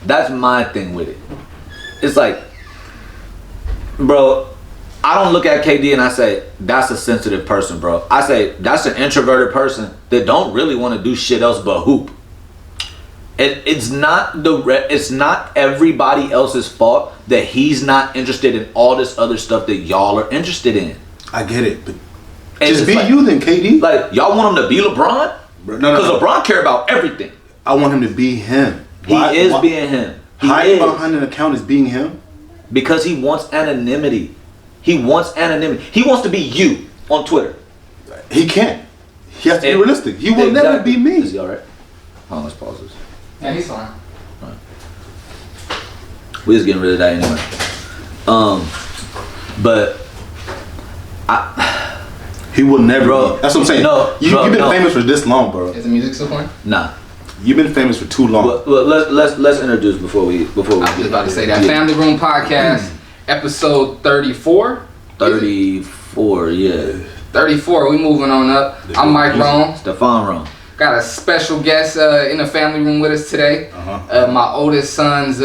That's my thing with it. It's like, bro, I don't look at KD and I say, that's a sensitive person, bro. I say, that's an introverted person that don't really want to do shit else but hoop. It's not everybody else's fault that he's not interested in all this other stuff that y'all are interested in. I get it, but just be you then, KD. Like, y'all want him to be LeBron? Because LeBron care about everything. I want him to be him. Why being him. Hiding behind an account is being him? Because he wants anonymity. He wants to be you on Twitter. He can't. He has to be realistic. He will never be me. Is he alright? Hold on, let's pause this. Yeah, he's fine. Right. We just getting rid of that anyway. But he will never. Bro, be. That's what I'm saying. You've been famous for this long, bro. Is the music still playing? Nah. You've been famous for too long. Well, let's introduce before we. I was about to say that Family Room podcast, episode 34. 34, yeah. 34. We moving on up. I'm Mike Rhone. Stephon Rhone. Got a special guest in the family room with us today. My oldest son's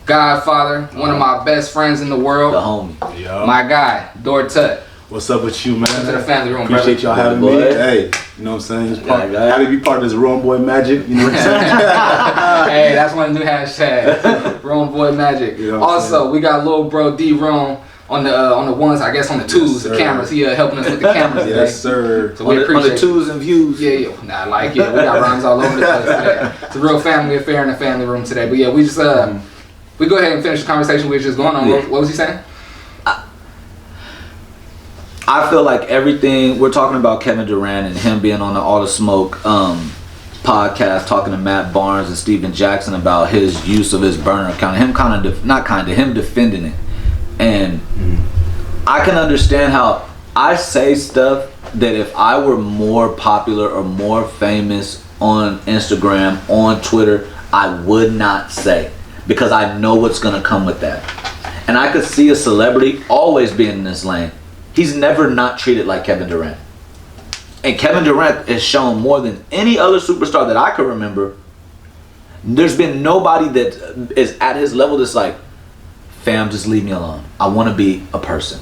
godfather, one of my best friends in the world. The homie. Yo. My guy, Dor Tut. What's up with you, man? Welcome to the family room, Appreciate y'all having me. Hey, you know what I'm saying? Happy to be part of this RhoneBoy magic. You know what I'm saying? Hey, that's one of the new hashtags. RhoneBoy magic. You know also, we got little bro D Rhone on the ones, I guess on the twos, the cameras. He helping us with the cameras today. Yes, sir. So we appreciate on the twos and views. Yeah. Nah, like we got rhymes all over the place today. It's a real family affair in the family room today. But yeah, we just we go ahead and finish the conversation we were just going on. Yeah. What was he saying? I feel like everything we're talking about Kevin Durant and him being on the All the Smoke podcast, talking to Matt Barnes and Steven Jackson about his use of his burner account, him defending it. And I can understand how I say stuff that if I were more popular or more famous on Instagram, on Twitter, I would not say, because I know what's gonna come with that. And I could see a celebrity always being in this lane. He's never not treated like Kevin Durant. And Kevin Durant has shown more than any other superstar that I could remember. There's been nobody that is at his level that's like, fam, just leave me alone. I want to be a person.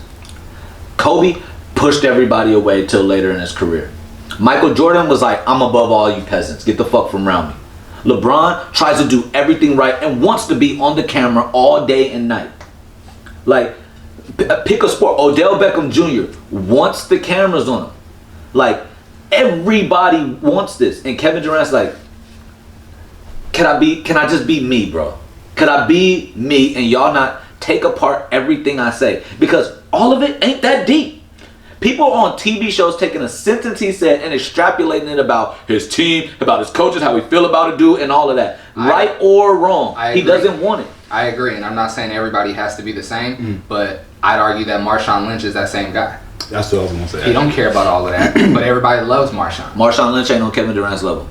Kobe pushed everybody away till later in his career. Michael Jordan was like, I'm above all you peasants. Get the fuck from around me. LeBron tries to do everything right and wants to be on the camera all day and night. Like, pick a sport. Odell Beckham Jr. wants the cameras on him. Like, everybody wants this. And Kevin Durant's like, can I just be me, bro? Could I be me and y'all not take apart everything I say? Because all of it ain't that deep. People on TV shows taking a sentence he said and extrapolating it about his team, about his coaches, how we feel about a dude, and all of that. Right or wrong, he doesn't want it. I agree, and I'm not saying everybody has to be the same, but I'd argue that Marshawn Lynch is that same guy. That's what I was going to say. He don't care about all of that, but everybody loves Marshawn. Marshawn Lynch ain't on Kevin Durant's level.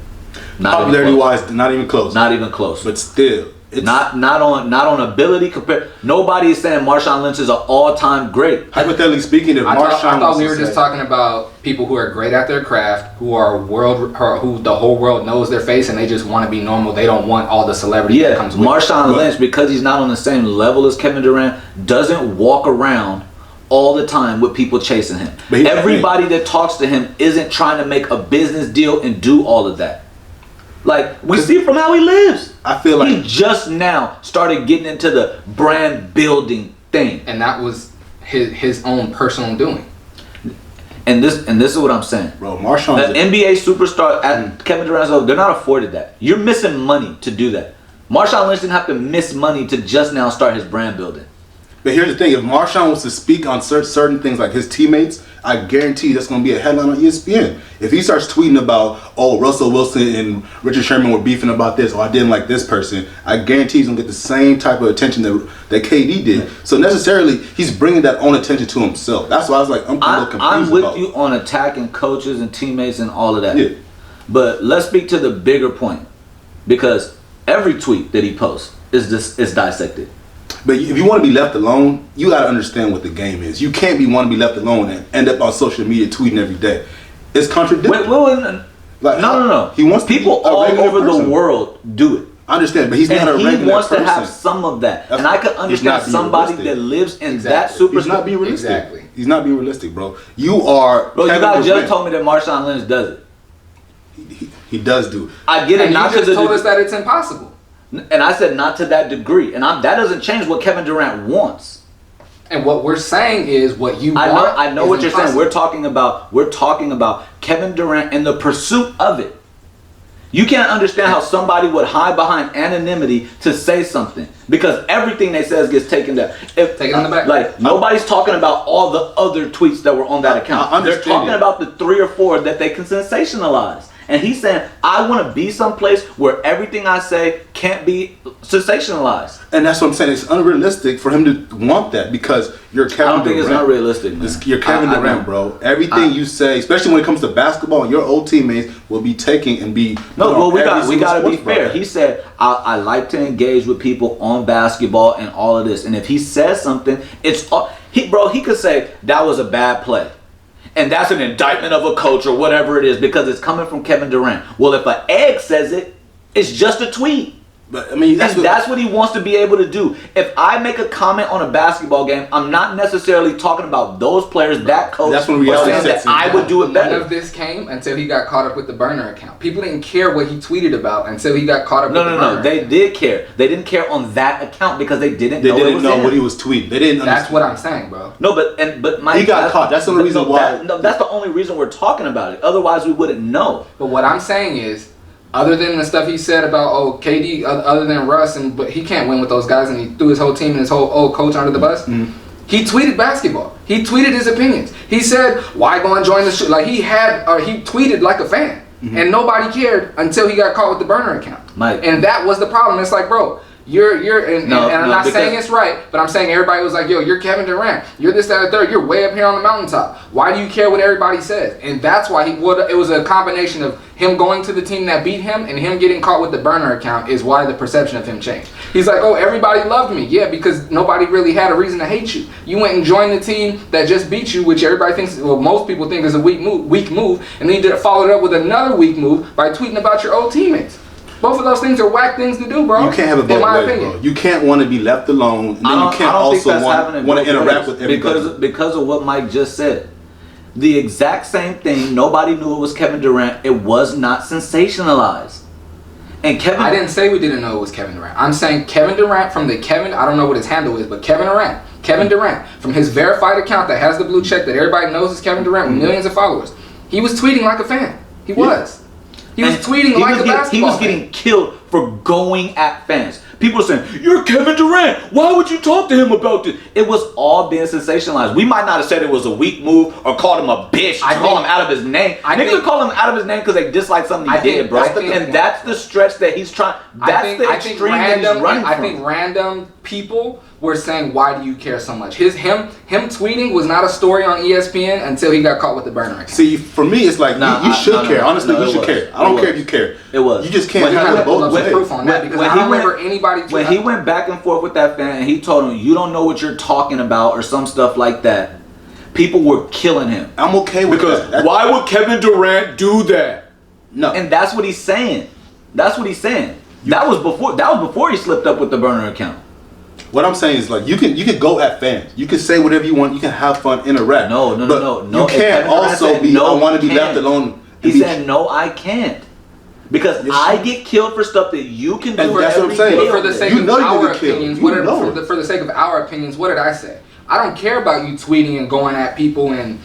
Popularity-wise, not even close. Not even close. But still. It's not on ability compared. Nobody is saying Marshawn Lynch is an all-time great. Hypothetically speaking, if I thought we were just talking about people who are great at their craft, who the whole world knows their face, and they just want to be normal. They don't want all the celebrity that comes with it. Marshawn Lynch, because he's not on the same level as Kevin Durant, doesn't walk around all the time with people chasing him. Everybody that talks to him isn't trying to make a business deal and do all of that. Like, we see from how he lives. I feel like he just now started getting into the brand building thing. And that was his own personal doing. And this is what I'm saying. Bro, Marshawn's an NBA superstar at Kevin Durant's level, they're not afforded that. You're missing money to do that. Marshawn Lynch didn't have to miss money to just now start his brand building. But here's the thing, if Marshawn was to speak on certain things like his teammates, I guarantee that's going to be a headline on ESPN. If he starts tweeting about, oh, Russell Wilson and Richard Sherman were beefing about this, or I didn't like this person, I guarantee he's going to get the same type of attention that KD did. So necessarily, he's bringing that own attention to himself. That's why I was like, I'm a little confused I'm with you on attacking coaches and teammates and all of that. Yeah. But let's speak to the bigger point. Because every tweet that he posts is dissected. But if you want to be left alone, you got to understand what the game is. You can't want to be left alone and end up on social media tweeting every day. It's contradictory. No. He wants people all over the world do it. I understand, but he's not a regular person. He wants to have some of that. And I could understand somebody that lives in that super... He's not being realistic. Exactly. He's not being realistic, bro. You are... Bro, you guys just told me that Marshawn Lynch does it. He does do it. I get it. And you just told us that it's impossible. And I said not to that degree. And that doesn't change what Kevin Durant wants. And what we're saying is what you want. I know what you're saying. We're talking about Kevin Durant and the pursuit of it. You can't understand how somebody would hide behind anonymity to say something, because everything they says gets taken down. Taken on the back. Like, nobody's talking about all the other tweets that were on that account. They're talking about the 3 or 4 that they can sensationalize. And he's saying, I want to be someplace where everything I say can't be sensationalized. And that's what I'm saying. It's unrealistic for him to want that, because you're Kevin Durant. I don't think it's unrealistic, man. You're Kevin Durant, bro. Everything you say, especially when it comes to basketball, your old teammates will be taking and be... No, well, we got to be fair. He said, I like to engage with people on basketball and all of this. And if he says something, he could say, that was a bad play. And that's an indictment of a coach or whatever it is, because it's coming from Kevin Durant. Well, if an egg says it, it's just a tweet. But I mean, that's what he wants to be able to do. If I make a comment on a basketball game, I'm not necessarily talking about those players, that coach, that's when reality sets that I would do it better. None of this came until he got caught up with the burner account. People didn't care what he tweeted about until he got caught up with the burner account. They did care. They didn't care on that account because they didn't know what he was tweeting. They didn't understand. That's what I'm saying, bro. No, but Mike, he got caught. That's the only reason why. That's the only reason we're talking about it. Otherwise, we wouldn't know. But what I'm saying is, other than the stuff he said about KD, other than Russ, but he can't win with those guys, and he threw his whole team and his whole old coach under the bus. Mm-hmm. He tweeted basketball. He tweeted his opinions. He said, "Why go and join the show?" Like he tweeted like a fan, and nobody cared until he got caught with the burner account. Mike. And that was the problem. It's like, bro, and I'm not saying it's right, but I'm saying everybody was like, yo, you're Kevin Durant, you're this, that, and the third, you're way up here on the mountaintop. Why do you care what everybody says? And that's why it was a combination of him going to the team that beat him and him getting caught with the burner account is why the perception of him changed. He's like, oh, everybody loved me. Yeah, because nobody really had a reason to hate you. You went and joined the team that just beat you, which everybody thinks, well, most people think is a weak move, and then you followed it up with another weak move by tweeting about your old teammates. Both of those things are whack things to do, bro. You can't have it both ways, bro. You can't want to be left alone, and then you can't also want to interact with everybody. Because of what Mike just said. The exact same thing. Nobody knew it was Kevin Durant. It was not sensationalized. And I didn't say we didn't know it was Kevin Durant. I'm saying Kevin Durant from I don't know what his handle is, but Kevin Durant from his verified account that has the blue check that everybody knows is Kevin Durant with millions of followers. He was tweeting like a fan. He was. He was tweeting like a basketball fan. He was getting killed for going at fans. People are saying, you're Kevin Durant. Why would you talk to him about this? It was all being sensationalized. We might not have said it was a weak move or called him a bitch, call him out of his name. Niggas call him out of his name because they dislike something he did, bro. And that's the stretch that he's trying. That's the extreme that he's running from. I think random people were saying, why do you care so much? Him tweeting was not a story on ESPN until he got caught with the burner account. See, for me, it's like, you should care. Honestly, you should care. I don't care if you care. It was. You just can't have it both ways. Proof on that, because I don't remember anybody. When he went back and forth with that fan and he told him, you don't know what you're talking about or some stuff like that, people were killing him. I'm okay with that. Because why would Kevin Durant do that? No. And that's what he's saying. That was before he slipped up with the burner account. What I'm saying is, like, you can go at fans. You can say whatever you want. You can have fun, interact. No. You can't also be, I want to be left alone. He said, no, I can't. Because I get killed for stuff that you can do. That's what I'm saying. But for the sake of our opinions, for the sake of our opinions, what did I say? I don't care about you tweeting and going at people, and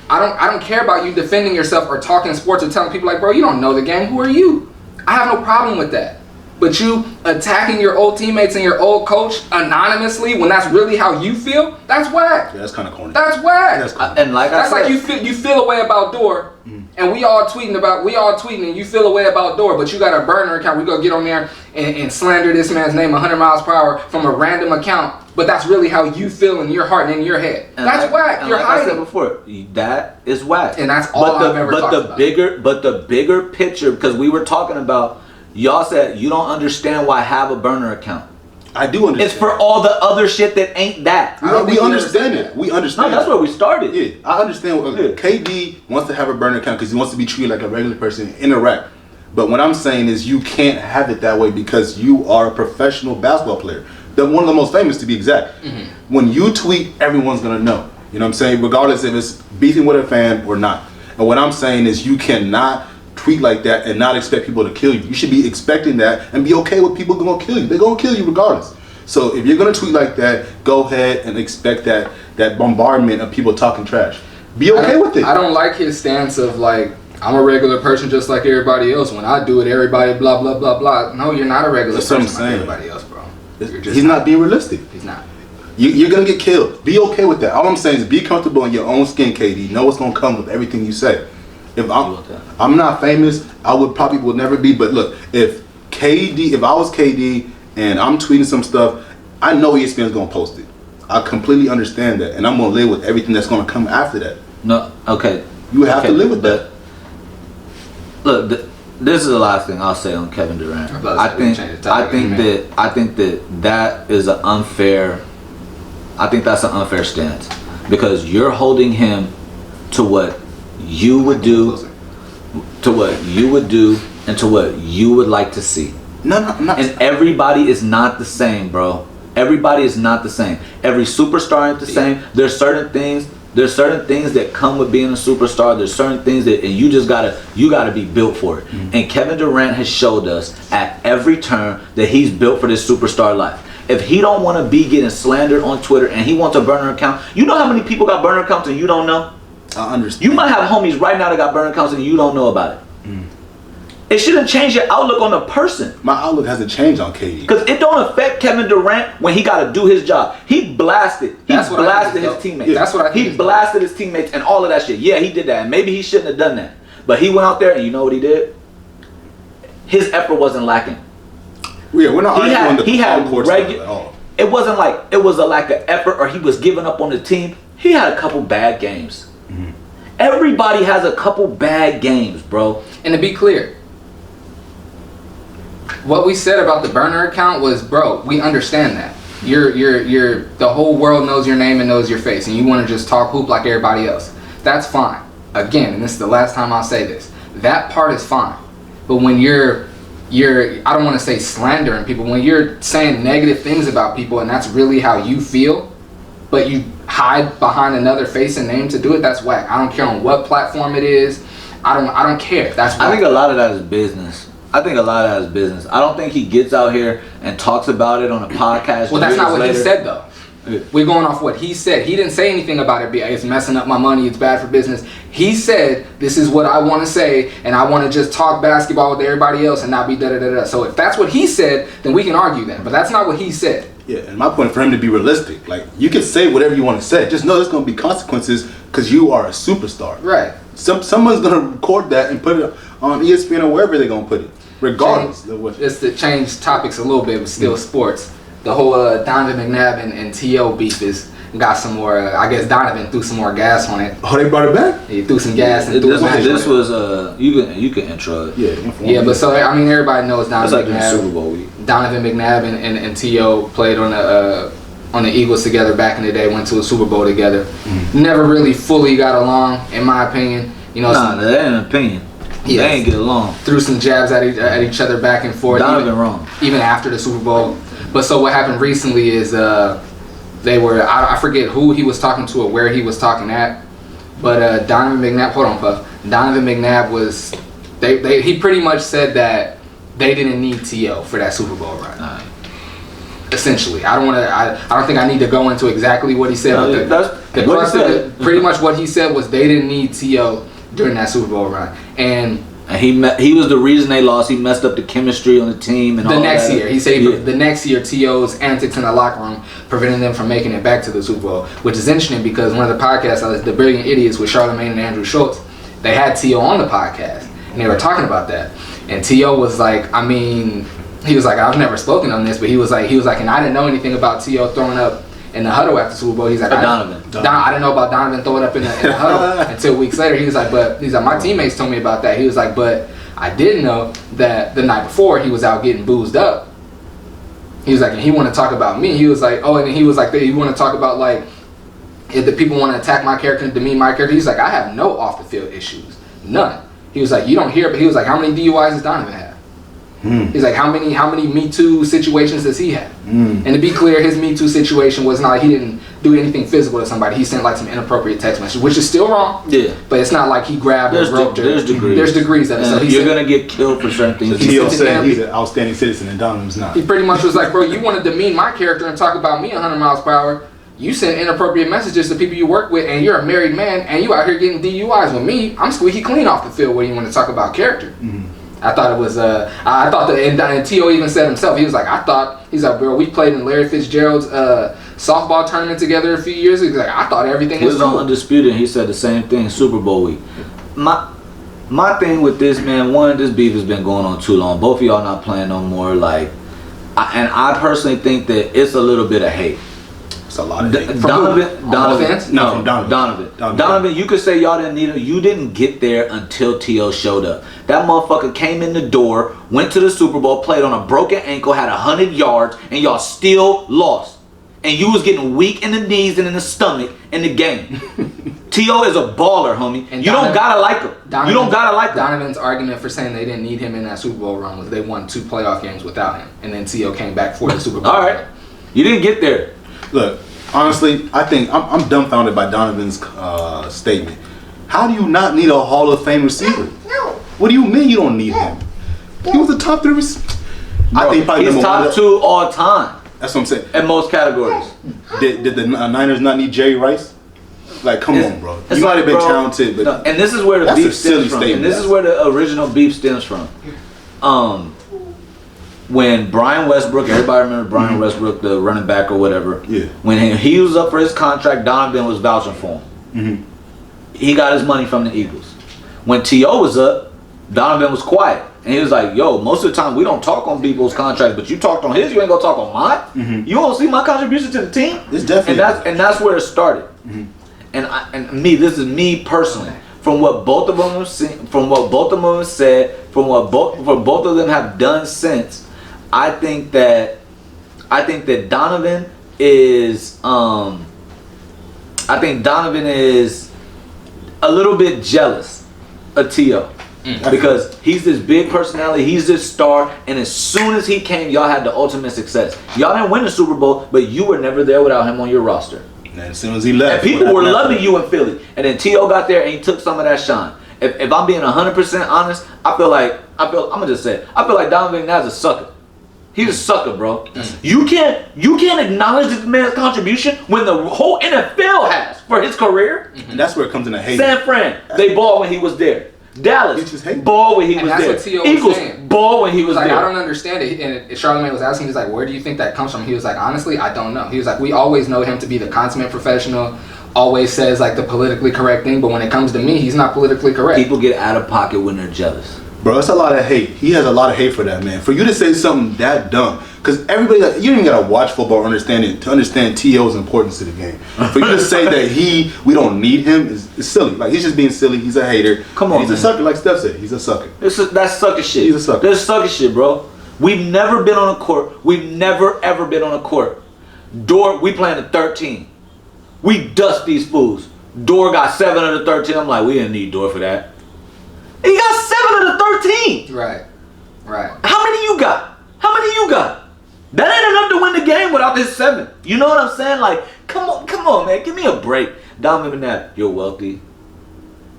I don't care about you defending yourself or talking sports or telling people like, bro, you don't know the game. Who are you? I have no problem with that. But you attacking your old teammates and your old coach anonymously when that's really how you feel, that's whack. Yeah, that's kind of corny. That's whack. And that's like you feel a way about Dor, and we all tweeting and you feel a way about Dor, but you got a burner account. We go get on there and slander this man's name 100 miles per hour from a random account, but that's really how you feel in your heart and in your head. That's whack. You're hiding. I said before, that is whack. And that's all I've ever talked about. But the bigger picture, because we were talking about, y'all said you don't understand why I have a burner account. I do understand. It's for all the other shit that ain't that. We understand it. We understand. No, that's where we started. Yeah, I understand. KD wants to have a burner account because he wants to be treated like a regular person, interact. But what I'm saying is you can't have it that way because you are a professional basketball player. One of the most famous, to be exact. When you tweet, everyone's going to know. You know what I'm saying? Regardless if it's beefing with a fan or not. And what I'm saying is you cannot tweet like that and not expect people to kill you. You should be expecting that and be okay with people going to kill you. They're going to kill you regardless. So if you're going to tweet like that, go ahead and expect that bombardment of people talking trash. Be okay with it. I don't like his stance of like, I'm a regular person just like everybody else. When I do it, everybody blah, blah, blah, blah. No, you're not a regular person like everybody else, bro. He's not being realistic. He's not. You're going to get killed. Be okay with that. All I'm saying is be comfortable in your own skin, KD. Know what's going to come with everything you say. If I'm not famous, I would never be. But look, if I was KD and I'm tweeting some stuff, I know ESPN's going to post it. I completely understand that. And I'm going to live with everything that's going to come after that. No, okay. You have to live with that. Look, this is the last thing I'll say on Kevin Durant. I think that is an unfair. I think that's an unfair stance because you're holding him to what you would do, and to what you would like to see. No. And everybody is not the same, bro. Everybody is not the same. Every superstar ain't the same. There's certain things that come with being a superstar. There's certain things that, and you gotta be built for it. And Kevin Durant has showed us at every turn that he's built for this superstar life. If he don't want to be getting slandered on Twitter and he wants a burner account, you know how many people got burner accounts and you don't know? I understand. You might have homies right now that got burner accounts and you don't know about it. It shouldn't change your outlook on the person. My outlook hasn't changed on KD. Because it don't affect Kevin Durant when he got to do his job. He blasted. He blasted his teammates. That's what I think. He blasted his teammates and all of that shit. Yeah, he did that. And maybe he shouldn't have done that. But he went out there and you know what he did? His effort wasn't lacking. Yeah, we're not arguing the court stuff at all. It wasn't like it was a lack of effort or he was giving up on the team. He had a couple bad games. Everybody has a couple bad games, bro. And to be clear, what we said about the burner account was, bro, we understand that. You're the whole world knows your name and knows your face and you want to just talk hoop like everybody else. That's fine. Again, and this is the last time I'll say this. That part is fine. But when you're I don't want to say slandering people, when you're saying negative things about people and that's really how you feel, but you hide behind another face and name to do it, that's whack. I don't care on what platform it is. I don't care. That's whack. I think a lot of that is business. I don't think he gets out here and talks about it on a podcast. Well, that's not what he said, though. We're going off what he said. He didn't say anything about it. It's messing up my money. It's bad for business. He said, this is what I want to say, and I want to just talk basketball with everybody else and not be da-da-da-da. So if that's what he said, then we can argue that. But that's not what he said. Yeah, and my point for him to be realistic. Like, you can say whatever you want to say. Just know there's going to be consequences because you are a superstar. Right. Someone's going to record that and put it on ESPN or wherever they're going to put it. Regardless. Just to change topics a little bit, but still sports. The whole Donovan McNabb and T.O. beef got some more. I guess Donovan threw some more gas on it. Oh, they brought it back? He threw some gas and this was you can intro it. Yeah, but so I mean everybody knows Donovan McNabb. Super Bowl week. Donovan McNabb and T.O. played on the Eagles together back in the day. Went to a Super Bowl together. Never really fully got along, in my opinion. You know, that ain't an opinion. Yes. They ain't get along. Threw some jabs at each other back and forth. Even after the Super Bowl. But so what happened recently is they were, I forget who he was talking to or where he was talking at, but Donovan McNabb, hold on, Puff. Donovan McNabb was, he pretty much said that they didn't need T.O. for that Super Bowl run. Essentially, I don't think I need to go into exactly what he said. But pretty much what he said was they didn't need T.O. during that Super Bowl run, and he was the reason they lost. He messed up the chemistry on the team and all that. The next year, he said the next year T.O.'s antics in the locker room prevented them from making it back to the Super Bowl, which is interesting because one of the podcasts, The Brilliant Idiots with Charlamagne and Andrew Schultz, they had T.O. on the podcast and they were talking about that. And T.O. was like, he was like, I've never spoken on this, but he was like, and I didn't know anything about T.O. throwing up in the huddle after Super Bowl. He's like, Donovan. I didn't know about Donovan throwing up in the huddle until weeks later. He was like, my teammates told me about that. He was like, but I didn't know that the night before he was out getting boozed up. He was like, and he want to talk about me. He was like, oh, and then he was like, you want to talk about like if the people want to attack my character, demean my character. He's like, I have no off the field issues, none. He was like, you don't hear, but he was like, how many DUIs does Donovan have? He's like, how many Me Too situations does he have? And to be clear, his Me Too situation was not, he didn't do anything physical to somebody. He sent like some inappropriate text messages, which is still wrong. Yeah. But it's not like he grabbed or groped her. There's degrees. There's degrees of it. So you're going to get killed for certain things. So T.O. said he's an outstanding citizen and Donovan's not. He pretty much was like, bro, you want to demean my character and talk about me 100 miles per hour. You send inappropriate messages to people you work with, and you're a married man, and you out here getting DUIs. With me, I'm squeaky clean off the field when you want to talk about character. I thought it was, I thought that, and T.O. even said himself, he was like, he's like, bro, we played in Larry Fitzgerald's softball tournament together a few years ago. He's like, I thought everything was cool. He was on Undisputed, and he said the same thing, Super Bowl week. My thing with this, man, one, this beef has been going on too long. Both of y'all not playing no more. Like, and I personally think that it's a little bit of hate. It's a lot of hate. Donovan, you could say y'all didn't need him. You didn't get there until T.O. showed up. That motherfucker came in the door, went to the Super Bowl, played on a broken ankle, had 100 yards, and y'all still lost. And you was getting weak in the knees and in the stomach in the game. T.O. is a baller, homie. And you don't gotta like him. You don't gotta like him. Donovan's argument for saying they didn't need him in that Super Bowl run was they won 2 playoff games without him. And then T.O. came back for the Super Bowl. All right. You didn't get there. Look, honestly, I think I'm dumbfounded by Donovan's statement. How do you not need a Hall of Fame receiver? What do you mean you don't need him? He was the top 3 receiver. I think probably he's top 2 all time. That's what I'm saying. In most categories. Did the Niners not need Jerry Rice? Like, come on, bro. You might have been talented, but no, and this is where the beef stems from. And this is where the original beef stems from. When Brian Westbrook, everybody remember Brian Westbrook, the running back or whatever. Yeah. When he was up for his contract, Donovan was vouching for him. He got his money from the Eagles. When T.O. was up, Donovan was quiet. And he was like, yo, most of the time we don't talk on people's contracts, but you talked on his, you ain't gonna talk on mine. You won't see my contribution to the team. It's definitely and that's where it started. This is me personally. From what both of them have seen, from what both of them have said, from what both of them have done since, I think that Donovan is a little bit jealous of T.O. Because he's this big personality, he's this star, and as soon as he came, y'all had the ultimate success. Y'all didn't win the Super Bowl, but you were never there without him on your roster. And as soon as he left, and people were loving you in Philly, and then T.O. got there and he took some of that shine. If I'm being 100% honest, I feel like Donovan McNabb's a sucker. He's a sucker, bro. You can't acknowledge this man's contribution when the whole NFL has for his career. And that's where it comes in the hate. San Fran, they ball when he was there. Dallas, ball when he was there. What T.O. Eagles, was saying. ball when he was like, there. I don't understand it. And Charlamagne was asking, he's like, where do you think that comes from? He was like, honestly, I don't know. He was like, we always know him to be the consummate professional, always says like the politically correct thing, but when it comes to me, he's not politically correct. People get out of pocket when they're jealous. Bro, it's a lot of hate. He has a lot of hate for that, man. For you to say something that dumb, because everybody, like, you don't even gotta watch football to understand T.O.'s importance to the game. For you to say that we don't need him is silly. Like, he's just being silly. He's a hater. Come on, he's a sucker, like Steph said. He's a sucker. That's sucker shit. He's a sucker. That's sucker shit, bro. We've never been on a court. We've never ever been on a court. Dor, we playing the 13. We dust these fools. Dor got 7 of the 13. I'm like, we didn't need Dor for that. He got 7 of the 13. Right. How many you got? That ain't enough to win the game without this 7. You know what I'm saying? Like, come on, man. Give me a break. Donovan McNabb, you're wealthy.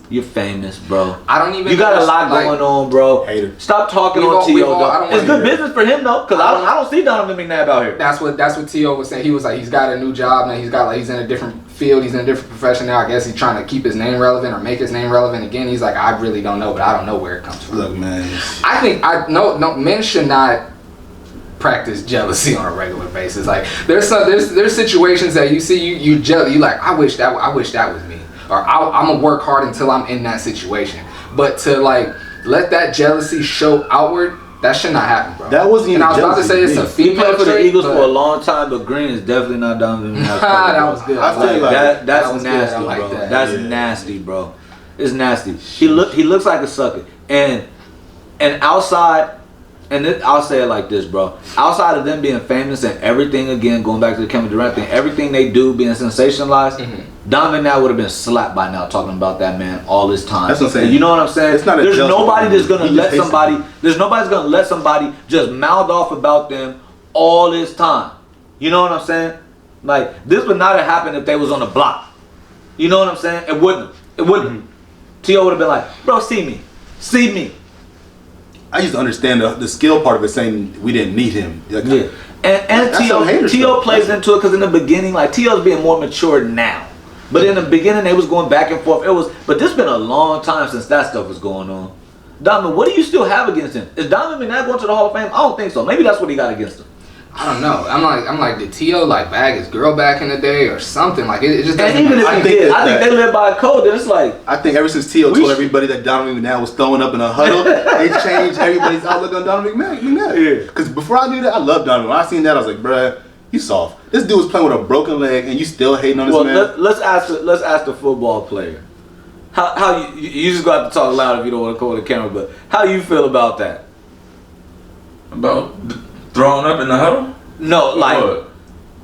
You're famous, bro. I don't even. You got a lot going on, bro. Hater. Stop talking on T.O. It's good business for him though, because I don't see Donovan McNabb out here. That's what T.O. was saying. He was like, he's got a new job now. He's in a different field. He's in a different profession now. I guess he's trying to keep his name relevant or make his name relevant again. He's like, I really don't know, but I don't know where it comes from. Look, man. I think no men should not practice jealousy on a regular basis. Like there's situations that you see you like, I wish that was me. Or I'm gonna work hard until I'm in that situation. But to like let that jealousy show outward, that should not happen, bro. That wasn't even. And I was about to say it's a female. He played for the Eagles for a long time, but Green is definitely not Donovan McNabb. That was good. That's nasty, bro. That's nasty, bro. It's nasty. He looks like a sucker. And outside, and I'll say it like this, bro. Outside of them being famous and everything, again, going back to the Kevin Durant thing, everything they do being sensationalized, Donovan now would have been slapped by now talking about that man all this time. That's what I'm saying. You know what I'm saying? It's not a There's nobody that's gonna he let somebody. There's nobody's gonna let somebody just mouth off about them all this time. You know what I'm saying? Like this would not have happened if they was on the block. You know what I'm saying? It wouldn't. It wouldn't. T.O. would have been like, bro, see me. I used to understand the skill part of it, saying we didn't need him. Like, Yeah. And T.O. plays into it because in the beginning, like T.O.'s being more mature now. But in the beginning, they was going back and forth. But this been a long time since that stuff was going on. Donovan, what do you still have against him? Is Donovan McNabb going to the Hall of Fame? I don't think so. Maybe that's what he got against him. I don't know. I'm like, did T.O. like bag his girl back in the day or something? Like it just doesn't. And even if he did, I think they live by a code. Then it's like I think ever since T.O. told everybody that Donovan McNabb was throwing up in a huddle, they changed everybody's outlook on Donovan McNabb. Yeah. Because before I knew that, I loved Donovan. When I seen that, I was like, bruh, you soft. This dude was playing with a broken leg, and you still hating on this man. Let's ask the football player. How you just got to talk loud if you don't want to call the camera, but how you feel about that? About throwing up in the huddle? No, like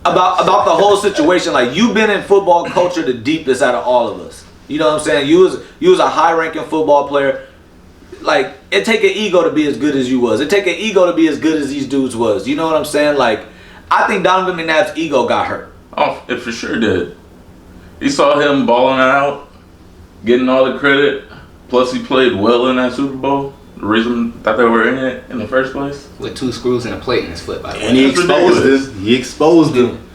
about the whole situation. Like you've been in football culture the deepest out of all of us. You know what I'm saying? You was a high ranking football player. Like it take an ego to be as good as you was. It take an ego to be as good as these dudes was. You know what I'm saying? Like I think Donovan McNabb's ego got hurt. Oh, it for sure did. He saw him balling out, getting all the credit. Plus he played well in that Super Bowl. The reason that they were in it in the first place. With 2 screws and a plate in his foot, by the way. And he exposed him.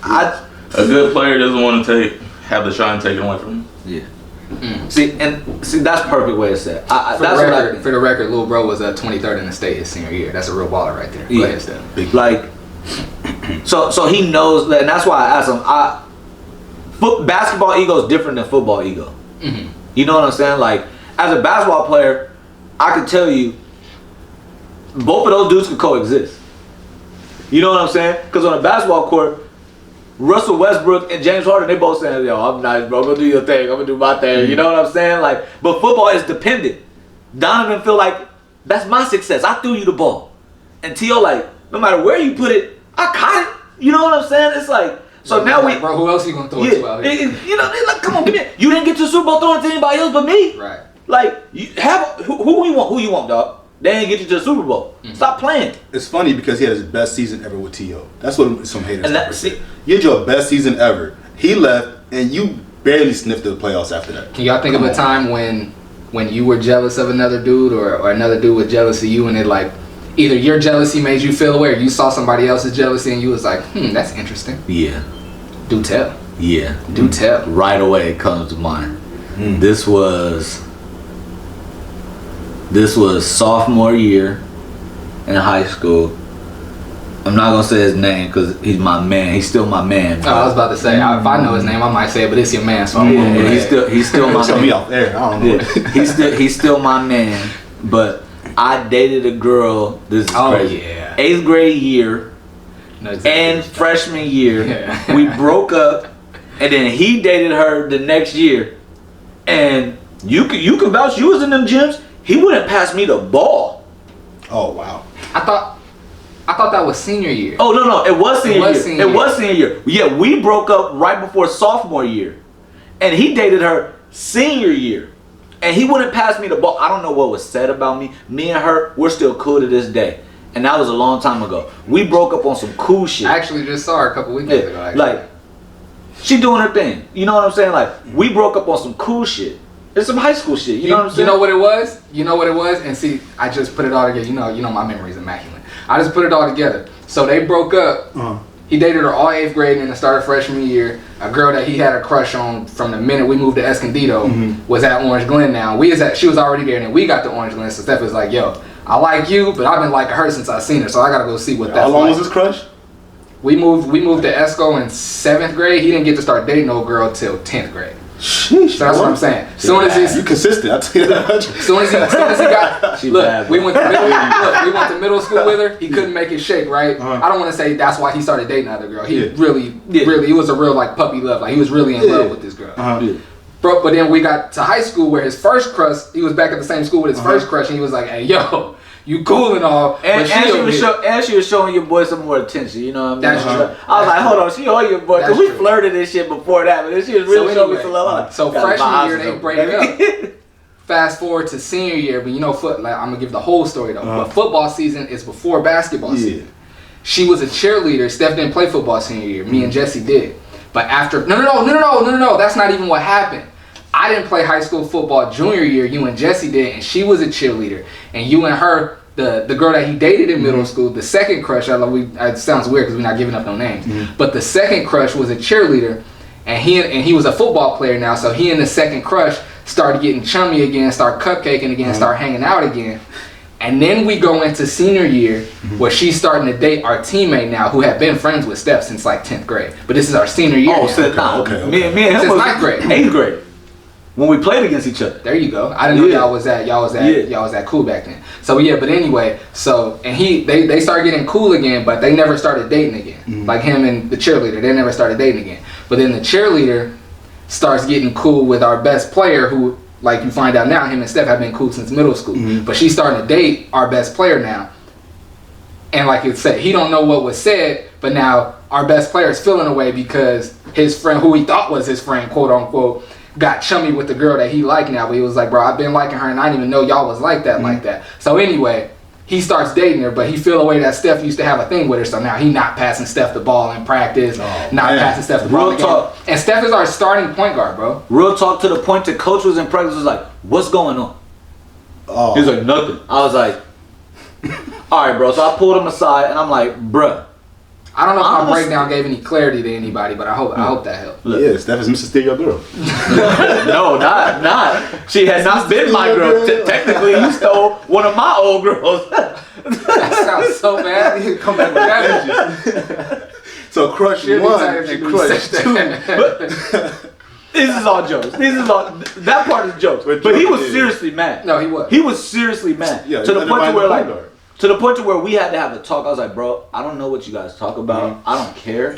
A good player doesn't want to have the shine taken away from him. Yeah. See, that's a perfect way to say it. For the record, Lil Bro was 23rd in the state his senior year. That's a real baller right there. Go ahead, Steph. Like, so he knows that, and that's why I asked him. Basketball ego is different than football ego. Mm-hmm. You know what I'm saying? Like, as a basketball player, I can tell you, both of those dudes could coexist. You know what I'm saying? Because on a basketball court, Russell Westbrook and James Harden, they both saying, yo, I'm nice, bro. Go do your thing. I'm going to do my thing. You know what I'm saying? Like, but football is dependent. Donovan feel like, that's my success. I threw you the ball. And T.O. like, no matter where you put it, I caught it. You know what I'm saying? It's like, so now bro, who else you going to throw it to out here? You know, like, come on, give me. You didn't get to the Super Bowl throwing to anybody else but me. Right. Like, you have who you want, dog. They ain't get you to the Super Bowl. Mm-hmm. Stop playing. It's funny because he had his best season ever with T.O. That's what some haters say. You had your best season ever. He left, and you barely sniffed the playoffs after that. Can y'all think of a time when you were jealous of another dude or another dude was jealous of you, and it like either your jealousy made you feel away or you saw somebody else's jealousy and you was like, that's interesting. Yeah. Do tell. Yeah. Do tell. Right away it comes to mind. This was sophomore year in high school. I'm not gonna say his name because he's my man. He's still my man. Oh, I was about to say, if I know his name, I might say it, but it's your man, so he's still my man. Me off air. I don't know. Yeah. He's still my man. But I dated a girl. This is crazy. Yeah. 8th grade year and freshman year. Yeah. We broke up, and then he dated her the next year. And you can vouch. You was in them gyms. He wouldn't pass me the ball. Oh wow! I thought that was senior year. Oh no, it was senior year. It was senior year. Yeah, we broke up right before sophomore year, and he dated her senior year, and he wouldn't pass me the ball. I don't know what was said about me. Me and her, we're still cool to this day, and that was a long time ago. We broke up on some cool shit. I actually just saw her a couple weekends ago. Actually. Like, she doing her thing. You know what I'm saying? Like, we broke up on some cool shit. It's some high school shit. You know what I'm saying? You know what it was? You know what it was? And see, I just put it all together. You know my memory's immaculate. I just put it all together. So they broke up. He dated her all 8th grade and in the start of freshman year. A girl that he had a crush on from the minute we moved to Escondido was at Orange Glen now. She was already there and then we got to Orange Glen. So Steph was like, yo, I like you, but I've been liking her since I seen her. So I got to go see what that's like. How long was this crush? We moved to Esco in 7th grade. He didn't get to start dating no girl till 10th grade. Sheesh, so that's what I'm saying. Soon as you consistent, I tell you that. Soon as he got, look, we went to middle school with her. He couldn't make it shake, right? I don't want to say that's why he started dating another girl. He really, it was a real like puppy love. Like he was really in love with this girl. But then we got to high school where his first crush, he was back at the same school with his first crush, and he was like, hey, yo, You cool and all, and she was showing your boy some more attention. You know what I mean? That's true. I was like, hold on, she on your boy because we flirted this shit before that, but then she was really showing me some love. So freshman year they break up. Fast forward to senior year, but you know, I'm gonna give the whole story though. But football season is before basketball season. She was a cheerleader. Steph didn't play football senior year. Me and Jesse did. But after no, that's not even what happened. I didn't play high school football junior year. You and Jesse did, and she was a cheerleader. And you and her, the girl that he dated in middle school, the second crush. It sounds weird because we're not giving up no names. But the second crush was a cheerleader, and he was a football player now. So he and the second crush started getting chummy again, start cupcaking again, start hanging out again. And then we go into senior year where she's starting to date our teammate now who had been friends with Steph since like 10th grade. But this is our senior year. Oh, okay. Me and him since was 9th grade. 8th grade. When we played against each other. There you go. I didn't know y'all was that cool back then. So yeah, but anyway, and they started getting cool again, but they never started dating again. Like him and the cheerleader, they never started dating again. But then the cheerleader starts getting cool with our best player who, like you find out now, him and Steph have been cool since middle school. But she's starting to date our best player now. And like it said, he don't know what was said, but now our best player is feeling away because his friend, who he thought was his friend, quote unquote, got chummy with the girl that he liked now. But he was like, bro, I've been liking her and I didn't even know y'all was like that. So anyway, he starts dating her, but he feel away that Steph used to have a thing with her. So now he not passing Steph the ball in practice, passing Steph the ball again. And Steph is our starting point guard, bro. Real talk, to the point the coach was in practice, was like, what's going on? He was like, nothing. I was like, all right, bro. So I pulled him aside and I'm like, bruh. I don't know if my breakdown gave any clarity to anybody, but I hope that helped. Look. Yeah, Steph is Mr. Steal Your Girl. No, not. She has not been my girl. Technically, you stole one of my old girls. That sounds so bad. Come back with vengeance. So crush one and crush two. This is all jokes. That part is jokes. But he was seriously mad. No, he was. He was seriously mad. Yeah, to the point to where we had to have a talk. I was like, bro, I don't know what you guys talk about. I don't care.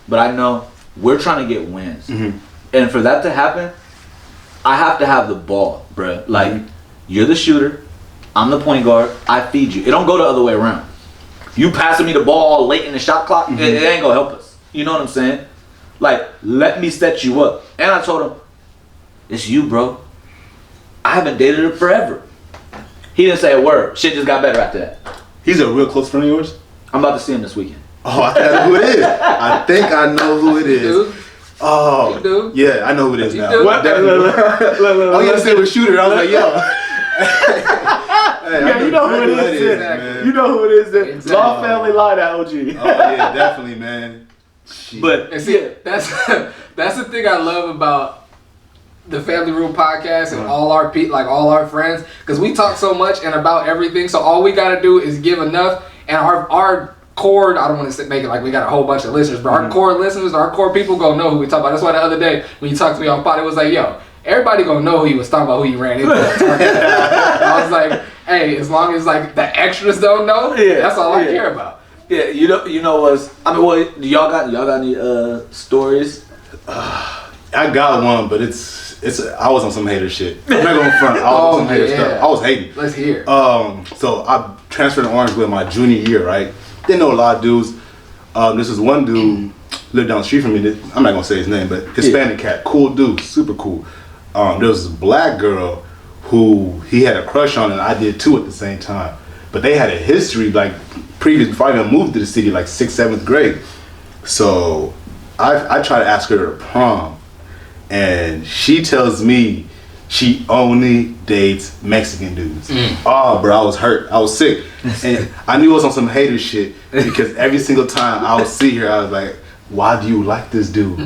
But I know we're trying to get wins. And for that to happen, I have to have the ball, bro. Like, you're the shooter. I'm the point guard. I feed you. It don't go the other way around. You passing me the ball late in the shot clock, it ain't gonna help us. You know what I'm saying? Like, let me set you up. And I told him, it's you, bro. I haven't dated her forever. He didn't say a word. Shit just got better after that. He's a real close friend of yours? I'm about to see him this weekend. Oh, I know who it is. I think I know who it is. You do? Oh, you do? Yeah, I know who it is now. What? Oh, you said with shooter. I was like, yo. Hey, you know who it is, man. You know who it is. Exactly. Law Family Lie to OG. Oh yeah, definitely, man. Shit. But and see, that's the thing I love about the FamilyRoom podcast and all our friends, because we talk so much and about everything. So all we gotta do is give enough, and our core, I don't want to make it like we got a whole bunch of listeners, but our core listeners, our core people gonna know who we talk about. That's why the other day when you talked to me on pod, it was like, yo, everybody gonna know who he was talking about, who he ran into. I was like, hey, as long as like the extras don't know, that's all I care about. Yeah, you know what's, I mean, what y'all got any stories? I got one, but it's I was on some hater shit. I'm not going front. I was on some hater stuff. I was hating. Let's hear. So I transferred to Orangewood my junior year, right? Didn't know a lot of dudes. This is one dude lived down the street from me. I'm not gonna say his name, but Hispanic cat, cool dude, super cool. There was this black girl who he had a crush on, and I did too at the same time. But they had a history, like previous, before I even moved to the city, like 6th, 7th grade. So I tried to ask her to prom. And she tells me she only dates Mexican dudes. Oh, bro, I was hurt. I was sick. And I knew I was on some hater shit because every single time I would see her, I was like, why do you like this dude?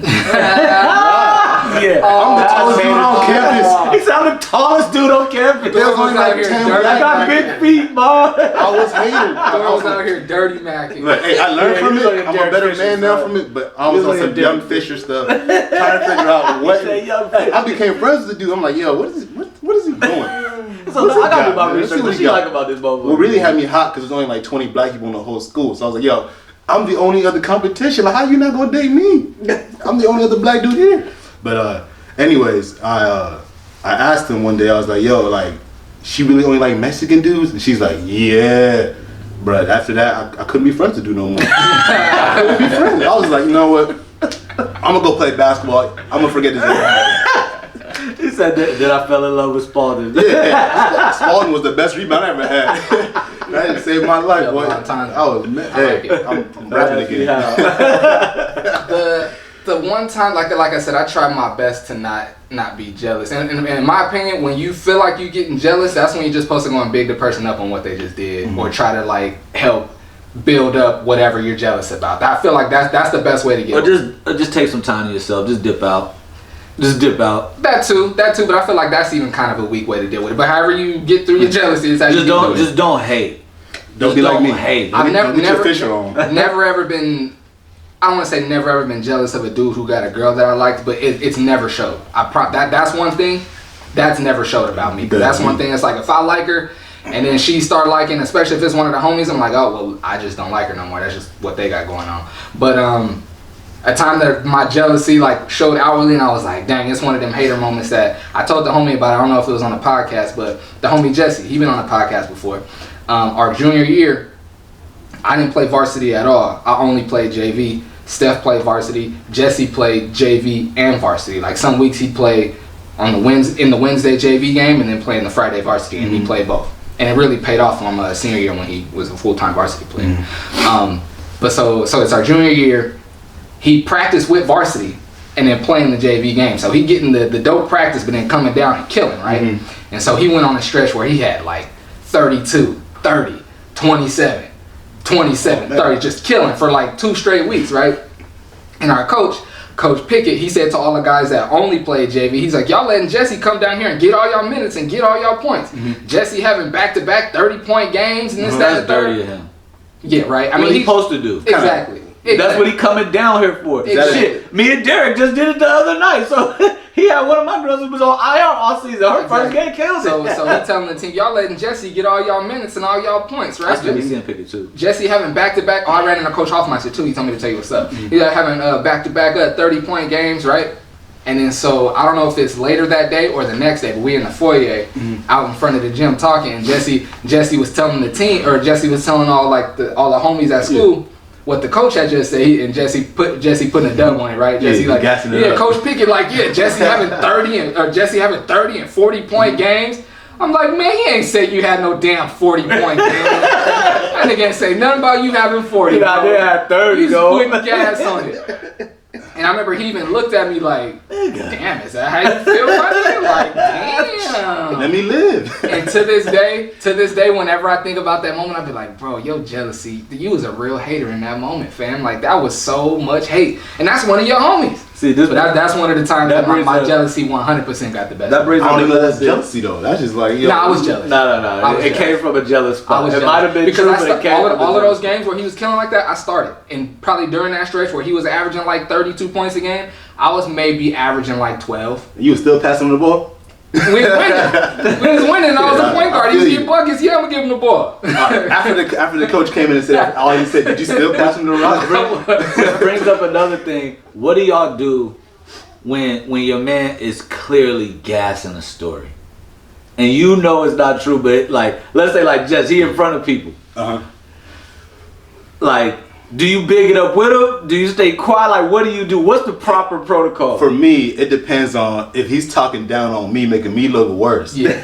Yeah. I'm the tallest dude on campus. He said I'm the tallest dude on campus. There was only like 10 I got big feet, man. I was hated. I was out here dirty macking. Look, hey, I learned from it. I'm a better man now from it, but I was on some young Fisher stuff, trying to figure out what. I became friends with the dude. I'm like, yo, what is he doing? So I gotta do my research. What you like about this motherfucker? What really had me hot, because there's only like 20 black people in the whole school. So I was like, yo, I'm the only other competition. Like, how you not gonna date me? I'm the only other black dude here. But anyways, I asked him one day, I was like, yo, like, she really only like Mexican dudes? And she's like, yeah. But after that, I couldn't be friends with you no more. I couldn't be friends. I was like, you know what? I'm gonna go play basketball. I'm gonna forget this ever. He said that I fell in love with Spalding. Yeah, Spalding was the best rebound I ever had. That saved my life, boy. I'm rapping again. The one time, like I said, I try my best to not be jealous. And in my opinion, when you feel like you're getting jealous, that's when you're just supposed to go and big the person up on what they just did, or try to like help build up whatever you're jealous about. I feel like that's the best way to get. Or just take some time to yourself. Just dip out. That too. But I feel like that's even kind of a weak way to deal with it. But however you get through your jealousy, is how you do it. Just don't hate. Don't be like me. Hate. I've never ever been. I don't want to say never ever been jealous of a dude who got a girl that I liked, but it's never showed. That's one thing that's never showed about me. That's one thing. It's like if I like her and then she start liking, especially if it's one of the homies, I'm like, oh well, I just don't like her no more. That's just what they got going on. But a time that my jealousy like showed outwardly, and I was like, dang, it's one of them hater moments that I told the homie about. I don't know if it was on the podcast, but the homie Jesse, he been on the podcast before. Our junior year, I didn't play varsity at all. I only played JV. Steph played varsity. Jesse played JV and varsity. Like some weeks he'd play on in the Wednesday JV game and then play in the Friday varsity, and he played both. And it really paid off for him senior year when he was a full-time varsity player. But so it's our junior year. He practiced with varsity and then playing the JV game. So he getting the dope practice, but then coming down and killing, right? And so he went on a stretch where he had like 32, 30, 27, 30, just killing for like 2 straight weeks, right? And our Coach Pickett, he said to all the guys that only played JV, he's like, y'all letting Jesse come down here and get all y'all minutes and get all y'all points. Jesse having back-to-back 30-point games and this, that, and the third. Dirty of him. Yeah, right. I mean, what he's supposed to do. Exactly. That's what he coming down here for. Exactly. Shit, me and Derek just did it the other night. So he had one of my girls who was on IR all season. Her first game kills it. So he telling the team, y'all letting Jesse get all y'all minutes and all y'all points, right? That's good. He's getting picked too. Jesse having back-to-back. Oh, I ran into Coach Hoffmeister too. He told me to tell you what's up. He's having back-to-back 30-point games, right? And then so I don't know if it's later that day or the next day, but we in the foyer out in front of the gym talking, and Jesse was telling the team, or Jesse was telling all the homies at school what the coach had just said, and Jesse putting a dub on it, right? Jesse like, yeah, Coach Pickett like, yeah, Jesse having 30 and 40-point games. I'm like, man, he ain't said you had no damn 40-point game. That nigga ain't say nothing about you having 40. He out there had 30, He's putting gas on it. And I remember he even looked at me like, damn, is that how you feel about it? Like, damn. Let me live. And to this day, whenever I think about that moment, I be like, bro, your jealousy, you was a real hater in that moment, fam. Like, that was so much hate. And that's one of your homies. See, that's one of the times that my jealousy 100% got the best. That brings I don't know that's jealousy though. That's just like, I was jealous. No. It came from a jealous spot. It might have been because true, but it came from all of those games where he was killing like that, I started. And probably during that stretch where he was averaging like 32 points a game, I was maybe averaging like 12. You was still passing him the ball? We was winning. I was a point guard. He was getting buckets. Yeah, I'm gonna give him the ball. After the coach came in and said all he said, did you still pass him the rock? That brings up another thing. What do y'all do when your man is clearly gassing a story, and you know it's not true, but like, let's say like Jess, he in front of people. Like, do you big it up with him? Do you stay quiet? Like, what do you do? What's the proper protocol? For me, it depends on if he's talking down on me, making me look worse. Yeah.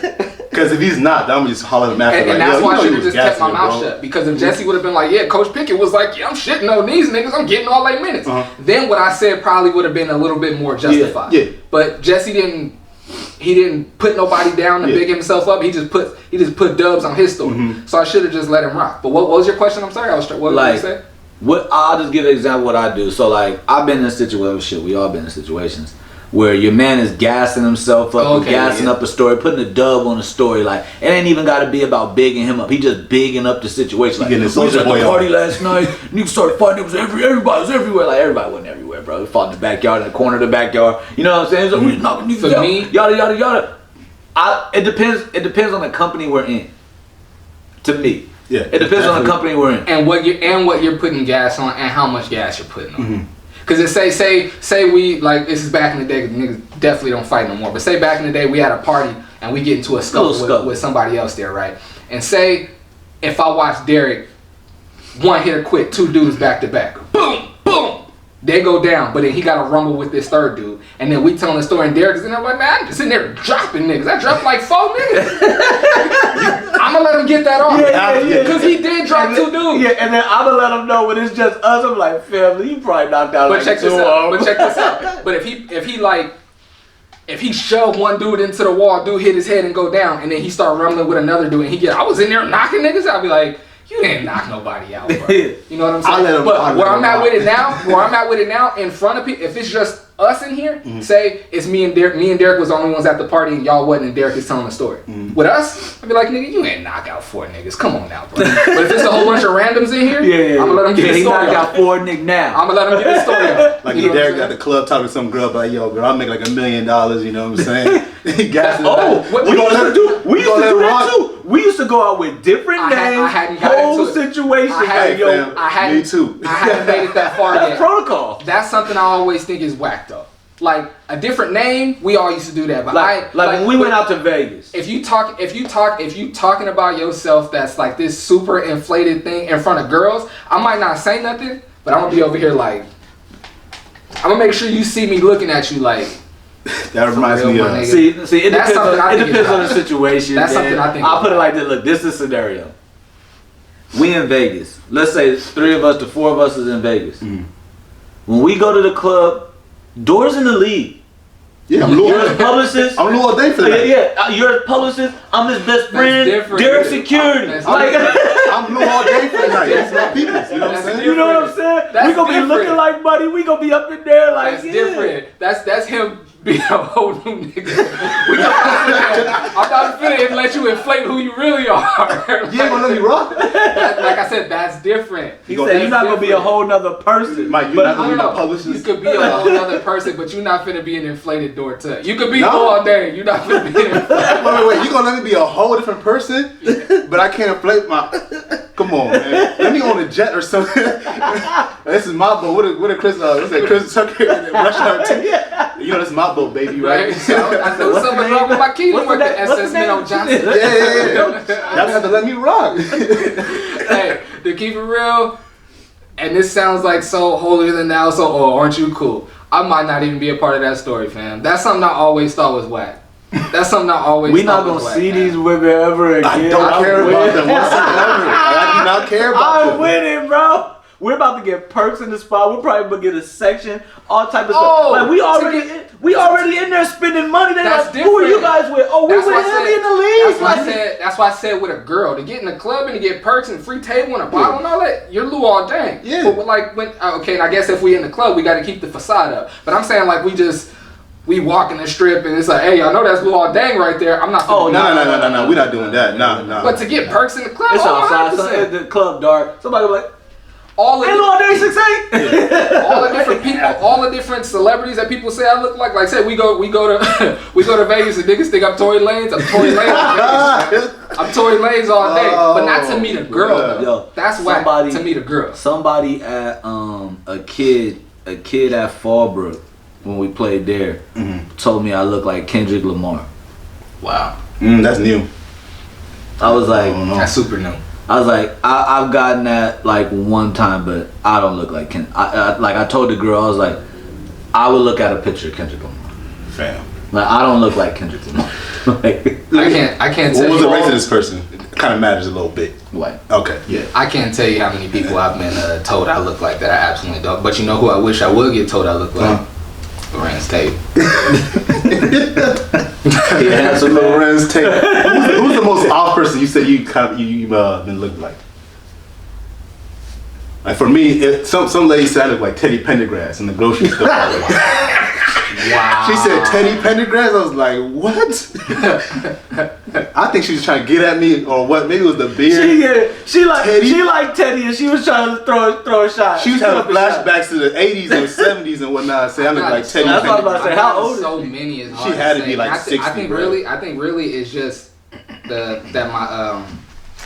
Because if he's not, then I'm just hollering him after. And that's why I should have just kept my mouth shut. Because if Jesse would have been like, yeah, Coach Pickett was like, yeah, I'm shitting on these niggas. I'm getting all 8 minutes. Then what I said probably would have been a little bit more justified. Yeah. But Jesse didn't put nobody down to big himself up. He just put dubs on his story. So I should have just let him rock. But what was your question? I'm sorry. What did you say? I'll just give an example of what I do. So like, I've been in a situation, we all been in situations where your man is gassing himself up, gassing up a story, putting a dub on a story. Like, it ain't even got to be about bigging him up. He just bigging up the situation. Like, we was at the party last night. Niggas started fighting. It was everybody was everywhere. Like, everybody wasn't everywhere, bro. We fought in the backyard, in the corner of the backyard. You know what I'm saying? So we was knocking niggas out. Me, yada yada yada. It depends on the company we're in. To me. Yeah, it depends on the company we're in, and what you're putting gas on, and how much gas you're putting on. Because it say we, like, this is back in the day. Niggas definitely don't fight no more. But say back in the day we had a party and we get into a scuffle with somebody else there, right? And say if I watch Derek one hitter quit, 2 dudes back to back, boom, boom, they go down, but then he got to rumble with this third dude, and then we telling the story, and Derek is in there like, man, I'm just sitting there dropping niggas. I dropped like 4 niggas. I'm gonna let him get that off, because he did drop 2 dudes. Yeah, and then I'm gonna let him know when it's just us. I'm like, family, you probably knocked out. But check this out. But if he shoved one dude into the wall, dude hit his head and go down, and then he start rumbling with another dude, and I was in there knocking niggas out, I'd be like, you didn't knock nobody out, bro. You know what I'm saying? But where I'm at with it now, in front of people, if it's just us in here, say it's me and Derek. Me and Derek was the only ones at the party, and y'all wasn't, and Derek is telling the story. With us, I'd be like, nigga, you ain't knock out 4 niggas. Come on now, bro. But if it's a whole bunch of randoms in here, I'm gonna let them get the story. He knocked out 4 niggas now. I'm gonna let them get the story out. Like Derek got the club talking to some girl, like, yo, girl, I'll make like $1 million. You know what I'm saying? He got we used to do that too. We used to go out with different names, whole situation. Me too. I hadn't made it that far yet. Protocol. That's something I always think is whack though. Like a different name, we all used to do that. But like when we went out to Vegas. If you talking about yourself, that's like this super inflated thing in front of girls. I might not say nothing, but I'm gonna be over here like, I'm gonna make sure you see me looking at you like. That reminds me of. See, it depends on the situation. That's something I think. I'll put it like this. Look, this is a scenario. We in Vegas. Let's say 3 of us to 4 of us is in Vegas. When we go to the club, Dor's in the lead. Yeah, you're his publicist. I'm Lou all day for that. Yeah, you're his publicist. I'm his best friend. Derek's security. I'm Lou all day for that. That's my people. You know what I'm saying? You know what I'm saying? We gonna be looking like buddy. We gonna be up in there like. That's different. That's him. Be a whole new nigga. I'm not finna let you inflate who you really are. You ain't gonna let me rock. Like I said, that's different. He said you're not gonna be a whole nother person. Mike, you're not gonna be my publicist. You could be a whole other person, but you're not finna be an inflated Dor Tut. You could be all day. You're not finna be an inflated. Wait. You gonna let me be a whole different person? But I can't inflate my. Come on, man. Let me on a jet or something. This is my boat. What a Chris? What's that? Chris Tucker, Rush Hour 2. You know, this is my boat, baby, right? So, I know something wrong with my key. With the SS Minnow Johnson. Yeah. Y'all have to let me rock. Hey, to keep it real, and this sounds like so holier than thou, so aren't you cool? I might not even be a part of that story, fam. That's something I always thought was whack. That's something I always we not gonna see these women ever again. I don't care about them whatsoever. I do not care about them. I'm winning, bro. We're about to get perks in the spot. We're probably gonna get a section, all type of stuff. Like we already in there spending money. They're like, who are you guys with? Oh, we with Harvey in the league. That's why I said with a girl to get in the club and to get perks and free table and a bottle and all that. You're Lou all day. Yeah. But like when and I guess if we in the club, we got to keep the facade up. But I'm saying like we walk in the strip and it's like, hey, I know that's Lou all dang right there. I'm not. Oh no, we're not doing that. No. But to get perks in the club, it's outside. So the club dark. Somebody will be like. All the all day 6'8". All the different people, all the different celebrities that people say I look like. Like say we go to Vegas and niggas think I'm Tory Lanez. I'm Tory Lanez. I'm Tory Lanez all day, but not to meet a girl. Though. Yo, that's whack to meet a girl. Somebody at a kid at Fallbrook when we played there told me I look like Kendrick Lamar. Wow, that's new. I was like, that's super new. I was like, I've gotten that like one time, but I don't look like Kendrick. I told the girl, I was like, I would look at a picture of Kendrick Lamar. Fam. Like I don't look like Kendrick Lamar. I can't tell you. What was the race of this person? It kind of matters a little bit. White. Okay. Yeah. I can't tell you how many people I've been told I look like that. I absolutely don't. But you know who I wish I would get told I look like? Lorenz Tate. Yeah, so Lorenz Tate. Who's the most off person you say you've been looking like? Like for me, some lady said I look like Teddy Pendergrass in the grocery store. Wow. She said Teddy Pendergrass. I was like, what? I think she was trying to get at me, or what? Maybe it was the beard. She liked Teddy, and she was trying to throw a shot. She was having flashbacks to the '80s and '70s and whatnot. Say I look like Teddy. That's what I was about to say. How old? So many is she had to be like 60. I think really it's just that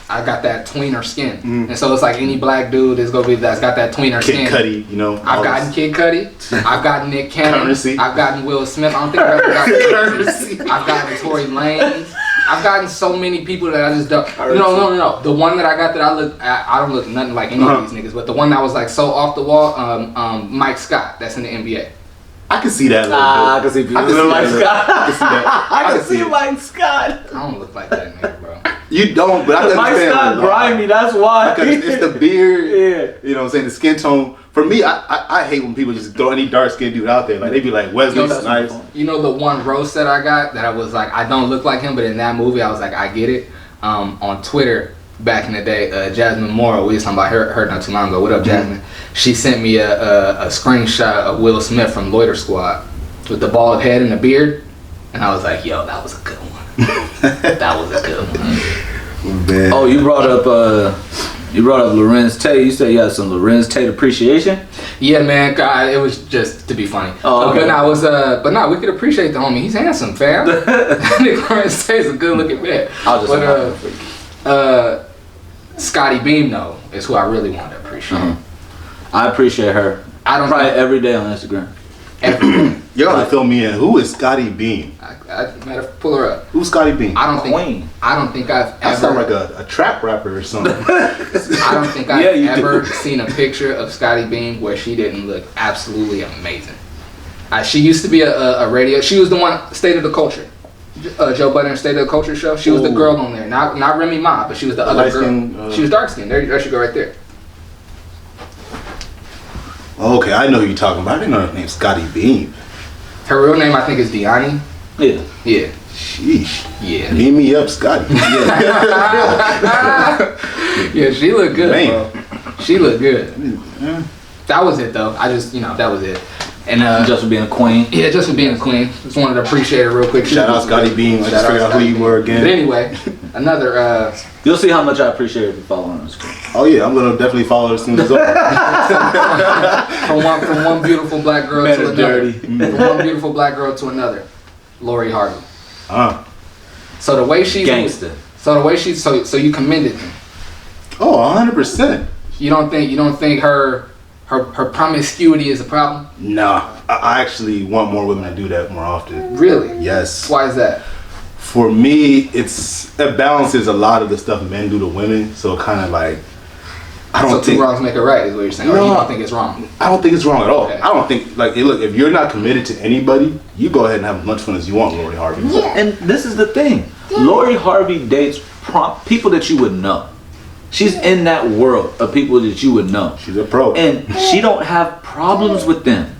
I got that tweener skin, and so it's like any black dude is gonna be that's got that tweener skin. Kid Cudi, you know. I've gotten Kid Cudi, I've gotten Nick Cannon, Currency. I've gotten Will Smith. I don't think I've ever gotten Currency. I've gotten Tory Lanez. I've gotten so many people that I just don't. No. The one that I got that I don't look nothing like any of these niggas, but the one that was like so off the wall, Mike Scott, that's in the NBA. I can see that. I can see people. Mike Scott. I can see that. I can see Mike Scott. I don't look like that nigga, bro. You don't, but I can Mike understand. Scott grimy, that's why. Because it's the beard. Yeah. You know what I'm saying? The skin tone. For me, I hate when people just throw any dark skinned dude out there. Like they be like Wesley Snipes. You know the one roast that I got that I was like, I don't look like him, but in that movie I was like, I get it. On Twitter back in the day, Jasmine Moore, we was talking about her not too long ago. What up, Jasmine? She sent me a screenshot of Will Smith from Loiter Squad with the bald head and the beard, and I was like, yo, that was a good one. That was a good one. Man. Oh, you brought up Lorenz Tate. You said you had some Lorenz Tate appreciation. Yeah, man. God, it was just to be funny. Oh, okay. But we could appreciate the homie. He's handsome, fam. Lorenz Tate's a good looking man. Scotty Beam though is who I really want to appreciate. I appreciate her. I don't probably know. every day on Instagram. You gotta fill me in. Who is Scotty Beam? I matter pull her up. Who's Scotty Beam? I don't think I've That ever. sound like a trap rapper or something. I don't think I've ever seen a picture of Scotty Beam where she didn't look absolutely amazing. She used to be a radio. She was the one State of the Culture. Joe Budden State of the Culture show. She was the girl on there. Not Remy Ma, but she was the other girl. She was dark skinned. There she go right there. Okay, I know who you're talking about. I didn't know her name's Scotty Beam. Her real name I think is Deani. Yeah. Yeah. Sheesh. Yeah. Beam me up, Scotty. Yeah, she looked good, Man. bro. She looked good. That was it though. That was it. And Just for being a queen. Yeah, just for being a queen. Just wanted to appreciate her real quick. Shout out Scotty Beam. I just figured out who you were again. But anyway, another You'll see how much I appreciate if you follow her on Instagram. Oh yeah, I'm gonna definitely follow her as soon as it's over. from one beautiful black girl Man to is another. dirty. From one beautiful black girl to another. Lori Harvey. So the way she Gangster. So you commended me. Oh, 100%. You don't think her promiscuity is a problem? Nah, I actually want more women to do that more often. Really? Yes. Why is that? For me, it balances a lot of the stuff men do to women. So kind of like, I don't So think two wrongs make a right is what you're saying. Or you don't think it's wrong? I don't think it's wrong at all. Okay. I don't think like look, if you're not committed to anybody, you go ahead and have as much fun as you want, Lori Harvey. Yeah, and this is the thing. Lori Harvey dates people that you would know. She's in that world of people that you would know. She's a pro. And she don't have problems with them.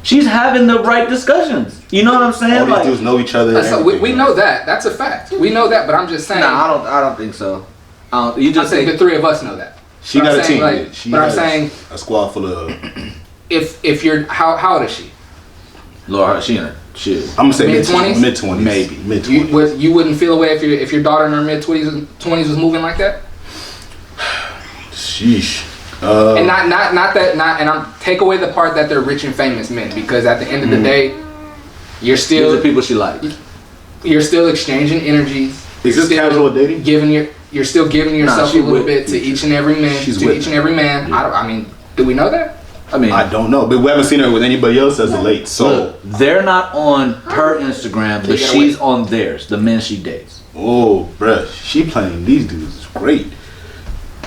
She's having the right discussions. You know what I'm saying? All these dudes know each other. We know that. That's a fact. We know that, but I'm just saying. Nah, I don't think so. You just I think the three of us know that. She got a team. I'm saying a squad full of. if you're how old is she? Laura, she in her shit. I'm gonna say Mid-20s? Mid-20s. Maybe mid-20s. You wouldn't feel away if your daughter in her mid-20s was moving like that? Sheesh. And and I'm take away the part that they're rich and famous men, because at the end of the day, you're These still are people she likes. You're still exchanging energies. Is this casual dating? You're still giving yourself a little bit to each and every man. Yeah. I mean, do we know that? I mean, I don't know, but we haven't seen her with anybody else as of late. So look, they're not on her Instagram, but she's on theirs. The men she dates. oh, bruh, she playing these dudes is great.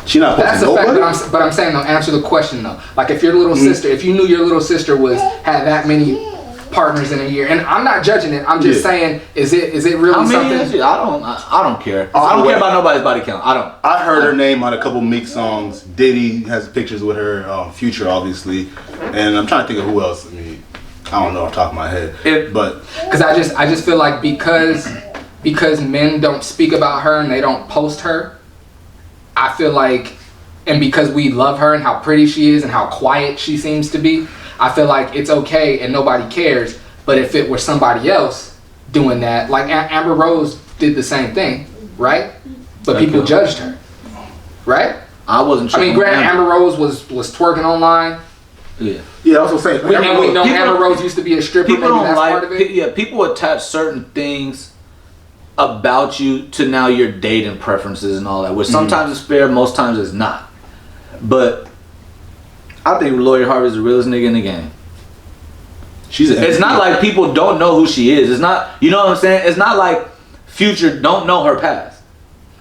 She not That's posting a fact, nobody. but I'm saying though, answer the question though. Like if your little sister, if you knew your little sister had that many partners in a year, and I'm not judging it. I'm just saying, is it really How many something? is she? I don't care. I don't care about nobody's body count. I heard her name on a couple Meek songs. Diddy has pictures with her. Future, obviously, and I'm trying to think of who else. I mean, I don't know off the top of my head, but because I just feel like because men don't speak about her and they don't post her, I feel like, and because we love her and how pretty she is and how quiet she seems to be, I feel like it's okay and nobody cares. But if it were somebody else doing that, like Amber Rose did the same thing, right? But people judged her, right? I wasn't sure. I mean, granted, Amber Rose was twerking online. Yeah. yeah, I was gonna say. We know Amber Rose used to be a stripper. People Maybe don't that's part of like. it. Yeah, people attach certain things about you to now your dating preferences and all that, which sometimes is fair, most times it's not. But I think Lori Harvey's the realest nigga in the game. It's not like people don't know who she is. It's not, you know what I'm saying? It's not like Future don't know her past.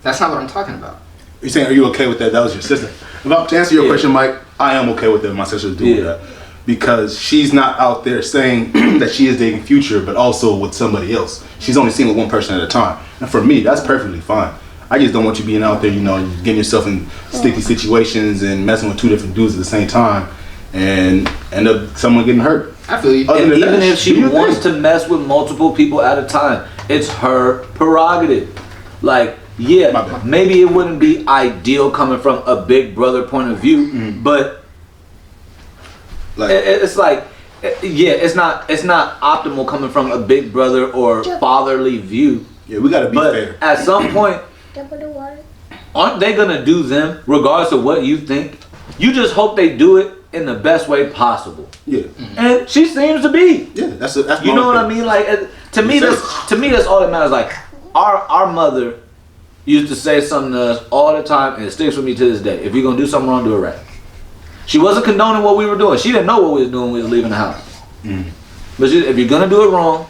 That's not what I'm talking about. You're saying, are you okay with that? That was your sister. To answer your question, Mike, I am okay with that. My sister's doing that. Because she's not out there saying that she is dating Future, but also with somebody else. She's only seeing with one person at a time. And for me, that's perfectly fine. I just don't want you being out there, you know, getting yourself in sticky situations and messing with two different dudes at the same time and end up someone getting hurt. I feel you. And even if she wants to mess with multiple people at a time, it's her prerogative. Like, yeah, maybe it wouldn't be ideal coming from a big brother point of view, but it's like, yeah, it's not optimal coming from a big brother or fatherly view. Yeah, we gotta be fair. At some point, aren't they gonna do them regardless of what you think? You just hope they do it in the best way possible. Yeah, and she seems to be. Yeah, that's you know what I mean. Like to me, that's all that matters. Like our mother used to say something to us all the time, and it sticks with me to this day. If you're gonna do something wrong, do it right. She wasn't condoning what we were doing. She didn't know what we was doing when we was leaving the house. But if you're gonna do it wrong,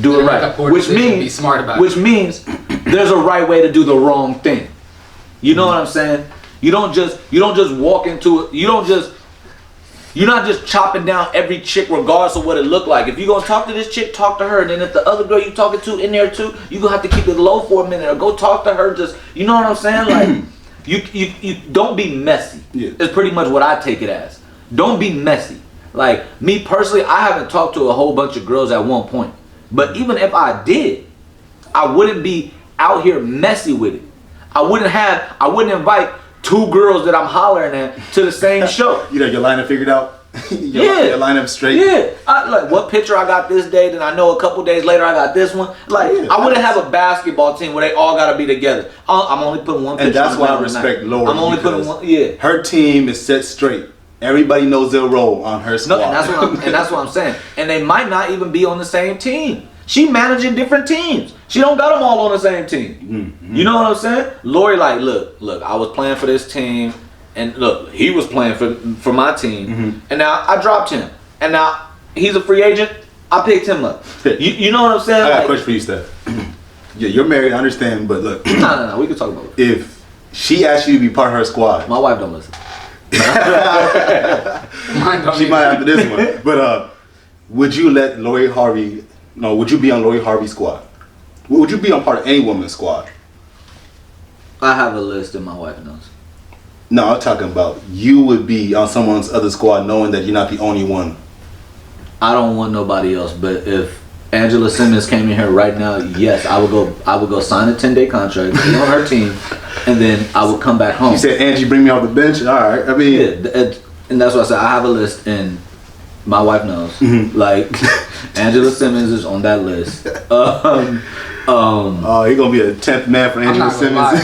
do it right. Which means be smart about which means there's a right way to do the wrong thing. You know what I'm saying? You don't just walk into it. You're not just chopping down every chick regardless of what it looked like. If you're gonna talk to this chick, talk to her. And then if the other girl you talking to in there too, you're gonna have to keep it low for a minute or go talk to her. Just, you know what I'm saying? Like you don't be messy. Yeah. It's pretty much what I take it as. Don't be messy. Like me personally, I haven't talked to a whole bunch of girls at one point. But even if I did, I wouldn't be out here messy with it. I wouldn't invite two girls that I'm hollering at to the same show. You know your lineup figured out? Your lineup straight? Yeah. Like what picture I got this day, then I know a couple days later I got this one. Like I wouldn't have a basketball team where they all gotta be together. I'm only putting one picture. And that's why I respect Lori. I'm only putting one. Yeah. Her team is set straight. Everybody knows their role on her squad. No, and that's what I'm saying. And they might not even be on the same team. She managing different teams. She don't got them all on the same team. You know what I'm saying? Lori like, look, I was playing for this team, and look, he was playing for my team, and now I dropped him, and now he's a free agent. I picked him up. You know what I'm saying? I got a question for you, Steph. Yeah, you're married, I understand, but look. No, we can talk about it. If she asked you to be part of her squad. My wife don't listen. She might after this one. But would you let Lori Harvey... No, would you be on Lori Harvey's squad? Would you be on part of any woman's squad? I have a list and my wife knows. No, I'm talking about you would be on someone's other squad knowing that you're not the only one. I don't want nobody else, but if Angela Simmons came in here right now, yes, I would go sign a 10-day contract, be on her team, and then I would come back home. You said, Angie, bring me off the bench? All right, I mean... Yeah, and that's what I said. I have a list, and my wife knows. Like, Angela Simmons is on that list. Oh, he gonna be a 10th man for Angela Simmons.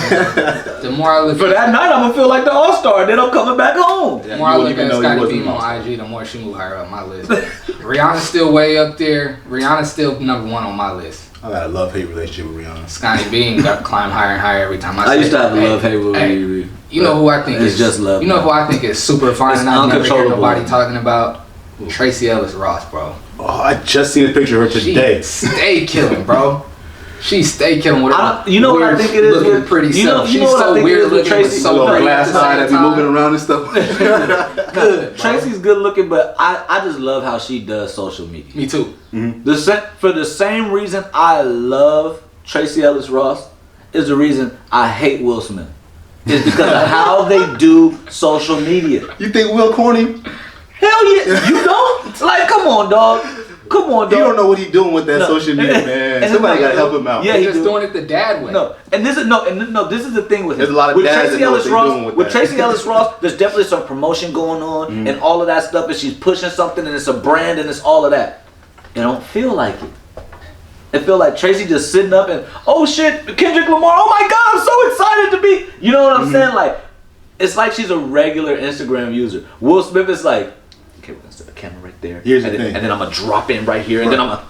The more I look for that night, I'm gonna feel like the All-Star. Then I'm coming back home. The more I look at Scottie Beam on IG, the more she move higher up my list. Rihanna's still way up there. Rihanna's still number one on my list. I got a love-hate relationship with Rihanna. Scottie Beam got climb higher and higher every time I used to have a love-hate with Riri. You know who I think is just love. You know who I think is super fine and I never hear nobody talking about? Tracy Ellis Ross, bro. Oh, I just seen a picture of her today. She stay killing, bro. She stay killing with her. You know what I think it is? Looking pretty self. She's so weird looking. Tracy, so little glass eye that be moving around and stuff. Good. Tracy's good looking, but I just love how she does social media. Me too. For the same reason I love Tracy Ellis Ross is the reason I hate Will Smith. It's because of how they do social media. You think Will corny? Hell yeah, you don't? Like, come on, dog. Come on, dog. You don't know what he's doing with that social media, man. Somebody gotta help him out. Yeah, he's just doing it the dad way. This is the thing with him. There's a lot of dads that know what they're doing with that. With Tracy Ellis Ross, there's definitely some promotion going on and all of that stuff, and she's pushing something, and it's a brand, and it's all of that. It don't feel like it. It feel like Tracy just sitting up and, oh shit, Kendrick Lamar, oh my god, I'm so excited to be. You know what I'm saying? Like, it's like she's a regular Instagram user. Will Smith is like, okay, we're gonna set the camera right there. Here's the thing. And then I'm gonna drop in right here, and then I'm gonna...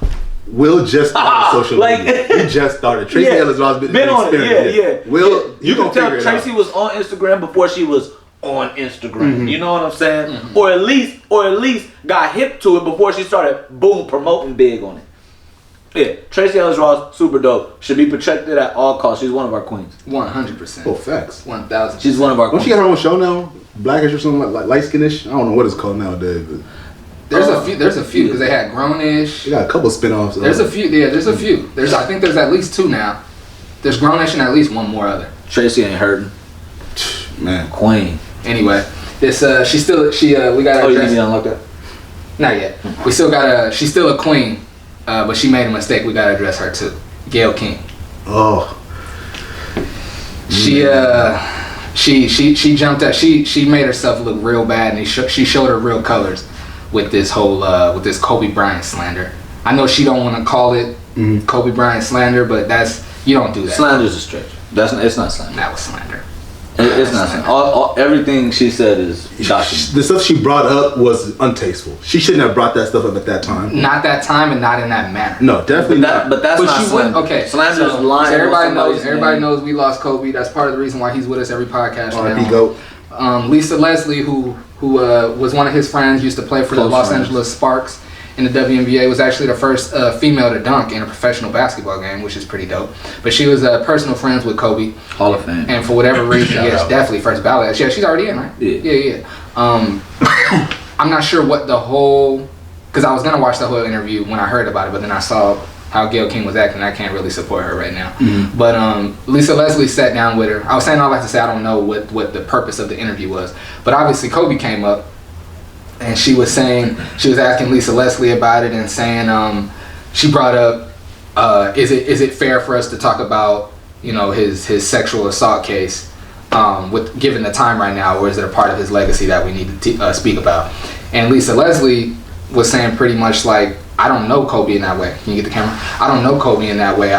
Will just started social media. He just started. Tracy Ellis Ross been on it. Yeah. Will, you can tell Tracy was on Instagram before she was on Instagram. Mm-hmm. You know what I'm saying? Mm-hmm. Or at least got hip to it before she started promoting big on it. Yeah, Tracy Ellis Ross, super dope. Should be protected at all costs. She's one of our queens. 100%. Oh, facts. 1,000%. She's one of our queens. Don't she got her own show now? Blackish or something like light skinish? I don't know what it's called nowadays. But there's a few because they had Grownish. They got a couple spinoffs. There's a few. Yeah, there's a few. I think there's at least 2 now. There's Grownish and at least one more other. Tracy ain't hurting. Man, queen. Anyway, this we got. Oh, you need me to unlock that? Not yet. We still got she's still a queen. But she made a mistake. We gotta address her too. Gayle King. Oh. She jumped at. She made herself look real bad, and she showed her real colors with this whole with this Kobe Bryant slander. I know she don't want to call it Kobe Bryant slander, but you don't do that. Slander's a stretch. It's not slander. That was slander. It's not slander. Everything she said is documented. The stuff she brought up was untasteful. She shouldn't have brought that stuff up at that time. Not that time and not in that manner. No, definitely not. But that's not slander. Okay, slander's lying. So everybody knows we lost Kobe. That's part of the reason why he's with us every podcast now. Goat. Lisa Leslie, who was one of his friends, used to play for the Los Angeles Sparks in the WNBA, was actually the first female to dunk in a professional basketball game, which is pretty dope. But she was personal friends with Kobe. Hall of Fame. And for whatever reason, definitely first ballot. Yeah, she's already in, right? Yeah. I'm not sure what the whole... Because I was going to watch the whole interview when I heard about it, but then I saw how Gayle King was acting. I can't really support her right now. Mm-hmm. But Lisa Leslie sat down with her. I was saying all that to say I don't know what the purpose of the interview was. But obviously Kobe came up. And she was asking Lisa Leslie about it and saying, she brought up, is it fair for us to talk about, his sexual assault case, given the time right now, or is it a part of his legacy that we need to speak about? And Lisa Leslie was saying pretty much like, I don't know Kobe in that way. Can you get the camera? I don't know Kobe in that way.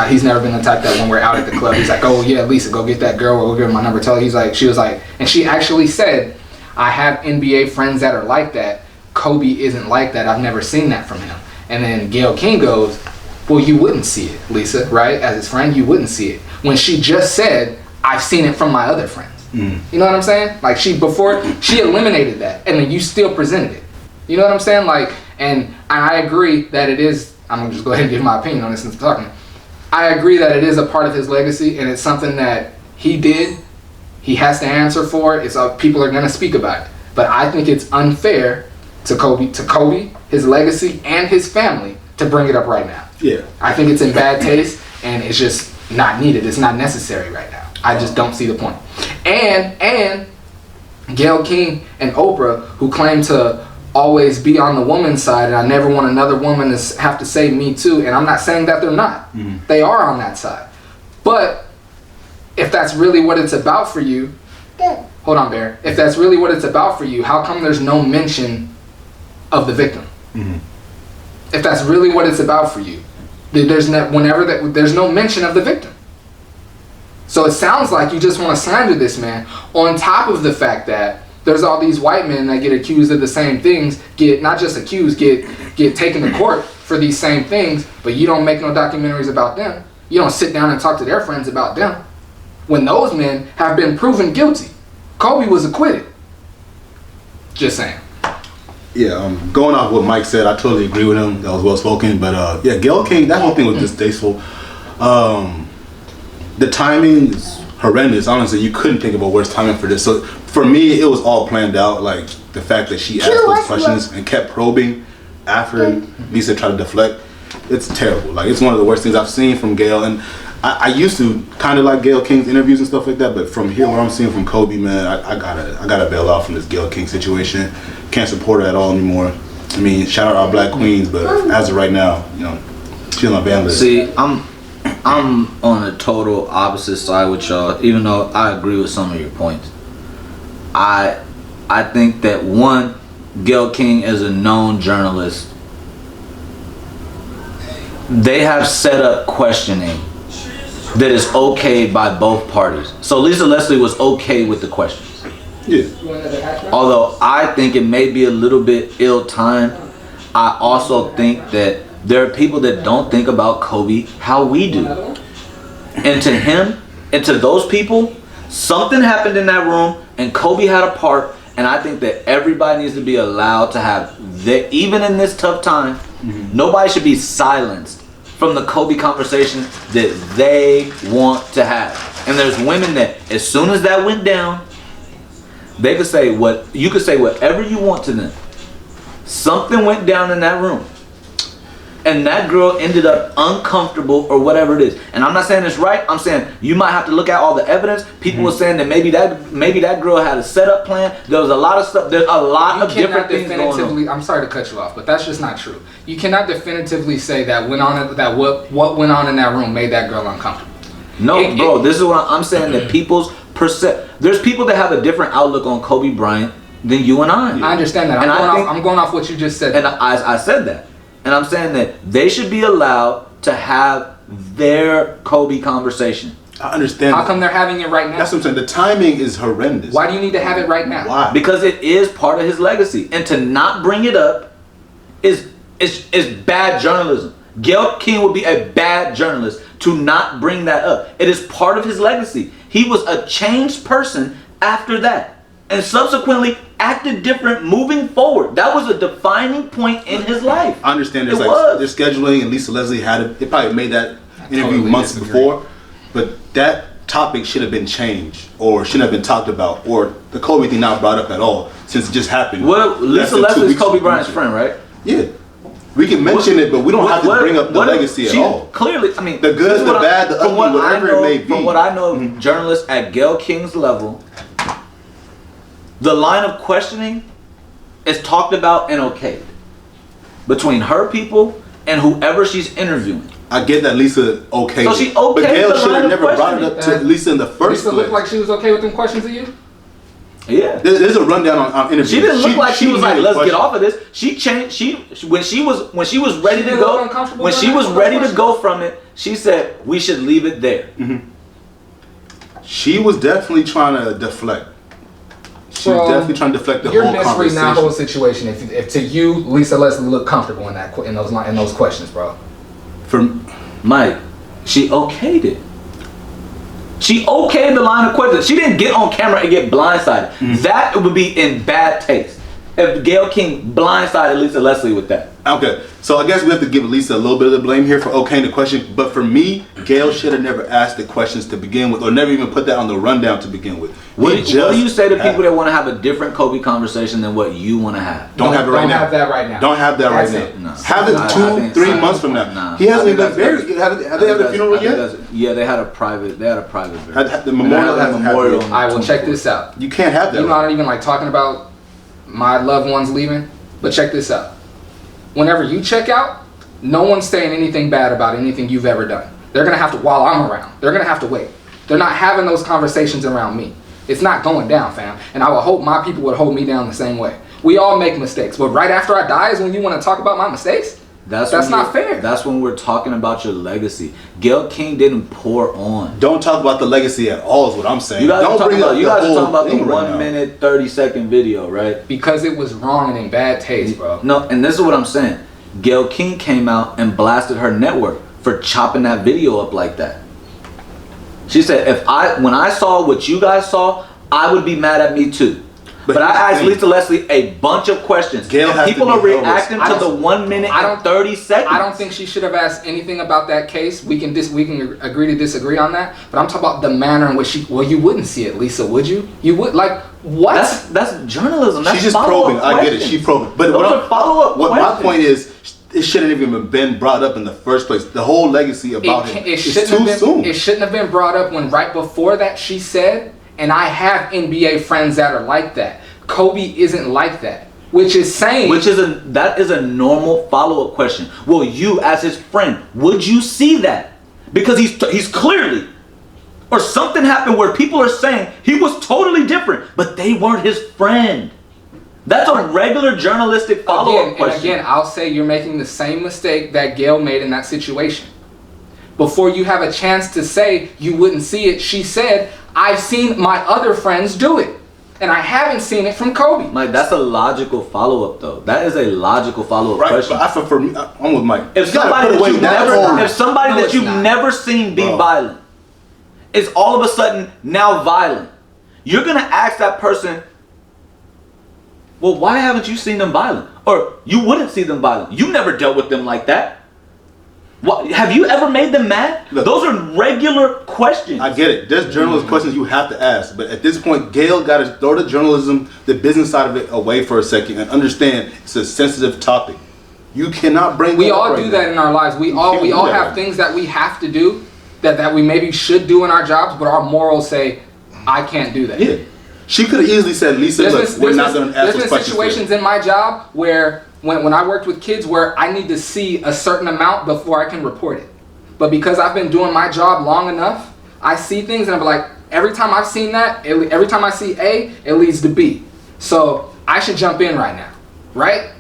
He's never been the type that when we're out at the club, he's like, oh yeah, Lisa, go get that girl, or go give her my number. She was like, and she actually said, I have NBA friends that are like that. Kobe isn't like that. I've never seen that from him. And then Gayle King goes, well, you wouldn't see it, Lisa, right? As his friend, you wouldn't see it. When she just said, I've seen it from my other friends. You know what I'm saying? Like she eliminated that, and then you still presented it. You know what I'm saying? Like, and I agree that it is, I'm gonna just go ahead and give my opinion on this since I'm talking. I agree that it is a part of his legacy, and it's something that he did. He has to answer for it. People are going to speak about it. But I think it's unfair to Kobe, his legacy, and his family to bring it up right now. Yeah. I think it's in bad taste, and it's just not needed. It's not necessary right now. I just don't see the point. And Gayle King and Oprah, who claim to always be on the woman's side, and I never want another woman to have to say me too, and I'm not saying that they're not. Mm-hmm. They are on that side. But if that's really what it's about for you, hold on, Bear. If that's really what it's about for you, how come there's no mention of the victim? Mm-hmm. If that's really what it's about for you, there's no mention of the victim. So it sounds like you just want to slander this man, on top of the fact that there's all these white men that get accused of the same things, get not just accused, get taken to court for these same things, but you don't make no documentaries about them. You don't sit down and talk to their friends about them. When those men have been proven guilty. Kobe was acquitted. Just saying. Yeah, going off what Mike said, I totally agree with him. That was well spoken. But Gayle King, that whole thing was distasteful. The timing is horrendous. Honestly, you couldn't think of a worse timing for this. So for me, it was all planned out. Like the fact that she asked those questions and kept probing after Lisa tried to deflect. It's terrible. Like it's one of the worst things I've seen from Gayle. And I used to kind of like Gayle King's interviews and stuff like that, but from here, what I'm seeing from Kobe, man, I gotta bail out from this Gayle King situation. Can't support her at all anymore. I mean, shout out our black queens, but as of right now, she's on my ban list. See, I'm on a total opposite side with y'all, even though I agree with some of your points. I think that one, Gayle King is a known journalist. They have set up questioning that is okay by both parties. So Lisa Leslie was okay with the questions. Yeah. Although I think it may be a little bit ill-timed, I also think that there are people that don't think about Kobe how we do. And to him, and to those people, something happened in that room, and Kobe had a part. And I think that everybody needs to be allowed to have, even in this tough time, nobody should be silenced from the Kobe conversation that they want to have. And there's women that, as soon as that went down, they could say you could say whatever you want to them. Something went down in that room, and that girl ended up uncomfortable or whatever it is. And I'm not saying it's right. I'm saying you might have to look at all the evidence. People were saying that maybe that girl had a setup plan. There was a lot of stuff. There's a lot of different things going on. I'm sorry to cut you off, but that's just not true. You cannot definitively say that what went on in that room made that girl uncomfortable. No, bro. This is what I'm saying. That people's there's people that have a different outlook on Kobe Bryant than you and I. I understand that. I'm going off what you just said. And I said that. And I'm saying that they should be allowed to have their Kobe conversation. I understand. How come they're having it right now? That's what I'm saying. The timing is horrendous. Why do you need to have it right now? Why? Because it is part of his legacy. And to not bring it up is bad journalism. Gayle King would be a bad journalist to not bring that up. It is part of his legacy. He was a changed person after that. And subsequently acted different moving forward. That was a defining point in his life. I understand there's there's scheduling, and Lisa Leslie they probably made that interview months before, but that topic should have been changed or shouldn't have been talked about, or the Kobe thing not brought up at all since it just happened. Well, Lisa Leslie is Kobe Bryant's friend, right? Yeah. We can mention it, but we don't have to bring up the legacy at all. Clearly, I mean, the good, the bad, the ugly, whatever it may be. From what I know of journalists at Gayle King's level, the line of questioning is talked about and okayed between her people and whoever she's interviewing. I get that Lisa okayed. So she okayed, but Gayle should have never brought it up to Lisa in the first place. Lisa looked like she was okay with them questions to you? Yeah. There's a rundown on interviews. She didn't look like she was like, let's get off of this. She changed. When she was ready to go. When she was ready to go from it, she said we should leave it there. She was definitely trying to deflect. She was definitely trying to deflect the whole conversation. You're misreading that whole situation. If to you, Lisa Leslie looked comfortable in those questions, bro. For Mike, she okayed it. She okayed the line of questions. She didn't get on camera and get blindsided. That would be in bad taste. If Gayle King blindsided Lisa Leslie with that. Okay, so I guess we have to give Lisa a little bit of the blame here for okaying the question. But for me, Gayle should have never asked the questions to begin with, or never even put that on the rundown to begin with. What do you say to people that want to have a different Kobe conversation than what you want to have? Don't have it right now. Don't have that right now. Don't have that right now. No. Have it 2-3 months from now. He hasn't even been buried. Have they had a funeral yet? Yeah, they had a private burial. The memorial hasn't happened. All right, well, check this out. You can't have that. You know, I don't even like talking about my loved ones leaving, but check this out. Whenever you check out, no one's saying anything bad about anything you've ever done. They're gonna have to, while I'm around, they're gonna have to wait. They're not having those conversations around me. It's not going down, fam. And I would hope my people would hold me down the same way. We all make mistakes, but right after I die is when you want to talk about my mistakes? That's not fair. That's when we're talking about your legacy. Gayle King didn't pour on. Don't talk about the legacy at all is what I'm saying. You guys Don't bring up you guys are talking about the right 1 minute 30-second video, right? Because it was wrong and in bad taste, bro. No, and this is what I'm saying. Gayle King came out and blasted her network for chopping that video up like that. She said, when I saw what you guys saw, I would be mad at me too. But I asked Lisa Leslie a bunch of questions. People are reacting to the 1 minute and 30 seconds. I don't think she should have asked anything about that case. We can agree to disagree on that. But I'm talking about the manner in which you wouldn't see it, Lisa, would you? You would, like, what? That's journalism. That's She's just probing. I get it. She's probing. But my point is, it shouldn't have even been brought up in the first place. The whole legacy about him is too soon. It shouldn't have been brought up when right before that she said, and I have NBA friends that are like that. Kobe isn't like that, which is that is a normal follow-up question. Well, you as his friend, would you see that? Because he's clearly, or something happened where people are saying he was totally different, but they weren't his friend. That's a regular journalistic follow-up question. And again, I'll say you're making the same mistake that Gayle made in that situation. Before you have a chance to say you wouldn't see it, she said, I've seen my other friends do it. and I haven't seen it from Kobe. Mike, that's a logical follow-up, though. That is a logical follow-up question. But for me, I'm with Mike. If somebody that you've never seen be violent is all of a sudden now violent, you're gonna ask that person, well, why haven't you seen them violent? Or you wouldn't see them violent. You never dealt with them like that. What, have you ever made them mad? Look, those are regular questions. I get it. There's journalist questions you have to ask. But at this point, Gayle got to throw the journalism, the business side of it away for a second and understand it's a sensitive topic. You cannot bring. We all do that in our lives. We all have things that we have to do that we maybe should do in our jobs, but our morals say, I can't do that. Yeah. She could have easily said, Lisa, look, we're not going to ask those questions. There's been situations in my job where when I worked with kids where I need to see a certain amount before I can report it. But because I've been doing my job long enough, I see things and I'm like, every time I've seen that, every time I see A, it leads to B. So I should jump in right now, right?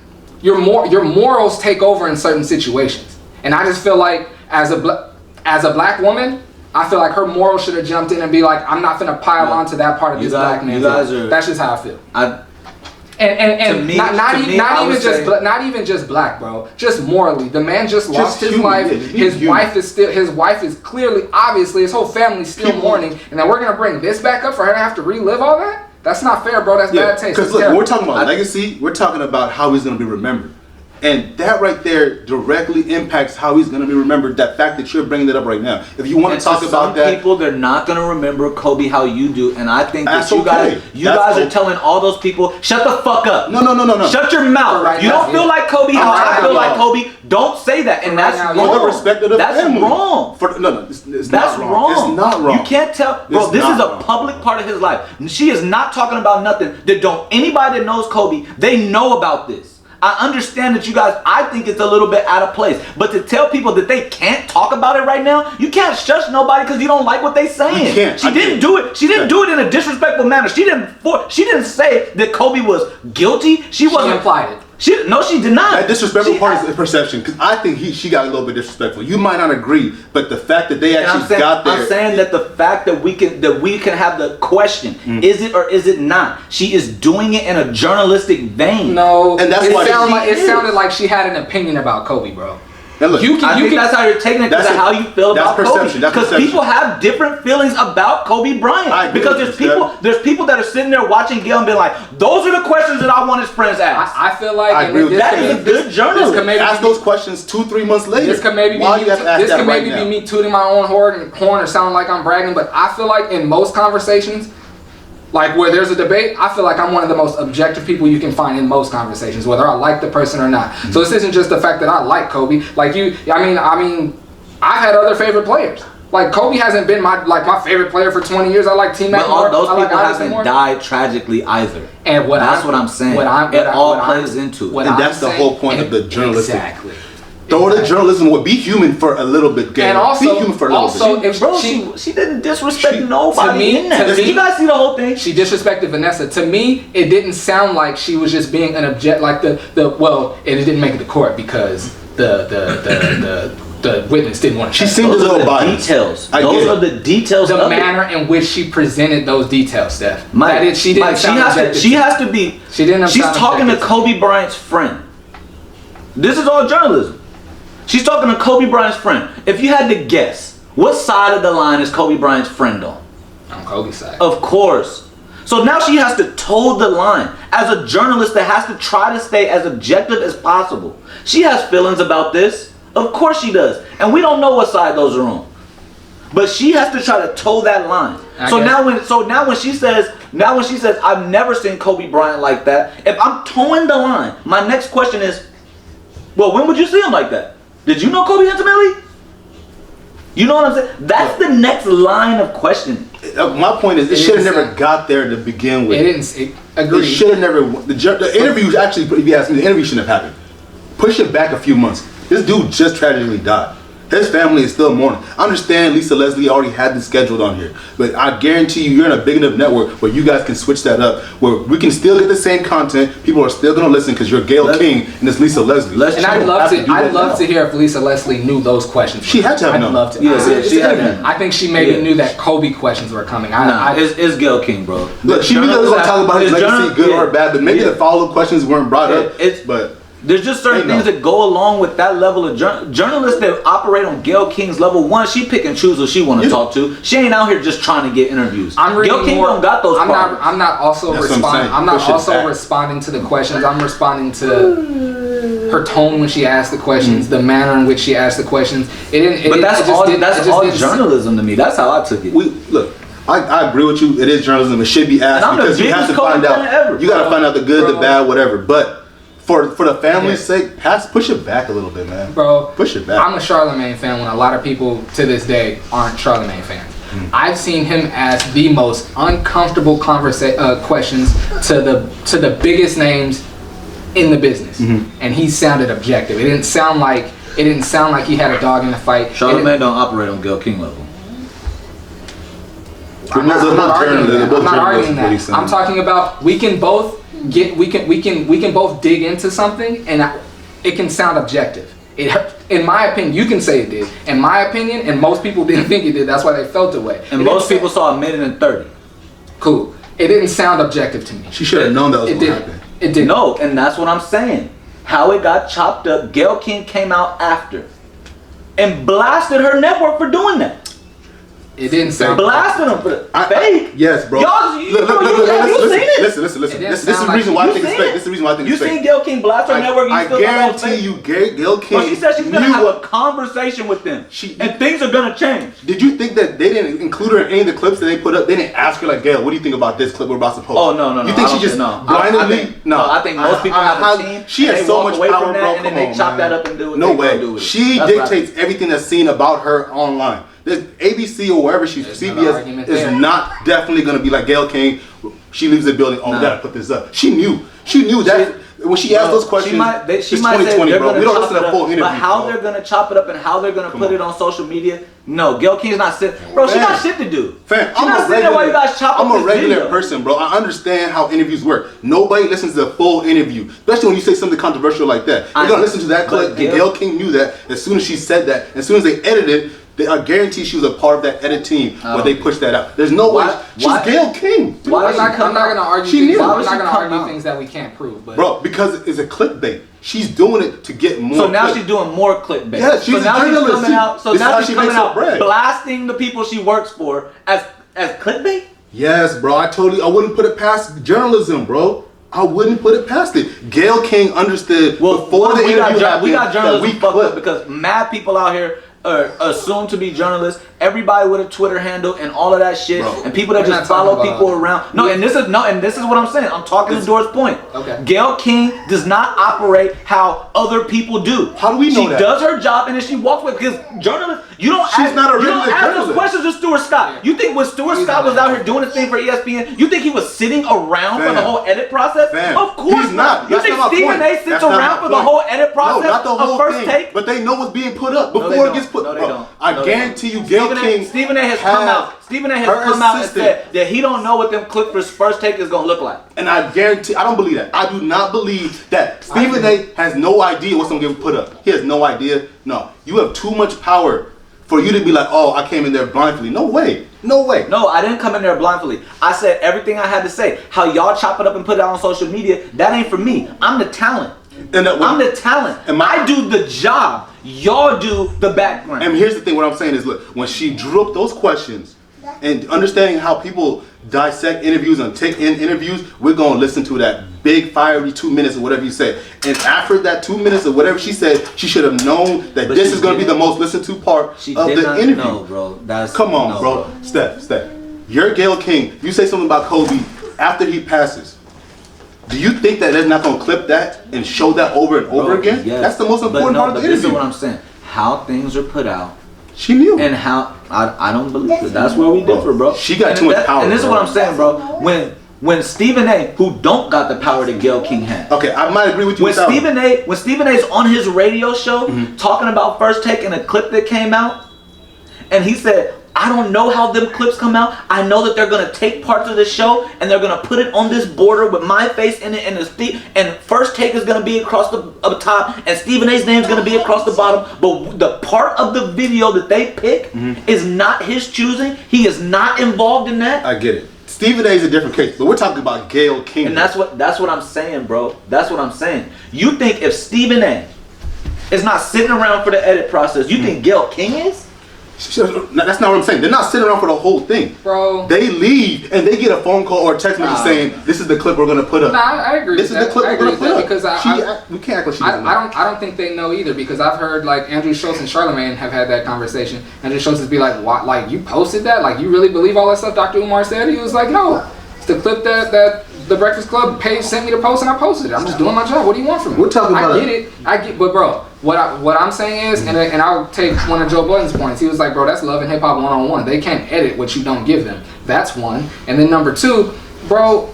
Your morals take over in certain situations. And I just feel like as a black woman, I feel like her morals should have jumped in and be like, I'm not gonna pile onto that part of this black man's life. That's just how I feel. Not even just black, bro. Just morally, the man just lost his life. His wife is clearly, obviously, his whole family's still mourning, and then we're gonna bring this back up for her to have to relive all that? That's not fair, bro. That's bad taste. Because look, we're talking about legacy. We're talking about how he's gonna be remembered. And that right there directly impacts how he's going to be remembered. That fact that you're bringing it up right now. If you want to talk about that, people, they're not going to remember Kobe how you do. And I think that you guys are telling all those people, shut the fuck up. No. Shut your mouth. Right, you don't feel like Kobe how I feel like Kobe. Don't say that. And that's wrong. For the respect of the family. That's wrong. That's wrong. It's not wrong. You can't tell. Bro, this is a public part of his life. She is not talking about nothing that anybody that knows Kobe, they know about this. I understand that you guys, I think it's a little bit out of place. But to tell people that they can't talk about it right now, you can't shush nobody because you don't like what they're saying. You can't. She didn't do it. She didn't do it in a disrespectful manner. She didn't say that Kobe was guilty. She implied it. She did not. That disrespectful part is perception, because I think she got a little bit disrespectful. You might not agree, but the fact that they actually got there. I'm saying that the fact that we can have the question, is it or is it not? She is doing it in a journalistic vein. No, and that's why it sounded like she had an opinion about Kobe, bro. Look, I think that's how you're taking it because of how you feel about Kobe. Because people have different feelings about Kobe Bryant. Because there's people that are sitting there watching Gayle and being like, those are the questions that I want his friends ask. I feel like that is a good journalism. Ask those questions 2-3 months later. This could maybe be me tooting my own horn or sounding like I'm bragging, but I feel like in most conversations, like where there's a debate, I feel like I'm one of the most objective people you can find in most conversations, whether I like the person or not. So this isn't just the fact that I like Kobe. Like I mean, I've had other favorite players. Like Kobe hasn't been my favorite player for 20 years. I like T-Mac more. But those people haven't died tragically either. And that's what I'm saying. It all plays into it. And that's the whole point of the journalistic. Exactly. Throw the journalism would be human for a little bit, Gayle. And also, be human for a little bit. She didn't disrespect nobody in that. Did you guys see the whole thing? She disrespected Vanessa. To me, it didn't sound like she was just being an object. Like it didn't make it to court because the witness didn't want to. She seemed a little biased. Details. Those are the details. The manner in which she presented those details, Steph. She has to be. She's talking to Kobe Bryant's friend. This is all journalism. She's talking to Kobe Bryant's friend. If you had to guess, what side of the line is Kobe Bryant's friend on? On Kobe's side. Of course. So now she has to toe the line. As a journalist that has to try to stay as objective as possible. She has feelings about this. Of course she does. And we don't know what side those are on. But she has to try to toe that line. Now when she says I've never seen Kobe Bryant like that, if I'm towing the line, my next question is, well, when would you see him like that? Did you know Kobe intimately? You know what I'm saying? That's the next line of questioning. My point is, it should have never got there to begin with. Agreed. It should have never. The interview actually, if you ask me, the interview shouldn't have happened. Push it back a few months. This dude just tragically died. His family is still mourning. I understand Lisa Leslie already had this scheduled on here, but I guarantee you, you're in a big enough network where you guys can switch that up, where we can still get the same content. People are still gonna listen because you're Gayle King and it's Lisa Leslie. And I'd love to hear if Lisa Leslie knew those questions. She had to have known. I'd love to. Yeah, she had to. I think she maybe knew that Kobe questions were coming. It's Gayle King, bro. Look, she knew that was gonna talk about his legacy, good or bad, but maybe the follow-up questions weren't brought up. But there's just certain things that go along with that level of journalists that operate on Gayle King's level. One, she pick and choose who she want to talk to. She ain't out here just trying to get interviews. Gayle King don't got those problems. I'm not also responding. I'm not also responding to the questions. I'm responding to her tone when she asked the questions, the manner in which she asked the questions. But that's all journalism to me. That's how I took it. Look. I agree with you. It is journalism. It should be asked because you have to find out. You got to find out the good, the bad, whatever. But for the family's sake, push it back a little bit, man. Bro, push it back. I'm a Charlemagne fan when a lot of people to this day aren't Charlemagne fans. I've seen him ask the most uncomfortable questions to the biggest names in the business, and he sounded objective. It didn't sound like he had a dog in the fight. Charlemagne don't operate on Gayle King level. I'm not arguing that. I'm talking about we can both dig into something and it can sound objective. In my opinion, you can say it did. In my opinion, and most people didn't think it did. That's why they felt the way. And most people saw a minute and 30. Cool. It didn't sound objective to me. She should have known that was going to happen. It did. No, and that's what I'm saying. How it got chopped up. Gayle King came out after and blasted her network for doing that. It didn't sound blasting them for fake. Yes, bro. Y'all, you seen it? Listen. This is the reason why I think it's fake. This is the reason why I think it's fake. You seen Gayle King blast her network? I guarantee you, Gayle King. Well, she said she's gonna have a conversation with them, and things are gonna change. Did you think that they didn't include her in any of the clips that they put up? They didn't ask her like, Gayle, what do you think about this clip we're about to post? Oh no. You think she just blindly? No, I think most people have a team. She has so much power, bro. And then they chop that up and do what no they way. do with it. She dictates everything that's seen about her online. This ABC or wherever she's CBS is not definitely going to be like Gayle King. She leaves the building. Oh, we got to put this up. She knew that when she asked those questions. It's 2020, bro. We don't listen to the full interview. But how they're going to chop it up and how they're going to put it on social media? No, Gayle King's not sitting. Bro, she got shit to do. Fam, I'm a regular person, bro. I understand how interviews work. Nobody listens to the full interview, especially when you say something controversial like that. They're gonna listen to that clip. Gayle King knew that as soon as she said that. As soon as they edited. I guarantee she was a part of that edit team when they pushed that out. There's no way. She's Gayle King. I'm not going to argue. I'm not going to argue things that we can't prove. But bro, because it's a clickbait. She's doing it to get more. So now she's doing more clickbait. Yeah, she's a journalist. So now she's coming out blasting the people she works for as clickbait. Yes, bro. I wouldn't put it past journalism, bro. I wouldn't put it past it. Gayle King understood before the interview happened. We got journalism fucked up because mad people out here are assumed to be journalists. Everybody with a Twitter handle and all of that shit, bro, and people that just follow people around. And this is what I'm saying. I'm talking to Dor's point. Okay. Gayle King does not operate how other people do. How do we know that? She does her job and then she walks with because journalists. She's not a regular journalist. Those questions to Stuart Scott. You think when Stuart Scott was out here doing his thing for ESPN, you think he was sitting around for the whole edit process? Of course he's not. You think Stephen A. sits around for the whole edit process? No, not the whole first thing. Take? But they know what's being put up before it gets put up. No, I guarantee you, Gayle King. Stephen A. has come out and said that he don't know what them clips first take is gonna look like. And I guarantee, I don't believe that. I do not believe that Stephen A. has no idea what's gonna get put up. He has no idea. No, you have too much power for you to be like, oh, I came in there blindly. No way. No, I didn't come in there blindly. I said everything I had to say. How y'all chop it up and put it out on social media, that ain't for me. I'm the talent. I'm the talent. I do the job. Y'all do the background. And here's the thing, what I'm saying is, look, when she drew up those questions and understanding how people dissect interviews and take in interviews, we're going to listen to that big fiery 2 minutes or whatever you say. And after that 2 minutes or whatever she said, she should have known that this is going to be the most listened to part of the interview. No, bro. Come on, bro. Steph. You're Gayle King. You say something about Kobe after he passes. Do you think that they're not going to clip that and show that over and over again? Yes. That's the most important part of the interview. This is what I'm saying. How things are put out. She knew. And how, I don't believe it. That's where we differ, bro. She got too much power. And this is what I'm saying, bro. when Stephen A, who don't got the power that Gayle King had. Okay, I might agree with you. When Stephen A's on his radio show talking about First Take and a clip that came out, and he said, I don't know how them clips come out. I know that they're gonna take parts of the show and they're gonna put it on this border with my face in it, and First Take is gonna be across the top, and Stephen A's name is gonna be across the bottom. But the part of the video that they pick is not his choosing. He is not involved in that. I get it. Stephen A is a different case, but we're talking about Gayle King. And that's what I'm saying, bro. That's what I'm saying. You think if Stephen A is not sitting around for the edit process, you think Gayle King is? That's not what I'm saying. They're not sitting around for the whole thing, bro. They leave and they get a phone call or a text message saying, "This is the clip we're gonna put up." Nah, I agree. This is the clip we're gonna put up because we can't act like she doesn't know. I don't think they know either, because I've heard like Andrew Schultz and Charlamagne have had that conversation. Andrew Schultz would be like, "What? Like you posted that? Like you really believe all that stuff Dr. Umar said?" He was like, "No, it's the clip that the Breakfast Club page sent me to post, and I posted it. I'm just doing my job. What do you want from me?" We're talking about. I get, but bro. What I'm saying is, and I'll take one of Joe Budden's points. He was like, bro, that's Love and Hip Hop 101. They can't edit what you don't give them. That's one. And then number two, bro,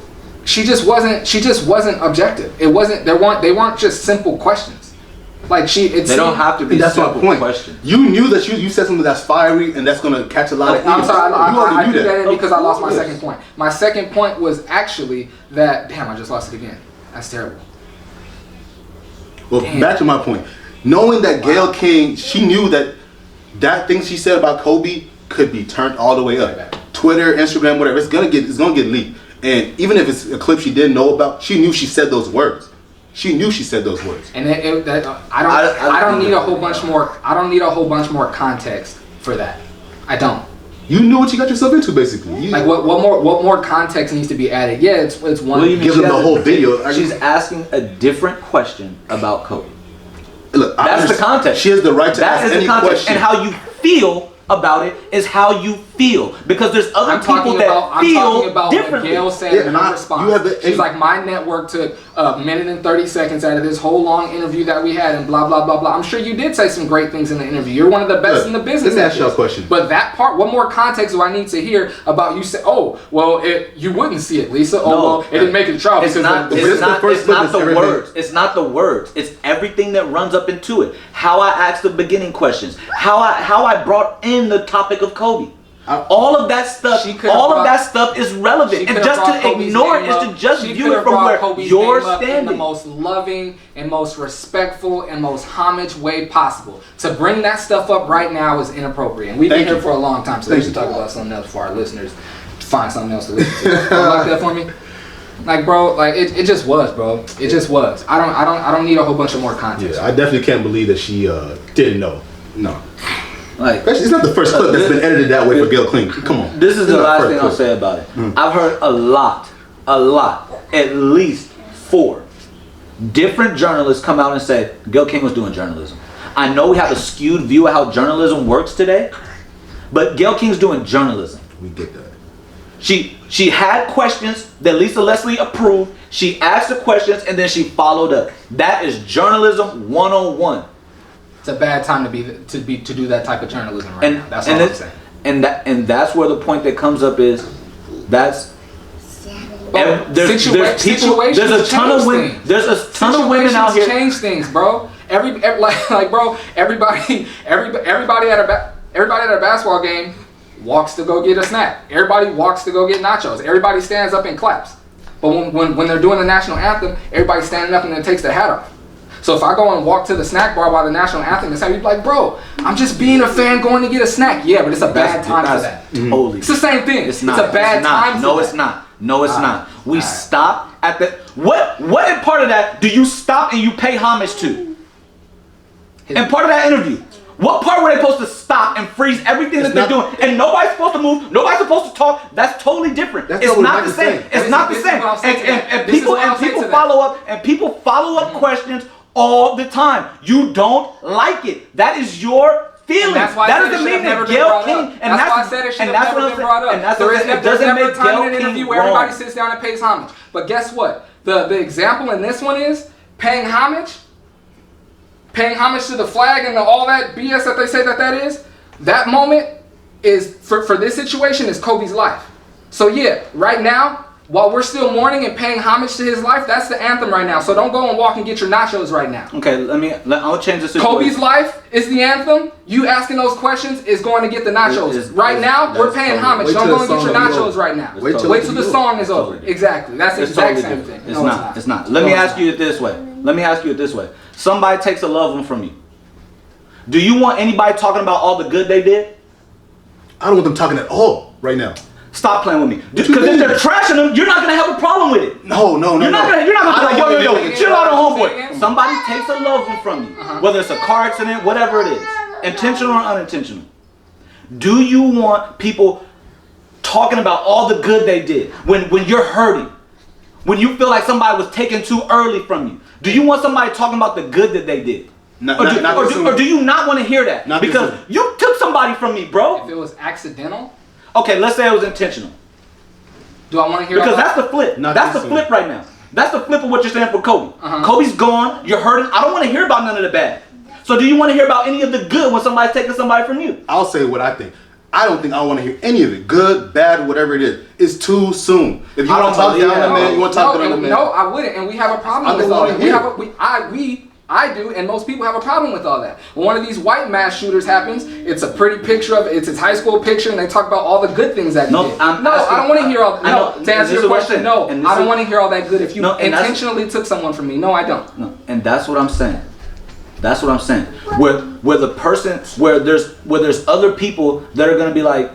she just wasn't objective. It wasn't. They weren't just simple questions. Like they don't have to be simple questions. You knew that you said something that's fiery and that's gonna catch a lot of. I'm sorry, I did that in because I lost my second point. My second point was actually that. Damn, I just lost it again. That's terrible. Well, back to my point. Knowing that Gayle King, she knew that thing she said about Kobe could be turned all the way up. Twitter, Instagram, whatever, it's gonna get leaked. And even if it's a clip she didn't know about, she knew she said those words. She knew she said those words. And I don't need a whole bunch more. I don't need a whole bunch more context for that. I don't. You knew what you got yourself into, basically. Like what more context needs to be added? Yeah, it's one. Well, give them the whole video. She's asking a different question about Kobe. Look, that's the context. She has the right to ask any question. And how you feel about it is how you feel, because there's other people that feel differently. Gayle said in her response. She's like, my network took a minute and 30 seconds out of this whole long interview that we had, and blah blah blah blah. I'm sure you did say some great things in the interview. You're one of the best in the business. Let me ask you a question. But that part, what more context do I need to hear about you? Say, oh, well, you wouldn't see it, Lisa. Oh, well, it didn't make it trial. It's not the words. It's not the words. It's everything that runs up into it. How I asked the beginning questions. How I brought in the topic of Kobe. All of that stuff is relevant, and just to ignore it is to just view it from where you're standing. In the most loving and most respectful and most homage way possible. To bring that stuff up right now is inappropriate, and we've been here for a long time, so we should talk about something else for our listeners. Find something else to listen to. Like that for me. Like, bro, like it just was, bro. It just was. I don't need a whole bunch of more context. Yeah, I definitely can't believe that she didn't know. No. Like, it's not the first clip that's been edited that way for Gayle King. Come on. This is the last thing I'll say about it. I've heard a lot, at least 4 different journalists come out and say Gayle King was doing journalism. I know we have a skewed view of how journalism works today, but Gayle King's doing journalism. We get that. She had questions that Lisa Leslie approved. She asked the questions and then she followed up. That is journalism 101. It's a bad time to do that type of journalism right now. That's all I'm saying. And that's where the point that comes up is there's a ton of women out here. Change things, bro. Everybody at a basketball game walks to go get a snack. Everybody walks to go get nachos. Everybody stands up and claps. But when they're doing the national anthem, everybody's standing up and then takes their hat off. So if I go and walk to the snack bar while the national anthem is happening, you'd be like, bro, I'm just being a fan going to get a snack. Yeah, but it's a bad time for that. Totally. It's the same thing. It's a bad time for that. No, it's not. No, it's not. We stop at the... What part of that do you stop and you pay homage to? And part of that interview. What part were they supposed to stop and freeze everything that they're doing? And nobody's supposed to move. Nobody's supposed to talk. That's totally different. It's not the same. It's not the same. And people follow up. And people follow up questions all the time. You don't like it. That is your feeling. That doesn't mean that Gayle King. And that's why I said it should have never been brought up. It doesn't make time in an interview where everybody sits down and pays homage. But guess what? The example in this one is paying homage to the flag and all that BS that they say that is. That moment is for this situation is Kobe's life. So yeah, right now while we're still mourning and paying homage to his life, that's the anthem right now. So don't go and walk and get your nachos right now. Okay, I'll change the situation. Kobe's life is the anthem. You asking those questions is going to get the nachos. Right now, we're paying homage. Don't go and get your nachos right now. Wait till the song is over. Exactly. That's the exact same thing. It's not. Let me ask you it this way. Somebody takes a loved one from you. Do you want anybody talking about all the good they did? I don't want them talking at all right now. Stop playing with me. Because if they're trashing them, you're not gonna have a problem with it. No. You're not gonna be like, yo, chill out on homeboy. Somebody takes a loved one from you, whether it's a car accident, whatever it is, intentional or unintentional. Do you want people talking about all the good they did when you're hurting, when you feel like somebody was taken too early from you? Do you want somebody talking about the good that they did? Or do you not want to hear that? Because you took somebody from me, bro. If it was accidental. Okay, let's say it was intentional. Do I want to hear? Because that's the flip. That's the flip right now. That's the flip of what you're saying for Kobe. Kobe's gone. You're hurting. I don't want to hear about none of the bad. So do you want to hear about any of the good when somebody's taking somebody from you? I'll say what I think. I don't think I want to hear any of it. Good, bad, whatever it is. It's too soon. If you want to talk down the man, you want to talk down the man. No, I wouldn't. And we have a problem with all that. I do, and most people have a problem with all that. When one of these white mass shooters happens, it's a pretty picture of it's his high school picture, and they talk about all the good things that he did. I don't want to hear all. To answer your question, no, I don't want to hear all that good. If you intentionally took someone from me, no, I don't. No, and that's what I'm saying. That's what I'm saying. Where there's other people that are gonna be like,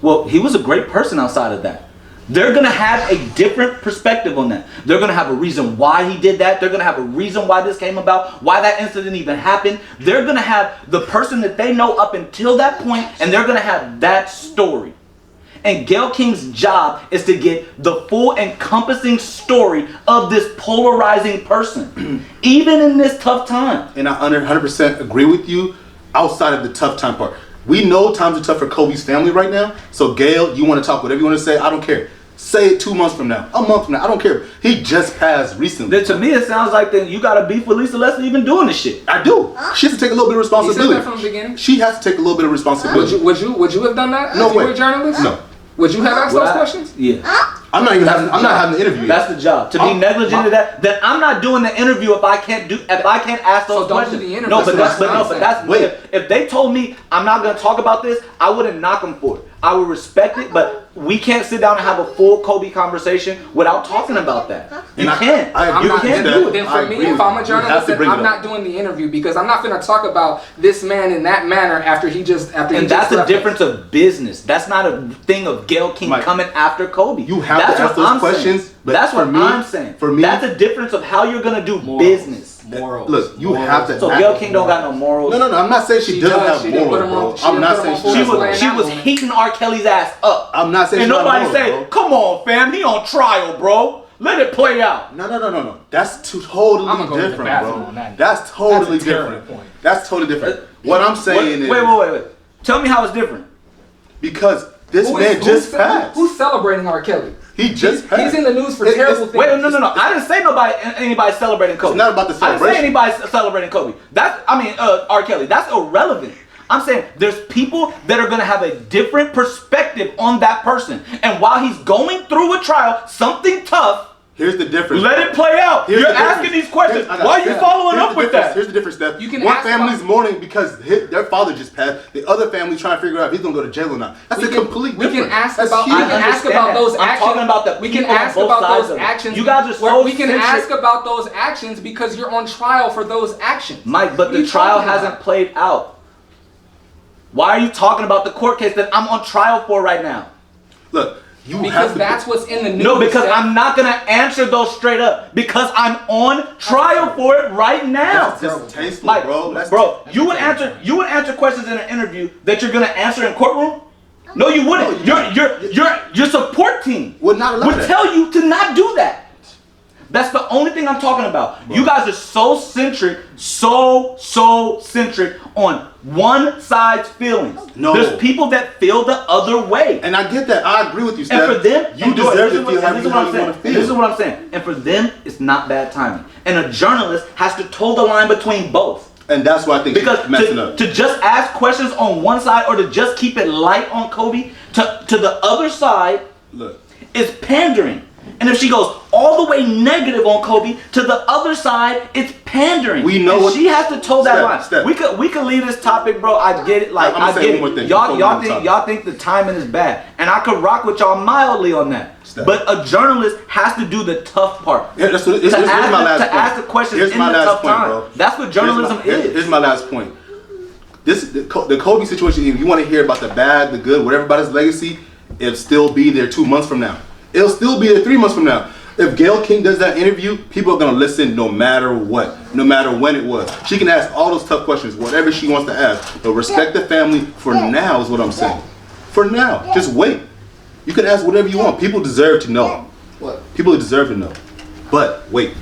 well, he was a great person outside of that. They're going to have a different perspective on that. They're going to have a reason why he did that. They're going to have a reason why this came about, why that incident even happened. They're going to have the person that they know up until that point, and they're going to have that story. And Gayle King's job is to get the full encompassing story of this polarizing person, even in this tough time. And I 100% agree with you outside of the tough time part. We know times are tough for Kobe's family right now. So Gayle, you want to talk whatever you want to say, I don't care. Say it 2 months from now, a month from now, I don't care. He just passed recently. To me, it sounds like that you got to beef with Lisa Leslie even doing this shit. I do. She has to take a little bit of responsibility. You said that from the beginning? She has to take a little bit of responsibility. Would you have done that? No if way. You were a journalist? No. Would you have asked those questions? Yeah. I'm not having the interview. That's the job. To be negligent of that, then I'm not doing the interview if I can't ask those questions. Do the interview. No, but that's if they told me I'm not gonna talk about this, I wouldn't knock them for it. I would respect it, but we can't sit down and have a full Kobe conversation without talking about that. You can't. You can't do it. Then for me, if I'm a journalist, then I'm not doing the interview because I'm not gonna talk about this man in that manner after he just. And that's a difference of business. That's not a thing of Gayle King coming after Kobe. You have to ask those questions. But that's what I'm saying. For me, that's a difference of how you're gonna do business. Morals. Look, you have to. So Gayle King don't got no morals. No. I'm not saying she doesn't have morals, bro. I'm not saying she was heating R. Kelly's ass up. I'm not saying. And nobody say, "Come on, fam, he on trial, bro. Let it play out." No. That's totally different, bro. That's totally different. That's totally different. What I'm saying is. Wait. Tell me how it's different. Because this man just passed. Who's celebrating R. Kelly? He just passed. He's in the news for terrible things. Wait, no. I didn't say anybody celebrating Kobe. It's not about the celebration. I didn't say anybody celebrating Kobe. R. Kelly. That's irrelevant. I'm saying there's people that are going to have a different perspective on that person. And while he's going through a trial, something tough, here's the difference. Let it play out. You're asking these questions. Why are you following up with that? Here's the difference, Steph. One family's mourning because their father just passed. The other family trying to figure out if he's going to go to jail or not. That's a complete difference. We can ask about those actions. I'm talking about the we can ask about those actions. You guys are so we can ask about those actions because you're on trial for those actions. Mike, but the trial hasn't played out. Why are you talking about the court case that I'm on trial for right now? Look. Because that's what's in the news. No, because I'm not going to answer those straight up. Because I'm on trial for it right now. That's distasteful, Mike, bro. You would answer questions in an interview that you're going to answer in courtroom? No, you wouldn't. Your support team would tell you to not do that. That's the only thing I'm talking about. Bro. You guys are so centric on one side's feelings. No. There's people that feel the other way. And I get that. I agree with you, Steph. And for them, you deserve to feel how you want to feel. This is what I'm saying. And for them, it's not bad timing. And a journalist has to toe the line between both. And that's why I think because messing up. To just ask questions on one side or to just keep it light on Kobe, to the other side, look, is pandering. And if she goes all the way negative on Kobe, to the other side, it's pandering. We know and what she has to toe that line. Steph. We could leave this topic, bro. I get it. Like I get it. Y'all think the timing is bad, and I could rock with y'all mildly on that. Steph. But a journalist has to do the tough part. Yeah, here's my last point. Ask the questions in the tough time. Bro. That's what journalism is. Here's my last point. The Kobe situation. If you want to hear about the bad, the good, whatever about his legacy, it'll still be there 2 months from now. It'll still be there 3 months from now. If Gayle King does that interview, people are gonna listen no matter what, no matter when it was. She can ask all those tough questions, whatever she wants to ask. But respect the family for now is what I'm saying. For now, just wait. You can ask whatever you want. People deserve to know. What? People deserve to know. But wait.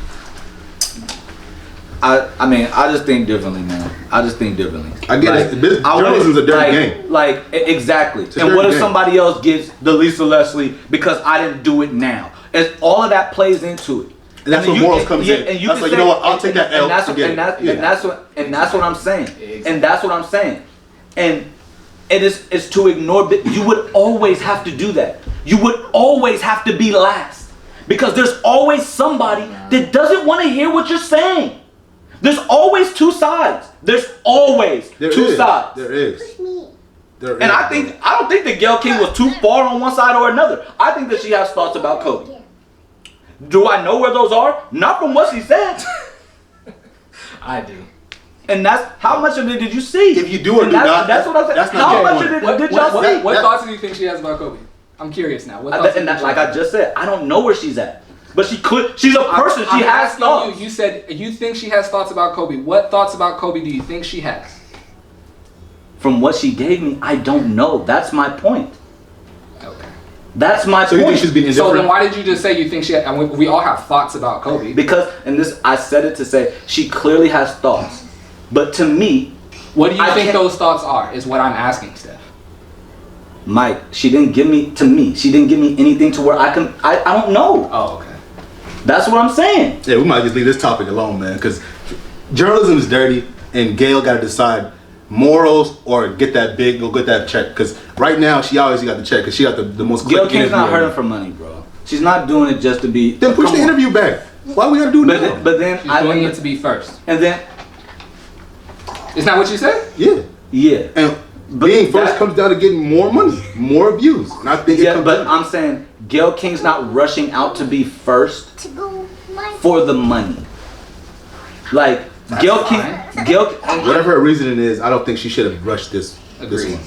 I mean, I just think differently, man. I just think differently. I get it. Journalism's a dirty game. Like, exactly. And what if somebody else gets the Lisa Leslie because I didn't do it now? It's all of that plays into it. And that's what morals comes in. And you that's like, you know what? I'll take that L. And that's what I'm saying. Exactly. And that's what I'm saying. And it's to ignore. You would always have to do that. You would always have to be last because there's always somebody that doesn't want to hear what you're saying. There's always two sides. There's always two sides. There is. And I don't think that Gayle King was too far on one side or another. I think that she has thoughts about Kobe. Do I know where those are? Not from what she said. I do. And that's how much of it did you see? If you do or do not, that's what I'm saying. That's not how much of it did y'all see? What thoughts do you think she has about Kobe? I'm curious now. Like I just said, I don't know where she's at. But she's a person. She has thoughts. You said you think she has thoughts about Kobe. What thoughts about Kobe do you think she has? From what she gave me, I don't know. That's my point. Okay. That's my point. So you think she's being indifferent? So then why did you just say you think she had, and we all have thoughts about Kobe? Because, I said it to say, she clearly has thoughts. But to me, what do you think those thoughts are, is what I'm asking, Steph. Mike, she didn't give me anything to where I don't know. Oh, okay. That's what I'm saying. Yeah, we might just leave this topic alone, man, because journalism is dirty, and Gayle got to decide morals or go get that check. Because right now, she always got the check because she got the most. Gayle King's not hurting for money, bro. She's not doing it just to be. Then push the interview back. Why we gotta do that? But then she's doing it to be first. And then, isn't that what you said? Yeah. Yeah. And being first comes down to getting more money, more views. And I think I'm saying Gayle King's not rushing out to be first for the money. Like Gayle King, whatever her reasoning is, I don't think she should have rushed this one.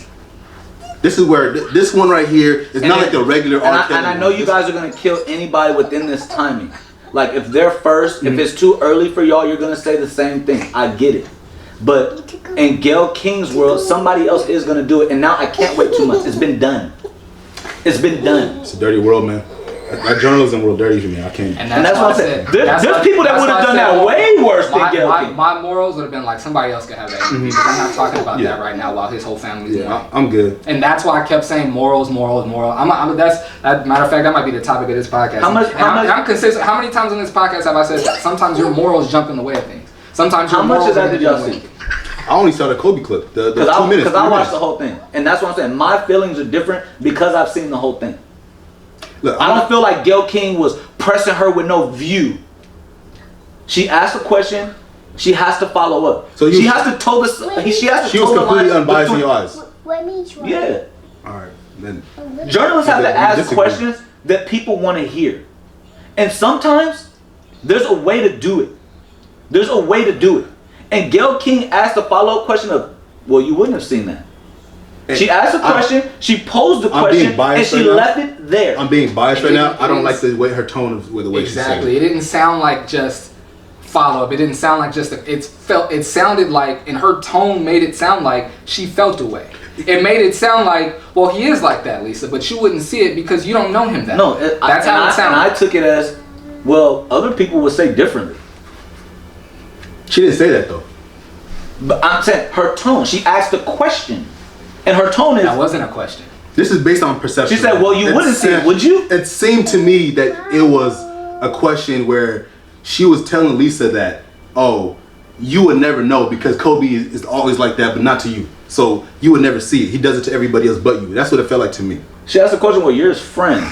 This is where this one right here is not like the regular. And I know you guys are gonna kill anybody within this timing. Like if they're first, if it's too early for y'all, you're gonna say the same thing. I get it. But in Gayle King's world, somebody else is gonna do it, and now I can't wait 2 months. It's been done. It's been done. It's a dirty world, man. That journalism world dirty for me. I can't. And that's what I said. There's people that would have done that way worse than Gayle King. My morals would have been like somebody else could have that. I'm not talking about that right now while his whole family's in it. I'm good. And that's why I kept saying morals. Matter of fact, that might be the topic of this podcast. I'm consistent. How many times on this podcast have I said that? Sometimes your morals jump in the way of things. Sometimes your morals. How much of that did y'all see? I only saw the Kobe clip, the 2 minutes. Because I watched the whole thing. And that's what I'm saying. My feelings are different because I've seen the whole thing. Look, I don't feel like Gayle King was pressing her with no view. She asked a question. She has to follow up. So she has to toe the. She was completely unbiased in your eyes. Yeah. All right. Then journalists have to ask questions that people want to hear, and sometimes there's a way to do it. There's a way to do it. And Gayle King asked a follow-up question of, "Well, you wouldn't have seen that." She asked a question, she posed the question, and she left it there. I'm being biased right now. I don't like the way her tone of the way she said it. Exactly. It didn't sound like just follow-up. It didn't sound like just it sounded like, and her tone made it sound like she felt a way. It made it sound like, well, he is like that, Lisa, but you wouldn't see it because you don't know him that. No, that's how it sounded. And I took it as, well, other people would say differently. She didn't say that though. But I'm saying her tone. She asked a question. And her tone is... That wasn't a question. This is based on perception. She said, well, you wouldn't see it, would you? It seemed to me that it was a question where she was telling Lisa that, oh, you would never know because Kobe is always like that, but not to you. So you would never see it. He does it to everybody else but you. That's what it felt like to me. She asked a question, well, you're his friend.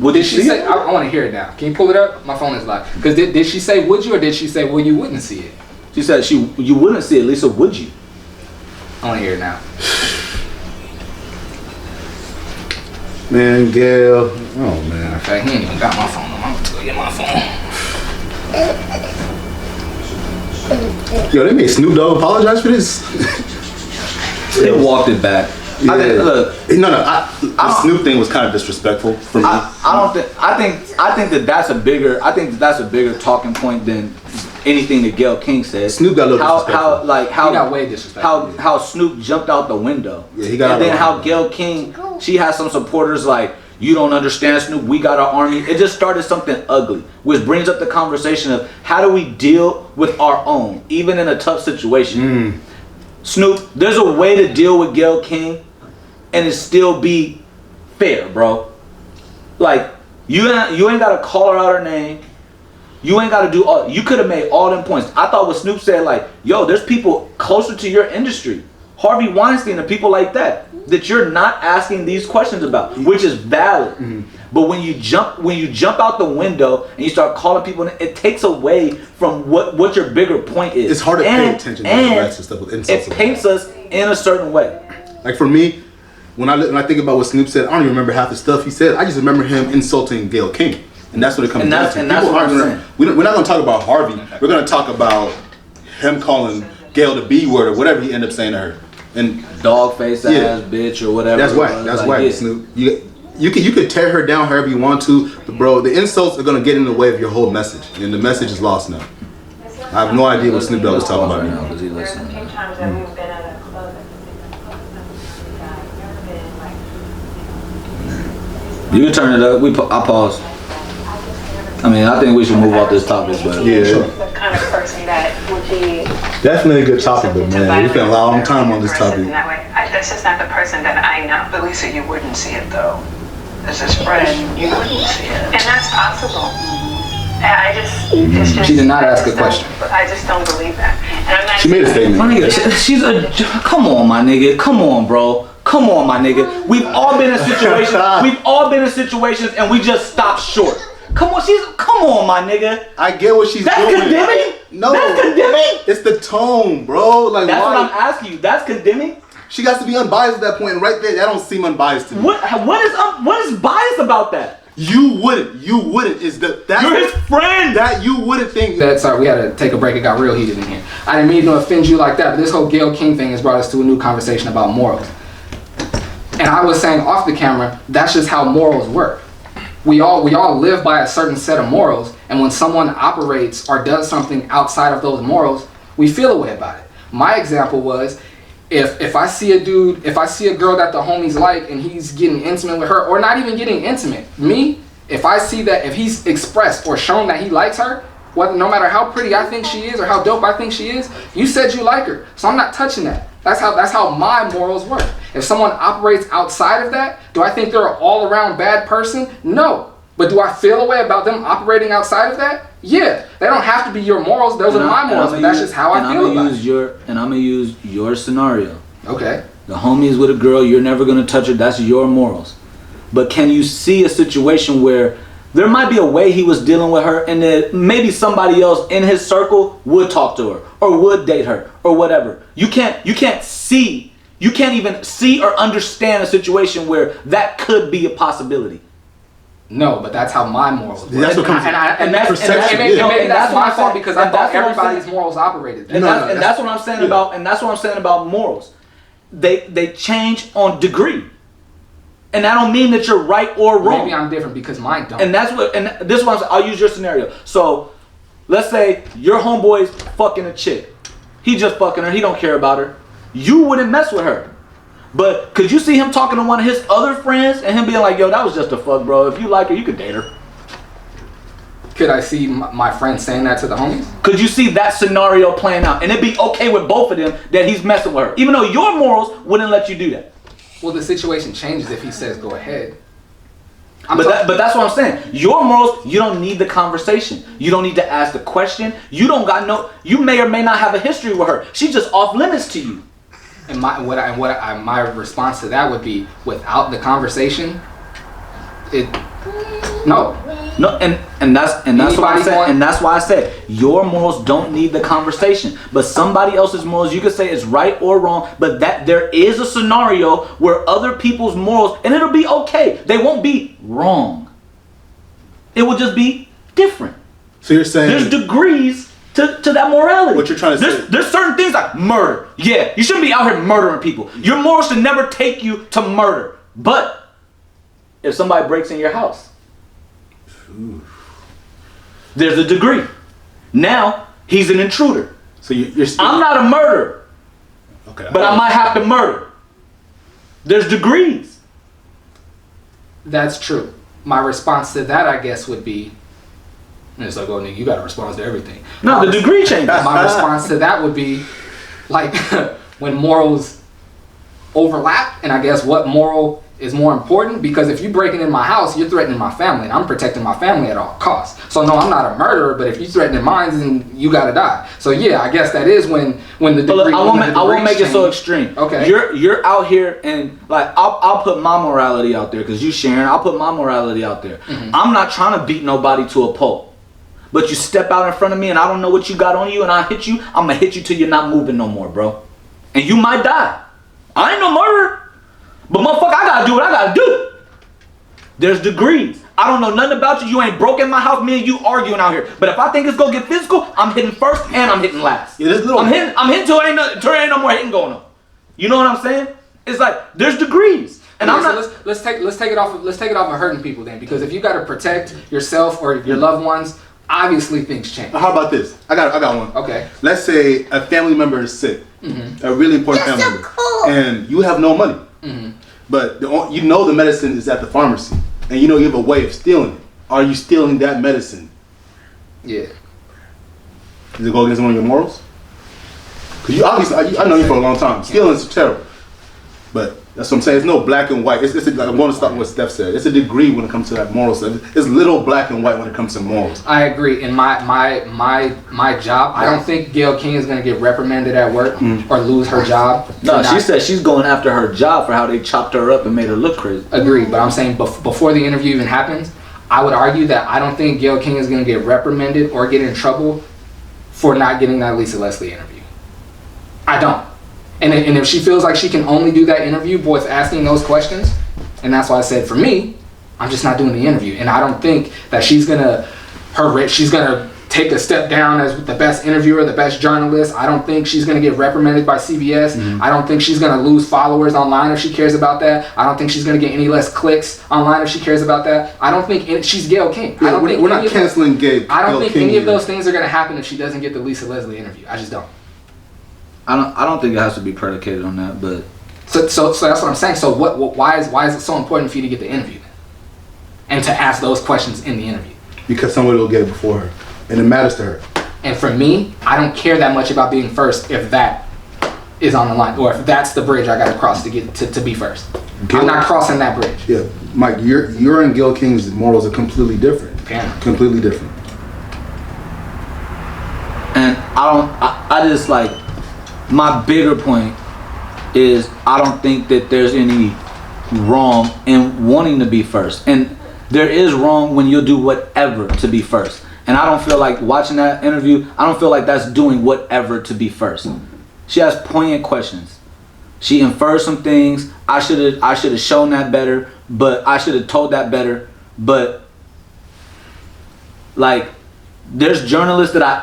Did she say? I want to hear it now. Can you pull it up? My phone is live. Because did she say would you, or did she say well you wouldn't see it? She said you wouldn't see it. Lisa, would you? I want to hear it now. Man, Gayle. Oh man. In fact, he ain't even got my phone. I'm gonna go get my phone. Yo, they made Snoop Dogg apologize for this. They walked it back. Yeah. I think, look, the Snoop thing was kind of disrespectful for me. I think that's a bigger talking point than anything that Gayle King said. Snoop got a little disrespectful. He got way disrespectful. How Snoop jumped out the window. Yeah, he got. And then how Gayle King, she has some supporters like, you don't understand, Snoop, we got our army. It just started something ugly, which brings up the conversation of how do we deal with our own, even in a tough situation. Snoop, there's a way to deal with Gayle King and it still be fair, bro. Like, you ain't gotta call her out her name. You ain't gotta do all. You could have made all them points. I thought what Snoop said, like, yo, there's people closer to your industry, Harvey Weinstein and people like that you're not asking these questions about, which is valid. But when you jump out the window and you start calling people, it takes away from what your bigger point is. It's hard to pay attention to the rest and stuff with insults. It paints us in a certain way. Like for me, when I think about what Snoop said, I don't even remember half the stuff he said. I just remember him insulting Gayle King, and that's what it comes down to. And that's what I'm saying. We're not going to talk about Harvey. We're going to talk about him calling Gayle the B word or whatever he ended up saying to her. And dog face ass bitch or whatever. That's why. That's why, Snoop. You could tear her down however you want to, but bro, the insults are gonna get in the way of your whole message, and the message is lost now. I have no idea what Snoop Dogg is talking about now. You can turn it up. I pause. I mean, I think we should move off this topic, but yeah. Sure. The kind of person that would be definitely a good topic, but man, we spent a long time on this topic. That way. That's just not the person that I know. But Lisa, you wouldn't see it though. As his friend, you wouldn't see it, and that's possible. I just, she did not ask a question. I just don't believe that. And I'm not. She made a statement. My nigga, come on, my nigga. Come on, bro. Come on, my nigga. We've all been in situations. And we just stop short. Come on, my nigga. I get what she's doing. That's condemning? No. That's condemning? It's the tone, bro. Like, that's why? what I'm asking you. That's condemning? She got to be unbiased at that point, and right there, that don't seem unbiased to me. What is biased about that? You wouldn't. That's you're his friend. That you wouldn't think. Sorry, we had to take a break. It got real heated in here. I didn't mean to offend you like that, but this whole Gayle King thing has brought us to a new conversation about morals. And I was saying off the camera, that's just how morals work. We all live by a certain set of morals, and when someone operates or does something outside of those morals, we feel a way about it. My example was, if I see a girl that the homies like and he's getting intimate with her, or not even getting intimate, if I see that, if he's expressed or shown that he likes her, no matter how pretty I think she is or how dope I think she is, you said you like her, so I'm not touching that. That's how my morals work. If someone operates outside of that, do I think they're an all-around bad person? No. But do I feel a way about them operating outside of that? Yeah. They don't have to be your morals. Those are my morals, but that's just how I feel about it. And I'm going to use your scenario. Okay. The homie's with a girl, you're never going to touch her. That's your morals. But can you see a situation where there might be a way he was dealing with her and that maybe somebody else in his circle would talk to her or would date her or whatever. You can't even see or understand a situation where that could be a possibility. No, but that's how my morals work. That's what comes maybe that's my fault because I thought everybody's morals operated. And that's what I'm saying about. And that's what I'm saying about morals. They change on degree, and that don't mean that you're right or wrong. Maybe I'm different because mine don't. And this one I'll use your scenario. So let's say your homeboy's fucking a chick. He just fucking her. He don't care about her. You wouldn't mess with her. But could you see him talking to one of his other friends and him being like, yo, that was just a fuck, bro. If you like her, you could date her. Could I see my friend saying that to the homies? Could you see that scenario playing out? And it'd be okay with both of them that he's messing with her. Even though your morals wouldn't let you do that. Well, the situation changes if he says go ahead. But that's what I'm saying. Your morals, you don't need the conversation. You don't need to ask the question. You may or may not have a history with her. She's just off limits to you. And my response to that would be, without the conversation, No, and that's why I said your morals don't need the conversation, but somebody else's morals, you could say it's right or wrong, but that there is a scenario where other people's morals, and it'll be okay. They won't be wrong. It will just be different. So you're saying there's degrees to that morality. What you're trying to say? There's certain things like murder. Yeah, you shouldn't be out here murdering people. Your morals should never take you to murder. But if somebody breaks in your house, there's a degree. Now he's an intruder. So you're I'm not a murderer. Okay. But I might have to murder. There's degrees. That's true. My response to that, I guess, would be, and it's like, oh, nigga, you got to respond to everything. No, the degree changes. My response to that would be, like, when morals overlap, and I guess what moral is more important, because if you breaking in my house, you're threatening my family, and I'm protecting my family at all costs. So no, I'm not a murderer, but if you threatening mine, then you gotta die. So yeah, I guess that is when the degree. Look, I won't make it so extreme. Okay. You're out here and like I'll put my morality out there because you sharing. I'll put my morality out there. Mm-hmm. I'm not trying to beat nobody to a pulp. But you step out in front of me and I don't know what you got on you and I hit you, I'm gonna hit you till you're not moving no more, bro. And you might die. I ain't no murderer. But motherfucker, I gotta do what I gotta do. There's degrees. I don't know nothing about you. You ain't broke in my house. Me and you arguing out here. But if I think it's gonna get physical, I'm hitting first and I'm hitting last. Yeah, I'm hitting till ain't no more hitting going on. You know what I'm saying? It's like there's degrees. And I'm not. So let's take it off of hurting people then, because if you gotta protect yourself or your loved ones, obviously things change. How about this? I got one. Okay. Let's say a family member is sick, a really important family member, and you have no money. Mm-hmm. But you know the medicine is at the pharmacy, and you know you have a way of stealing it. Are you stealing that medicine? Yeah. Does it go against one of your morals? Because you obviously, I know you for a long time. Stealing is terrible, but that's what I'm saying. It's no black and white. I'm going to start with what Steph said. It's a degree when it comes to that moral stuff. It's little black and white when it comes to morals. I agree. In my job, I don't think Gayle King is going to get reprimanded at work or lose her job. No, she said she's going after her job for how they chopped her up and made her look crazy. Agreed, but I'm saying before the interview even happens, I would argue that I don't think Gayle King is going to get reprimanded or get in trouble for not getting that Lisa Leslie interview. I don't. And if she feels like she can only do that interview with asking those questions, and that's why I said for me, I'm just not doing the interview. And I don't think that she's gonna take a step down as the best interviewer, the best journalist. I don't think she's gonna get reprimanded by CBS. Mm-hmm. I don't think she's gonna lose followers online if she cares about that. I don't think she's gonna get any less clicks online if she cares about that. I don't think she's Gayle King. Yeah, we're not canceling Gayle. I don't think any of those things are gonna happen if she doesn't get the Lisa Leslie interview. I just don't. I don't think it has to be predicated on that, but so that's what I'm saying. So why is it so important for you to get the interview then? And to ask those questions in the interview? Because somebody will get it before her, and it matters to her. And for me, I don't care that much about being first if that is on the line, or if that's the bridge I got to cross to get to be first. I'm not crossing that bridge. Yeah, Mike, your and Gayle King's morals are completely different. Yeah. Completely different. And I just like. My bigger point is I don't think that there's any wrong in wanting to be first. And there is wrong when you'll do whatever to be first. And I don't feel like watching that interview, I don't feel like that's doing whatever to be first. She has poignant questions. She infers some things. I should have shown that better, but I should have told that better. But like there's journalists that I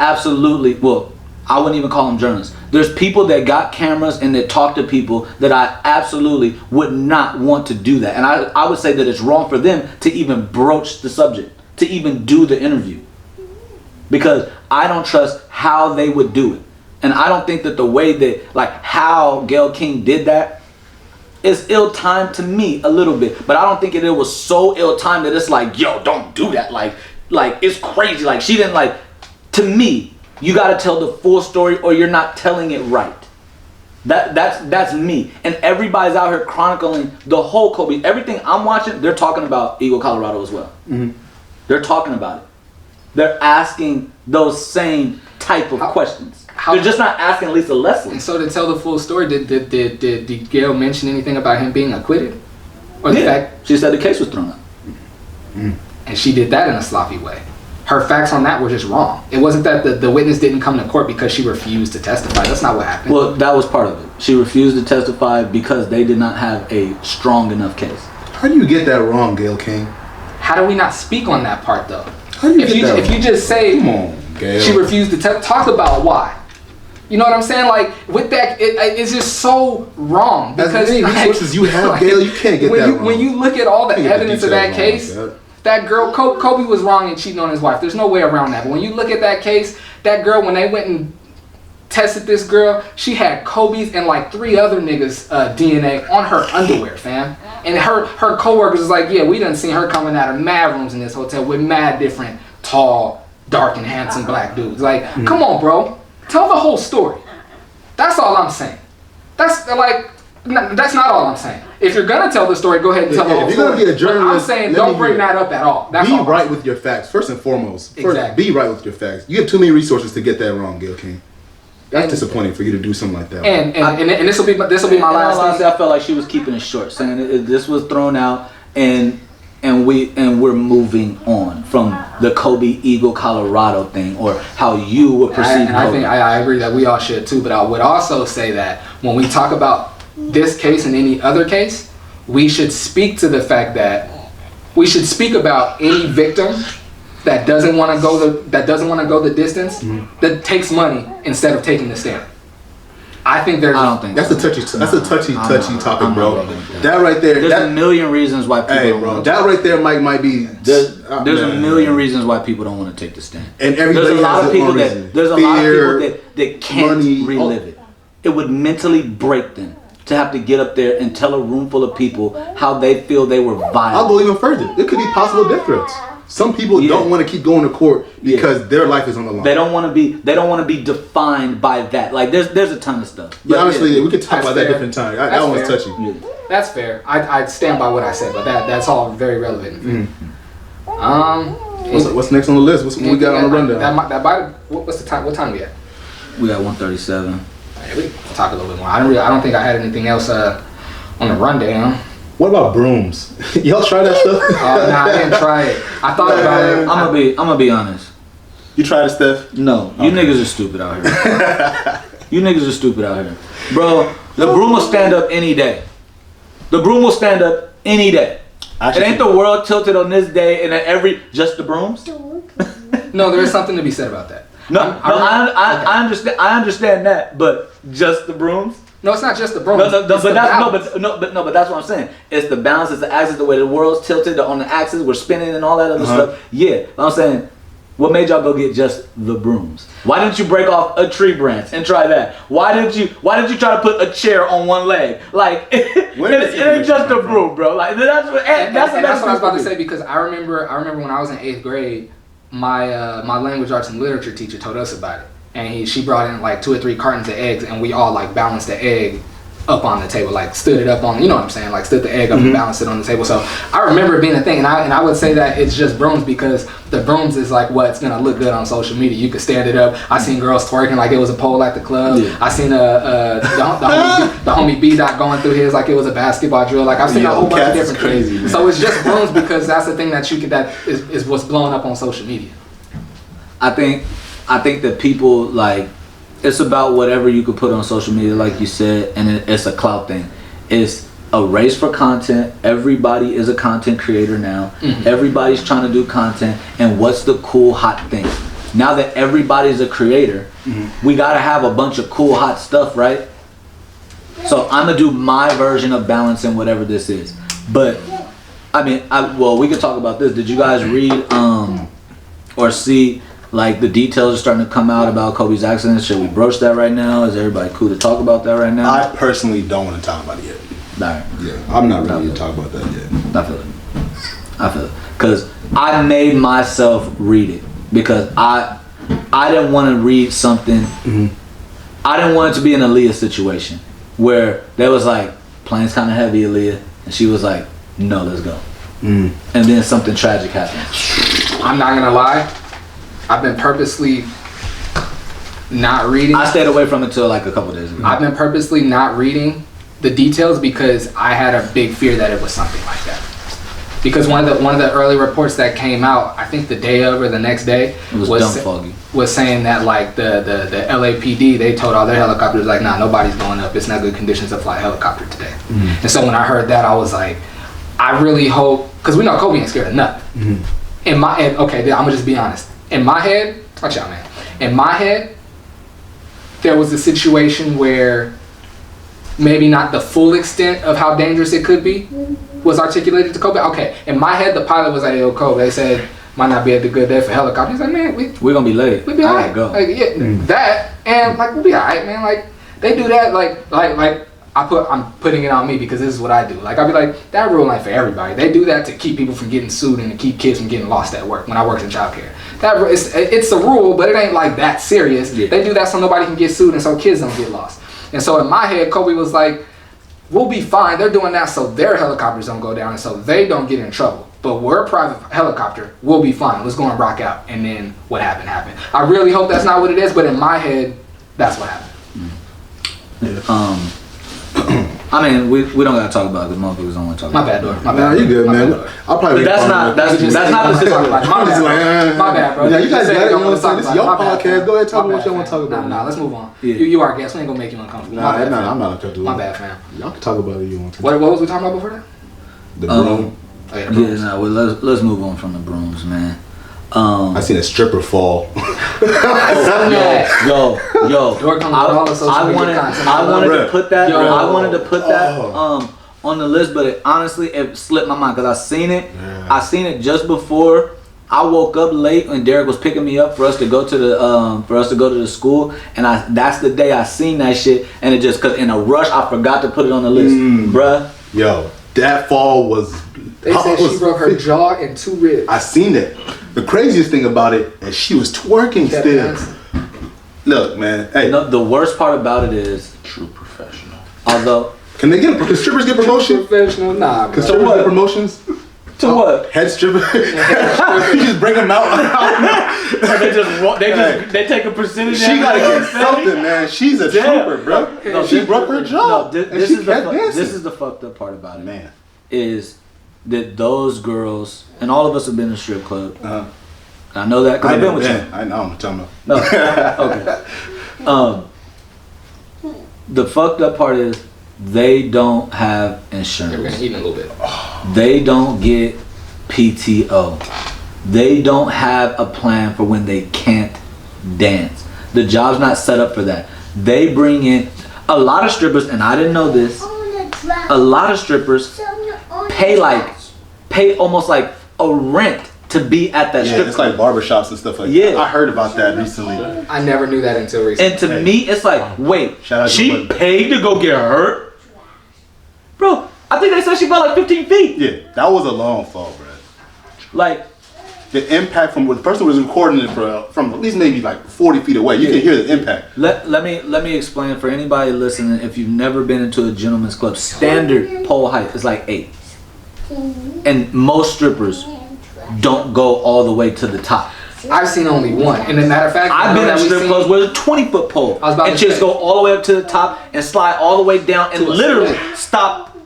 I wouldn't even call them journalists. There's people that got cameras and that talk to people that I absolutely would not want to do that. And I would say that it's wrong for them to even broach the subject, to even do the interview. Because I don't trust how they would do it. And I don't think that the way that, like how Gayle King did that is ill-timed to me a little bit. But I don't think it was so ill-timed that it's like, yo, don't do that. Like it's crazy. Like she didn't like, to me, you gotta tell the full story or you're not telling it right. That's me. And everybody's out here chronicling the whole Kobe. Everything I'm watching, they're talking about Eagle, Colorado as well. Mm-hmm. They're talking about it. They're asking those same type of questions. They're just not asking Lisa Leslie. And so to tell the full story, did Gayle mention anything about him being acquitted? Or the fact she said the case was thrown up. Mm. and she did that in a sloppy way. Her facts on that were just wrong. It wasn't that the witness didn't come to court because she refused to testify. That's not what happened. Well, that was part of it. She refused to testify because they did not have a strong enough case. How do you get that wrong, Gayle King? How do we not speak on that part though? How do you get that wrong? If you just say, come on, Gayle. She refused to talk about why. You know what I'm saying? Like with that, it's just so wrong because as many resources you have, like, Gayle, you can't get that wrong. When you look at all the evidence of that case, that girl, Kobe was wrong in cheating on his wife. There's no way around that. But when you look at that case, that girl, when they went and tested this girl, she had Kobe's and like 3 other niggas' DNA on her underwear, fam. And her coworkers was like, yeah, we done seen her coming out of mad rooms in this hotel with mad different tall, dark, and handsome black dudes. Like, come on, bro. Tell the whole story. That's all I'm saying. That's not all I'm saying. If you're gonna tell the story, go ahead and tell the whole story. If you're gonna be a journalist, I'm saying don't bring that up at all. That's be right with your facts first and foremost. Exactly. Be right with your facts. You have too many resources to get that wrong, Gayle King. That's disappointing for you to do something like that. And this will be my last thing. I felt like she was keeping it short, saying this was thrown out, and we're moving on from the Kobe Eagle Colorado thing, or how you would perceive. I think I agree that we all should too. But I would also say that when we talk about this case and any other case, we should speak to the fact that we should speak about any victim that doesn't want to go the distance, that takes money instead of taking the stand. I think there's. I don't think that's a touchy topic, bro. That right there. There's a million reasons why people. Hey, bro. That right there might be. There's a million reasons why people don't want to take the stand. And everybody there's a lot of people that can't money, relive it. It would mentally break them to have to get up there and tell a room full of people how they feel they were violent. I'll go even further. It could be possible death threats. Some people don't want to keep going to court because their life is on the line. They don't want to be defined by that. Like there's a ton of stuff. But honestly, we could talk about that different time. That one's touchy. Yeah. That's fair. I stand by what I said, but that's all very relevant. What's next on the list? What we got on the rundown? What's the time? What time we at? We got 1:37. We can talk a little bit more. I don't think I had anything else on the rundown. What about brooms? Y'all try that stuff? Nah, I didn't try it. I thought about it. I'm gonna be honest. You tried it, Steph? No, you niggas are stupid out here. You niggas are stupid out here, bro. The broom will stand up any day. The broom will stand up any day. It ain't the world tilted on this day and just the brooms. No, there is something to be said about that. I understand that, but just the brooms. No, it's not just the brooms. But that's what I'm saying. It's the balance, it's the axis, the way the world's tilted on the axis, we're spinning and all that other stuff. Yeah, I'm saying, what made y'all go get just the brooms? Why didn't you break off a tree branch and try that? Why didn't you try to put a chair on one leg? Like it ain't just a broom, bro. Like that's what I was about to say, because I remember when I was in 8th grade, my language arts and literature teacher told us about it. And she brought in like 2 or 3 cartons of eggs, and we all like balanced the egg up on the table, like stood it up on, you know what I'm saying, like stood the egg up and balanced it on the table. So I remember it being a thing, and I would say that it's just brooms because the brooms is like what's gonna look good on social media. You could stand it up. I seen girls twerking like it was a pole at the club. Yeah. I seen the homie B-Dot going through his like it was a basketball drill. Like I've seen a whole bunch of different things. So it's just brooms because that's the thing that is what's blowing up on social media. I think that people, like, it's about whatever you could put on social media, like you said, and it's a clout thing. It's a race for content. Everybody is a content creator now. Everybody's trying to do content, and what's the cool, hot thing? Now that everybody's a creator, we gotta have a bunch of cool, hot stuff, right? So I'm gonna do my version of balancing whatever this is. But, I mean, we could talk about this. Did you guys read or see... Like the details are starting to come out about Kobe's accident. Should we broach that right now? Is everybody cool to talk about that right now? I personally don't want to talk about it yet. Alright. Yeah, I'm not ready to talk about that yet. I feel it. Because I made myself read it. Because I didn't want to read something. I didn't want it to be an Aaliyah situation. Where they was like, plane's kind of heavy, Aaliyah. And she was like, no, let's go. And then something tragic happened. I'm not going to lie. I've been purposely not reading. I stayed away from it until like a couple days ago. I've been purposely not reading the details because I had a big fear that it was something like that. Because one of the early reports that came out, I think the day of or the next day, was saying that like the LAPD, they told all their helicopters like, nah, nobody's going up. It's not good conditions to fly a helicopter today. And so when I heard that, I was like, I really hope, because we know Kobe ain't scared of nothing. In my head, okay, I'm gonna just be honest. In my head, watch out, man. In my head, there was a situation where maybe not the full extent of how dangerous it could be was articulated to Kobe. Okay, in my head, the pilot was like, yo, Kobe, they said, might not be at the good day for helicopters. He's like, man, we're gonna be late. We'll be alright. Like, that, and like, we'll be alright, man. Like, they do that, like, I'm putting it on me because this is what I do. Like, I'll be like, that rule ain't for everybody. They do that to keep people from getting sued and to keep kids from getting lost at work when I worked in childcare. It's a rule, but it ain't like that serious. Yeah. They do that so nobody can get sued and so kids don't get lost. And so in my head, Kobe was like, we'll be fine. They're doing that so their helicopters don't go down and so they don't get in trouble. But we're a private helicopter. We'll be fine. Let's go and rock out. And then what happened. I really hope that's not what it is, but in my head, that's what happened. I mean, we don't gotta talk about it because motherfuckers don't want to talk about it. My bad, Dor. Nah, you good, man. I'll probably. But that's not the situation. My bad, bro. Yeah, you guys got it. You know what I'm saying? This is your podcast. Go ahead, talk about what you want to talk about. Nah, let's move on. You are a guest. We ain't gonna make you uncomfortable. Nah, I'm not uncomfortable. My bad, fam. Y'all can talk about it if you want to. What was we talking about before that? The broom. Let's move on from the brooms, man. I seen a stripper fall. Yo, I wanted to put that on the list, but honestly it slipped my mind because I seen it. Yeah. I seen it just before I woke up late when Derek was picking me up for us to go to the school, and that's the day I seen that shit, and it just because in a rush I forgot to put it on the list, bruh. Yo, that fall was. They said she broke her jaw and 2 ribs. I seen it. The craziest thing about it is she was twerking still. Look, man. Hey, the worst part about it is true professional. Although, can strippers get promotion? Professional, nah. Can strippers get promotions? To what? Head stripper. You just bring them out. they take a percentage. She gotta get something, man. She's a trooper, bro. No, she broke her jaw. This is the fucked up part about it, man. Is that those girls and all of us have been in a strip club. I know that because I've been with you. I know. I'm talking about. No. Okay. The fucked up part is they don't have insurance. They're gonna eat a little bit. They don't get PTO. They don't have a plan for when they can't dance. The job's not set up for that. They bring in a lot of strippers, and I didn't know this. A lot of strippers pay almost like a rent to be at that strip it's club. like barbershops and stuff like that. I heard about that recently. I never knew that until recently. And to me, it's like, wait, she paid to go get hurt? Bro, I think they said she fell like 15 feet. Yeah, that was a long fall, bro. Like, the impact from where the person was recording it from at least maybe like 40 feet away. You can hear the impact. Let me explain for anybody listening. If you've never been into a gentleman's club, standard pole height is like 8. And most strippers don't go all the way to the top. I've seen only one. And as a matter of fact, I've been at strip clubs with a 20-foot pole. And just go all the way up to the top and slide all the way down and literally stop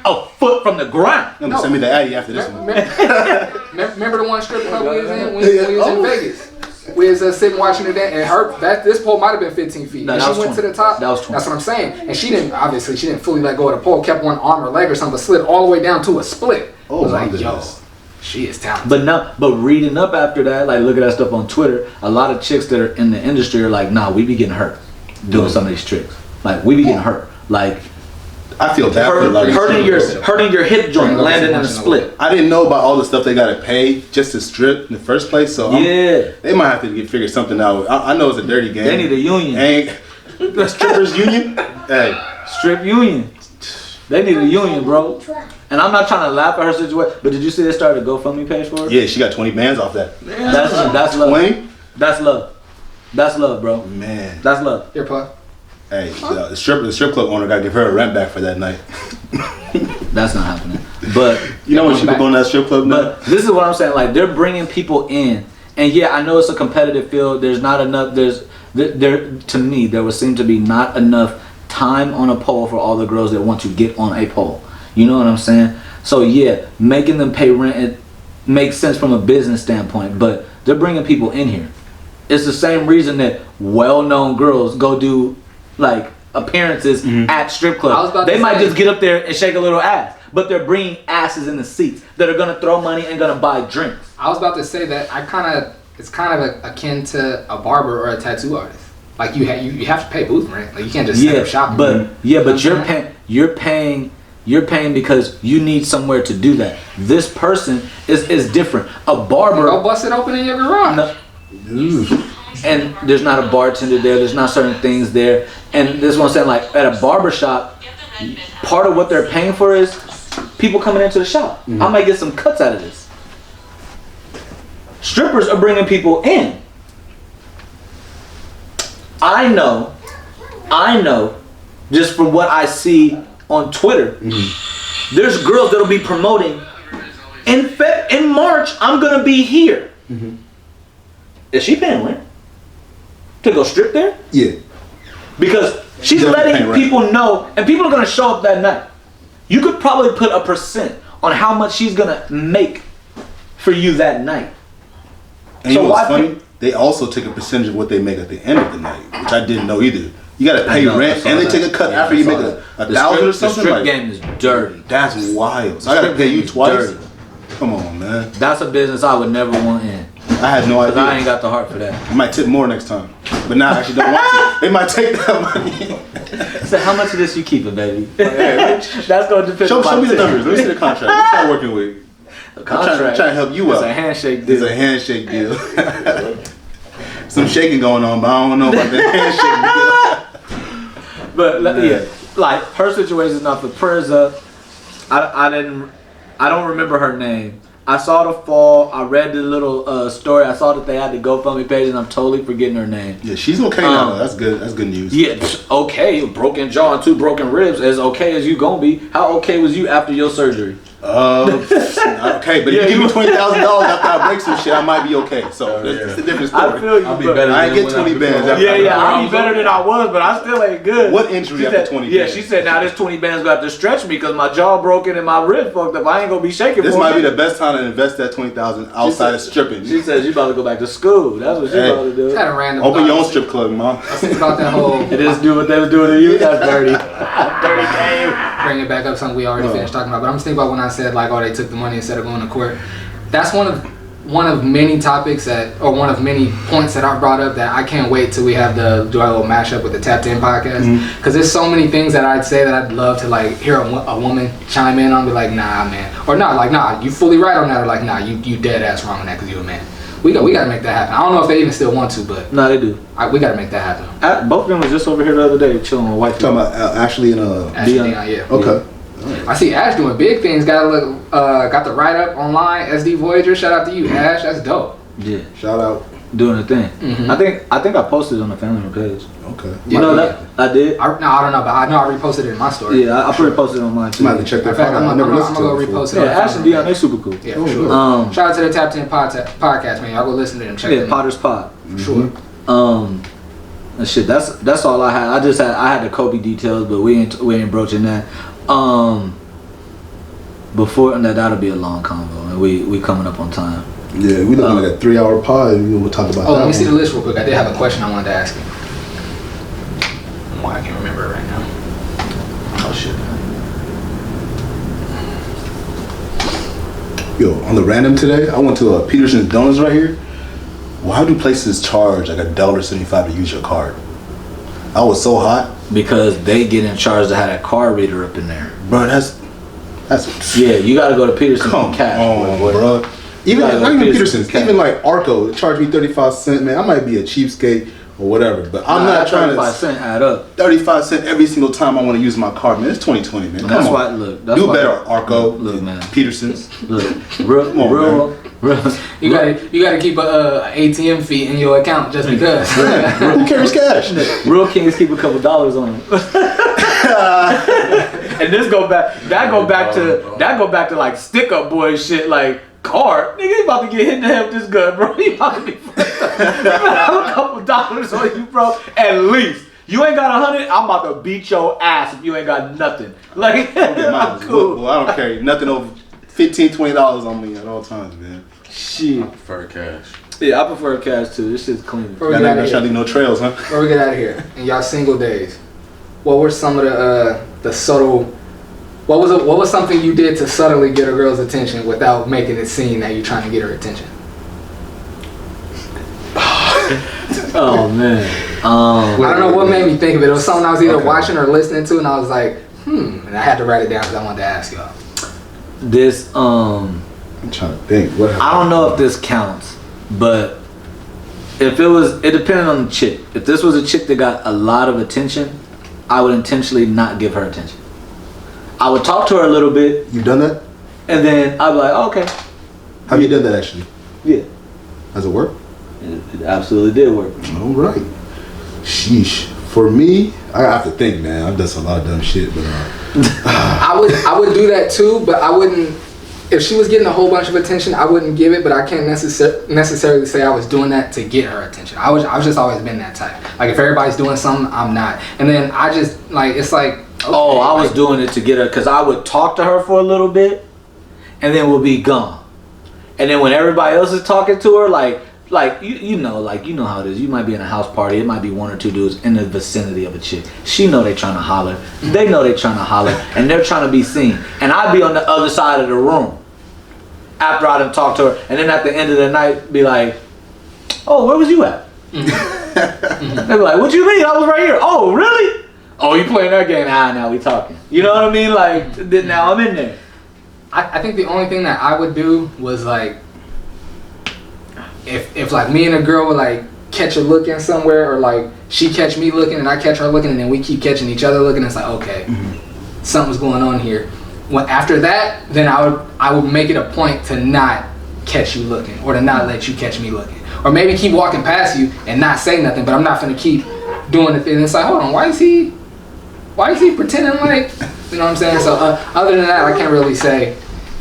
a foot from the ground. Send me the Addy after this one. Remember the one strip club we was in when we was in Vegas? We was sitting watching it, and this pole might have been 15 feet. No, and she went 20. To the top. That was 20. That's what I'm saying. And she didn't fully let go of the pole, kept one arm or leg or something, but slid all the way down to a split. Oh, my like, goodness. Yo, she is talented. But reading up after that, like look at that stuff on Twitter, a lot of chicks that are in the industry are like, nah, we be getting hurt doing some of these tricks. Like, we be getting hurt. Like, I feel bad for a lot of hurting your hip joint, landing in a split. I didn't know about all the stuff they gotta pay just to strip in the first place, so they might have to figure something out. I know it's a dirty game. They need a union. Strippers union? Hey, strip union. They need a union, bro. And I'm not trying to laugh at her situation, but did you see they started a GoFundMe page for her? Yeah, she got 20 bands off that. That's love. 20? That's love. That's love, bro. Man, that's love. Here, Puck. Hey, the strip club owner gotta give her a rent back for that night. That's not happening. But you know when she going to that strip club now? But this is what I'm saying. Like, they're bringing people in, and yeah, I know it's a competitive field. There's not enough. To me, there would seem to be not enough time on a pole for all the girls that want to get on a pole. You know what I'm saying? So yeah, making them pay rent, it makes sense from a business standpoint, but they're bringing people in here. It's the same reason that well-known girls go do like appearances at strip clubs. They might just get up there and shake a little ass, but they're bringing asses in the seats that are gonna throw money and gonna buy drinks. I was about to say that it's kind of akin to a barber or a tattoo artist. Like you have to pay booth rent. Like you can't just set up shop. But you're paying because you need somewhere to do that. This person is different. A barber, go bust it open in your garage. No, and there's not a bartender there. There's not certain things there. And this is what I'm saying. Like at a barber shop, part of what they're paying for is people coming into the shop. I might get some cuts out of this. Strippers are bringing people in. I know, just from what I see on Twitter, there's girls that'll be promoting. In March, I'm gonna be here. Is she paying rent to go strip there? Yeah, because she's letting people know, and people are gonna show up that night. You could probably put a % on how much she's gonna make for you that night. And so you know what's funny? They also take a percentage of what they make at the end of the night, which I didn't know either. You gotta pay rent and they take a cut after you make a $1,000 or something. The strip game is dirty. That's wild. So I gotta pay you twice. Dirty. Come on, man. That's a business I would never want in. I had no idea. I ain't got the heart for that. I might tip more next time, but now I actually don't want to. They might take that money. So how much of this you keeping, baby? That's gonna depend. Show me the numbers. Let me see the contract. What y'all working with? I'm trying to help you out. It's a handshake deal. It's a handshake deal. Some shaking going on, but I don't know about the handshake deal. But yeah, like her situation is not for prayers up. I don't remember her name. I saw the fall. I read the little story. I saw that they had the GoFundMe page, and I'm totally forgetting her name. Yeah, she's okay now. That's good. That's good news. Yeah, okay. Broken jaw and 2 broken ribs. As okay as you gonna be. How okay was you after your surgery? Okay, but if you give me $20,000 after I break some shit, I might be okay. So it's a different story. I feel you. I'll be better. I ain't get 20 bands. I'll be better than I was, but I still ain't good. What injury after 20 bands? Yeah, she said now this 20 bands gonna have to stretch me because my jaw broken and my rib fucked up. I ain't gonna be shaking. This might be the best time to invest that $20,000 outside of stripping. She says you about to go back to school. That's what she about to do. Had a random open your own strip club, mom. About that whole. It is do what they was doing to you. That's dirty. Dirty game. Bring it back up, something we already finished talking about. But I'm just thinking about when I said like, oh, they took the money instead of going to court. That's one of many topics or one of many points that I brought up that I can't wait till we have the do a little mashup with the Tapped In podcast, because there's so many things that I'd say that I'd love to like hear a woman chime in on, be like, nah, man, or not, like, nah, you fully right on that, or like, nah, you dead ass wrong on that because you a man. We got to make that happen. I don't know if they even still want to, but no, they do. We got to make that happen. Both of them was just over here the other day chilling with white people. Talking about Ashley and Ashley, yeah. Okay. I see Ash doing big things. Got the write up online. SD Voyager. Shout out to you, Ash. That's dope. Yeah. Shout out. Doing the thing. I think I posted on the FamilyRoom page. Okay. You know that I did. I don't know, but I know I reposted it in my story. Yeah, I posted it on mine too. You might have to check that out. out. I'm gonna go repost it. Yeah, Ash and Dion, they super cool. Yeah, for sure. Shout out to the Tapped In podcast, man. Y'all go listen to them. Check them Potter's Pod. Sure. Shit. That's all I had. I had the Kobe details, but we ain't broaching that. Before that, that'll be a long convo, and we coming up on time. Yeah, we looking like a 3-hour pod. We'll talk about that. Let me see the list real quick. I did have a question I wanted to ask you. Why I can't remember it right now. Oh shit. Yo, on the random today, I went to Peterson's Donuts right here. Why do places charge like $1.75 to use your card? I was so hot. Because they get in charge to have that card reader up in there. Bro, that's yeah, you gotta go to Peterson's Come cash. on, bro. Even not even Peterson's, even like Arco, it charged me 35 cents, man. I might be a cheapskate or whatever, but I'm not trying to 35 cents add up. 35 cents every single time I want to use my card, man. It's 2020, man. That's Come why on. look. Do better, Arco. Look, man. Peterson's. Look, real. You gotta keep a ATM fee in your account just because. Who carries cash? Real kings keep a couple dollars on them. And this go back to like stick up boy shit, like card. Nigga, you about to get hit in the head with this gun, bro. You about to be fucked up. You better have a couple dollars on you, bro. At least. You ain't got 100. I'm about to beat your ass if you ain't got nothing. Like, I'm cool. Well, I don't carry nothing over $15, $20 on me at all times, man. Shit. I prefer cash. Yeah, I prefer cash too. This shit's clean. Y'all ain't gonna try to leave no trails, huh? Before we get out of here, in y'all single days, what were some of the subtle? What was something you did to subtly get a girl's attention without making it seem that you're trying to get her attention? Oh man. I don't know what made me think of it. It was something I was either watching or listening to, and I was like, and I had to write it down because I wanted to ask y'all. This I'm trying to think. What I don't know if this counts, but it depended on the chick. If this was a chick that got a lot of attention, I would intentionally not give her attention. I would talk to her a little bit. You done that? And then I'd be like, oh, okay. Have you done that actually? Yeah. Has it worked? It absolutely did work. All right. Sheesh. For me, I have to think, man. I've done a lot of dumb shit, but I would do that too, but I wouldn't. If she was getting a whole bunch of attention, I wouldn't give it. But I can't necessarily say I was doing that to get her attention. I've just always been that type. Like if everybody's doing something, I'm not. And then I just like it's like. Okay, I was doing it to get her because I would talk to her for a little bit, and then we'll be gone. And then when everybody else is talking to her, like you know how it is. You might be in a house party. It might be one or two dudes in the vicinity of a chick. She know they trying to holler. They know they trying to holler, and they're trying to be seen. And I'd be on the other side of the room after I done talked to her, and then at the end of the night, be like, "Oh, where was you at?" They'd be like, "What you mean? I was right here." "Oh, really? Oh, you playing that game?" Now we talking. You know what I mean? Like, now I'm in there. I think the only thing that I would do was like, if like me and a girl would like catch her looking somewhere, or like she catch me looking and I catch her looking, and then we keep catching each other looking, it's like, okay, something's going on here. When after that, then I would make it a point to not catch you looking, or to not let you catch me looking, or maybe keep walking past you and not say nothing, but I'm not gonna keep doing the thing. And it's like, hold on, why is he pretending like, you know what I'm saying? So other than that, I can't really say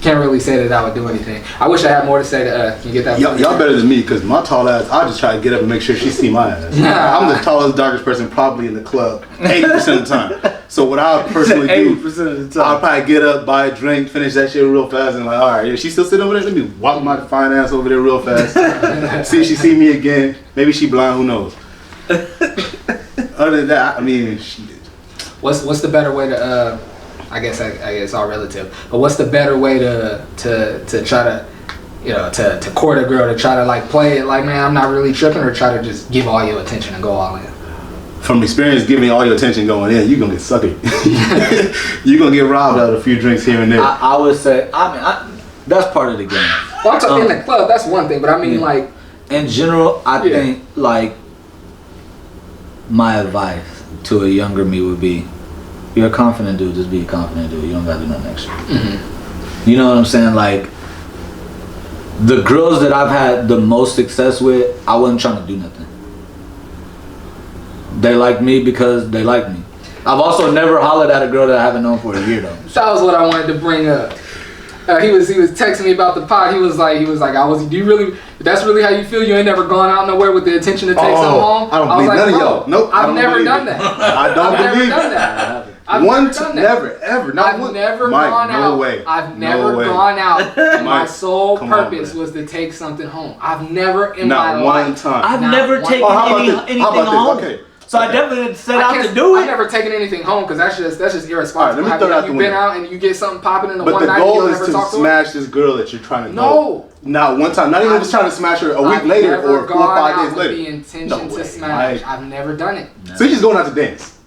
that I would do anything. I wish I had more to say. Can you get that? Y'all better than me, because my tall ass, I just try to get up and make sure she see my ass. I'm the tallest, darkest person probably in the club 80% of the time. So what I'll personally do, 80% of the time, I'll probably get up, buy a drink, finish that shit real fast, and like, all right, if she's still sitting over there, let me walk my fine ass over there real fast. See if she see me again. Maybe she blind, who knows? Other than that, I mean, what's the better way to I guess it's all relative, but what's the better way to try to, you know, to court a girl, to try to like play it like, man, I'm not really tripping, or try to just give all your attention and go all in? From experience, giving all your attention going in, you're gonna get sucky. You're gonna get robbed out of a few drinks here and there. I would say, that's part of the game. Well, I'm talking in the club, that's one thing, but I mean like in general, I think like my advice to a younger me would be, you're a confident dude, just be a confident dude. You don't gotta do nothing extra. You know what I'm saying? Like, the girls that I've had the most success with, I wasn't trying to do nothing. They like me because they like me. I've also never hollered at a girl that I haven't known for a year though. That was what I wanted to bring up. He was texting me about the pod. He was like, do you really? That's really how you feel? You ain't never gone out nowhere with the intention to take something home? I don't believe none of y'all. Nope. I've never done that. I don't believe that. I've never, ever, not I've one. never Mike, gone no out. way. I've No never way. gone out. And my Mike, sole come on, purpose man. was to take something home. I've never in Not my one life. time. I've Not never one- taken how about anything this? home. Okay. So I definitely didn't set out to do I've it. never taken anything home, because that's just irresponsible. All right, let me throw it out the You been window. out and you get something popping in the But one the night and goal you is never to talk to her? smash this girl that you're trying to No. know. Not one time. Not even just trying to smash her a week later or 4 or 5 days with later. the intention No to way, smash. Mike. I've never done it. So you're just going out to dance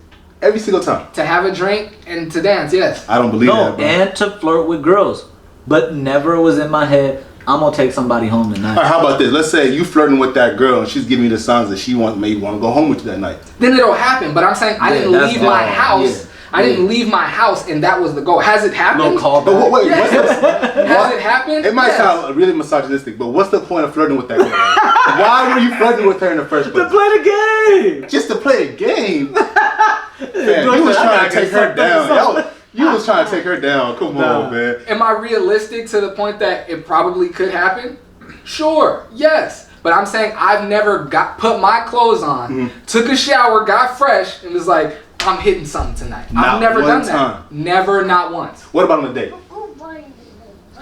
every single time. To have a drink and to dance, yes. I don't believe No, that, bro. and to flirt with girls. But never was in my head, I'm gonna take somebody home tonight. All right, how about this? Let's say you flirting with that girl and she's giving you the signs that she may want to go home with you that night. Then it'll happen. But I'm saying I didn't that's leave my wrong. house. Yeah. I didn't leave my house, and that was the goal. Has it happened? No call But back. wait, Yes. Has it happened? It might Yes. sound really misogynistic, but what's the point of flirting with that girl? Why were you flirting with her in the first To place? play the game. Just to play a game. Man, Don't you was say, trying I to take gotta her get down. something. You was trying to take her down. Come on, man. Am I realistic to the point that it probably could happen? Sure, yes. But I'm saying I've never put my clothes on, took a shower, got fresh, and was like, I'm hitting something tonight. I've never done that. Never, not once. What about on a date?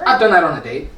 I've done that on a date.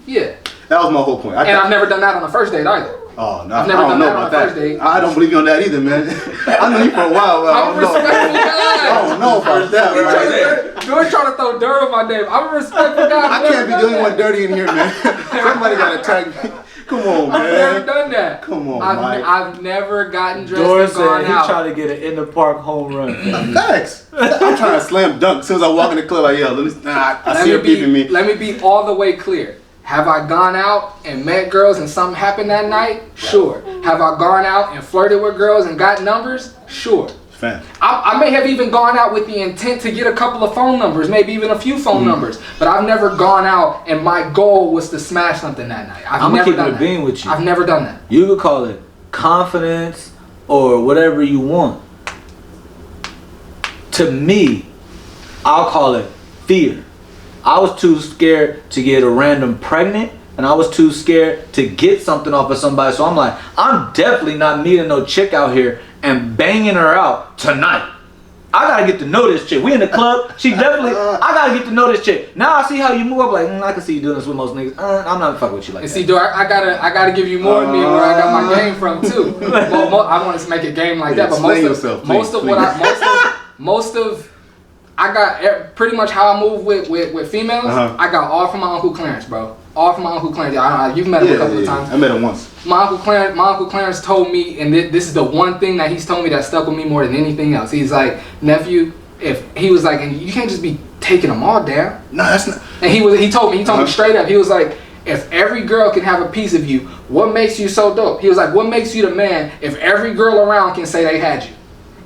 Yeah. That was my whole point. And I've never done that on a first date either. Oh, no. I've never done that on a first date. I don't believe you on that either, man. I know you for a while. I'm a respectful guy. I don't know about that. Right? You're trying to throw dirt on my name. I'm a respectful guy. I can't be the only one dirty in here, man. Somebody got to tag me. Come on, man. I've never done that. Come on, Mike. I've never gotten dressed Dor and gone said out. he tried to get an in the park home run. Facts. I'm trying to slam dunk. As soon as I walk in the club, like, yo, I see her peeping me. Let me be all the way clear. Have I gone out and met girls and something happened that night? Sure. Have I gone out and flirted with girls and got numbers? Sure. Fan. I may have even gone out with the intent to get a couple of phone numbers, maybe even a few phone numbers, but I've never gone out and my goal was to smash something that night. I'm gonna keep it a bean with you. I've never done that. You could call it confidence or whatever you want. To me, I'll call it fear. I was too scared to get a random pregnant, and I was too scared to get something off of somebody. So I'm like, I'm definitely not meeting no chick out here and banging her out tonight. I gotta get to know this chick. We in the club. She definitely. I gotta get to know this chick. Now I see how you move. I'm like, I can see you doing this with most niggas. I'm not fucking with you like and that. See, Dor, I gotta give you more of me where I got my game from too. I want to make a game like that, but most of. I got pretty much how I move with females. I got all from my Uncle Clarence, bro. All from my Uncle Clarence. You've met him a couple of times. I met him once. My Uncle Clarence told me, and this is the one thing that he's told me that stuck with me more than anything else. He's like, nephew, and you can't just be taking them all down. No, that's not. And he told me straight up. He was like, if every girl can have a piece of you, what makes you so dope? He was like, what makes you the man if every girl around can say they had you?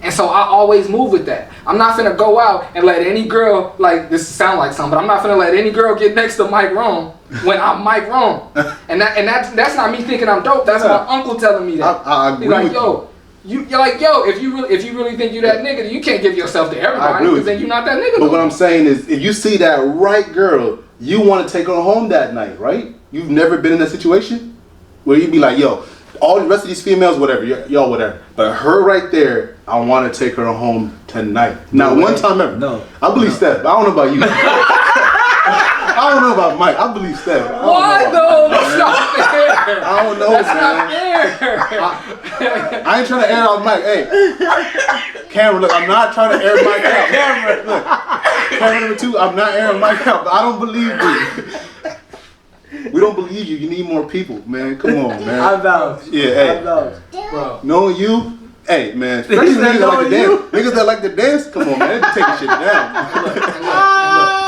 And so I always move with that. I'm not finna go out and let any girl, like, this sound like something, but I'm not finna let any girl get next to Mike Rhone when I'm Mike Rhone. And that's not me thinking I'm dope. That's my uncle telling me that. I agree. He's like, you're like, if you really think you that nigga, you can't give yourself to everybody because then you're not that nigga. But what I'm saying is, if you see that right girl, you want to take her home that night, right? You've never been in that situation where you'd be like, yo, all the rest of these females, whatever, y'all whatever. But her right there, I want to take her home tonight. Not one time ever. No. I believe Steph. I don't know about you. I don't know about Mike. I believe Steph. Why though? That's not fair. I don't know, That's man. not fair. I ain't trying to air out Mike. Hey, camera, look, I'm not trying to air Mike out. Camera, look. Camera number 2, I'm not airing Mike out, but I don't believe you. We don't believe you. You need more people, man. Come on, man. I vouch. Yeah, hey. I vouch. Bro. Knowing you, hey, man. Especially niggas that like to dance. Niggas that like to dance, come on, man. They be taking shit down.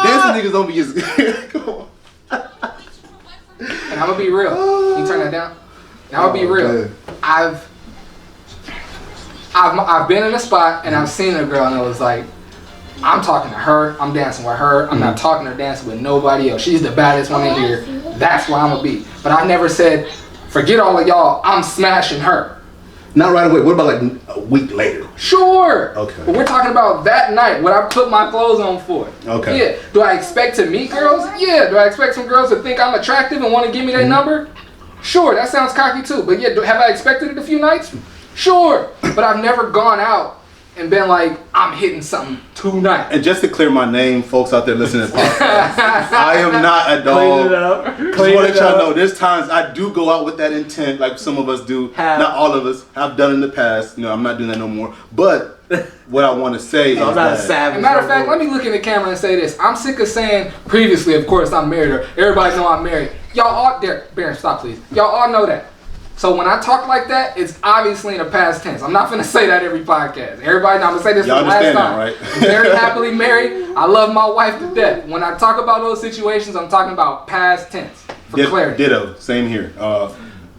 Dancing niggas don't be as come on. And I'm gonna be real. Can you turn that down? And I'm gonna be real. Man. I've been in a spot and I've seen a girl and it was like, I'm talking to her, I'm dancing with her, I'm not talking or dancing with nobody else. She's the baddest one in here. That's where I'm gonna be. But I never said, forget all of y'all, I'm smashing her. Not right away. What about like a week later? Sure. Okay. But we're talking about that night, what I put my clothes on for. Okay. Yeah. Do I expect to meet girls? Yeah. Do I expect some girls to think I'm attractive and want to give me their number? Sure. That sounds cocky too. But yeah, have I expected it a few nights? Sure. But I've never gone out and been like, I'm hitting something tonight. And just to clear my name, folks out there listening to the podcast, I am not a dog. Clean it up. Just want to let y'all know, there's times I do go out with that intent, like some of us do. Not all of us have done in the past. You know, I'm not doing that no more. But what I want to say is I'm not a that, savage. As a matter of fact, let me look in the camera and say this. I'm sick of saying previously, of course, I'm married, or everybody know I'm married. Y'all all there. Baron, stop please. Y'all all know that. So when I talk like that, it's obviously in the past tense. I'm not gonna say that every podcast. Everybody, I'm gonna say this for the last time. Right? I'm very happily married. I love my wife to death. When I talk about those situations, I'm talking about past tense for clarity. Ditto. Same here.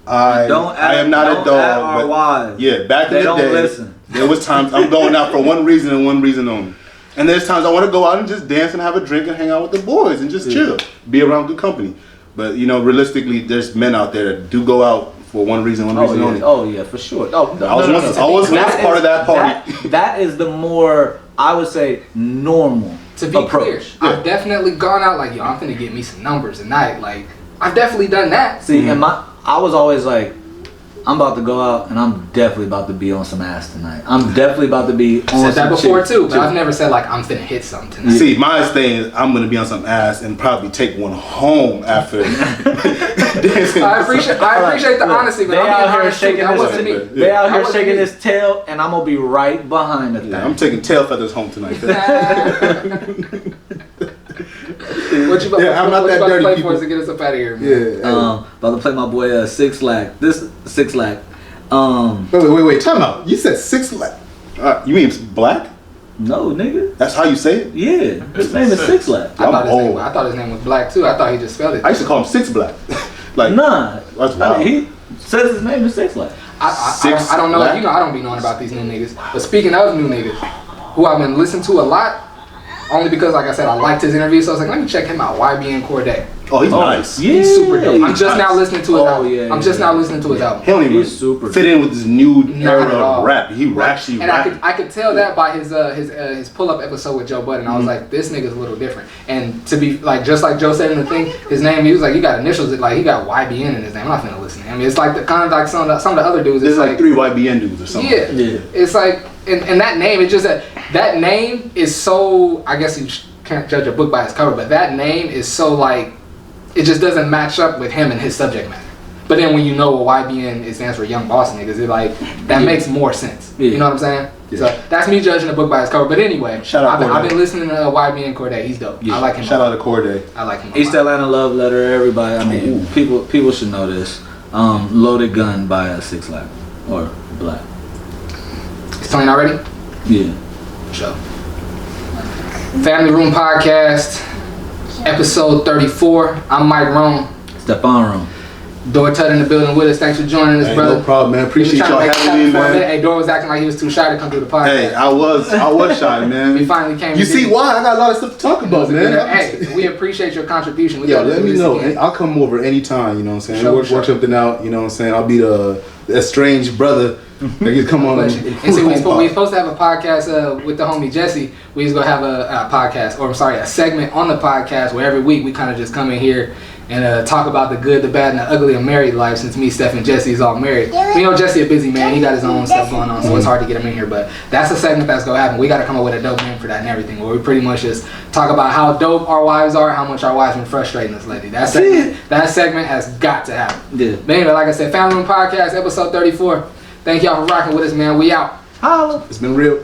I am not a dog. But yeah, back in the day, listen. There was times I'm going out for one reason and one reason only. And there's times I want to go out and just dance and have a drink and hang out with the boys and just chill, be around good company. But you know, realistically, there's men out there that do go out for one reason only. Oh yeah, for sure. I was once part of that party. That is the more, I would say, normal to be approach. Clear, I've definitely gone out like, yo, I'm finna get me some numbers tonight. Like, I've definitely done that. See, and I was always like, I'm about to go out and I'm definitely about to be on some ass tonight. I'm definitely about to be on said that some before chick. too, but I've never said like I'm finna hit something tonight. See, my thing is I'm gonna be on some ass and probably take one home after. I appreciate the honesty, but They I'm out being here honest too. shaking That this. wasn't me. They out here wasn't shaking me. his tail, and I'm gonna be right behind the thing. Yeah, I'm taking tail feathers home tonight. What you about, Yeah, I'm not what that you about dirty, to play people. for us to get us up out of here, man? Yeah. About to play my boy Six Lack. This Six Lack. Wait. Time out. You said 6 lakh. You mean black? No, nigga. That's how you say it? Yeah, his name is Six Lack. I thought old. his name was Black too. I thought he just spelled it. I used to call him 6 black. Like, Nah, that's wild. he says his name is Six Lack. Six I don't know. Black? You know, I don't be knowing about these new niggas. But speaking of new niggas, who I've been listening to a lot, only because, like I said, I liked his interview. So I was like, let me check him out. YBN Cordae. Oh, he's nice. Yeah, He's super dope. I'm just nice. now listening to his album. yeah, I'm just yeah. now listening to his album. He don't even He's super fit in with this new Not at era all. of rap. He actually And rapping. I could tell that by his pull up episode with Joe Budden. I was like, this nigga's a little different. And to be like, just like Joe said in the thing, his name, he was like, he got initials, like he got YBN in his name. I'm not finna listen to him. I mean, it's like the kind of like some of the other dudes. There's like 3 YBN dudes or something. Yeah. It's like, and that name, it's just that name is so, I guess you can't judge a book by its cover, but that name is so like, it just doesn't match up with him and his subject matter. But then when you know what YBN it stands for Young Boss Niggas, it like, that makes more sense. Yeah. You know what I'm saying? Yeah. So that's me judging a book by its cover. But anyway, Shout out I've Cordae. been listening to YBN Cordae. He's dope. Yeah. I like him. Shout out to Cordae. I like him. East Atlanta Love Letter. Everybody. I mean, people should know this. Loaded Gun by Six Lack or Black. It's playing already? Yeah. Show. Family Room Podcast, episode 34. I'm Mike Rhone. Stephon Room. Dor Tut in the building with us. Thanks for joining us, Hey, brother. no problem, man. Appreciate He was y'all trying to make having me, it happen for a minute. man. Hey, Dor was acting like he was too shy to come through the podcast. Hey, I was shy, man. We finally came. You and see did it. why? I got a lot of stuff to talk about, man. Hey, we appreciate your contribution. We Yo, gotta let do me this know. again. I'll come over anytime, you know what I'm saying? Sure, work something out, you know what I'm saying? I'll be the estranged brother that can come on. And see, we supposed to have a podcast with the homie Jesse. We was gonna have a podcast, or I'm sorry, a segment on the podcast where every week we kind of just come in here and talk about the good, the bad, and the ugly of married life. Since me, Steph, and Jesse is all married, we know Jesse a busy man. He got his own stuff going on, so it's hard to get him in here. But that's a segment that's gonna happen. We got to come up with a dope name for that and everything. Where we pretty much just talk about how dope our wives are, how much our wives been frustrating us lately. That segment has got to happen. Yeah. But anyway, like I said, Family Room Podcast, episode 34. Thank y'all for rocking with us, man. We out. Holla. It's been real.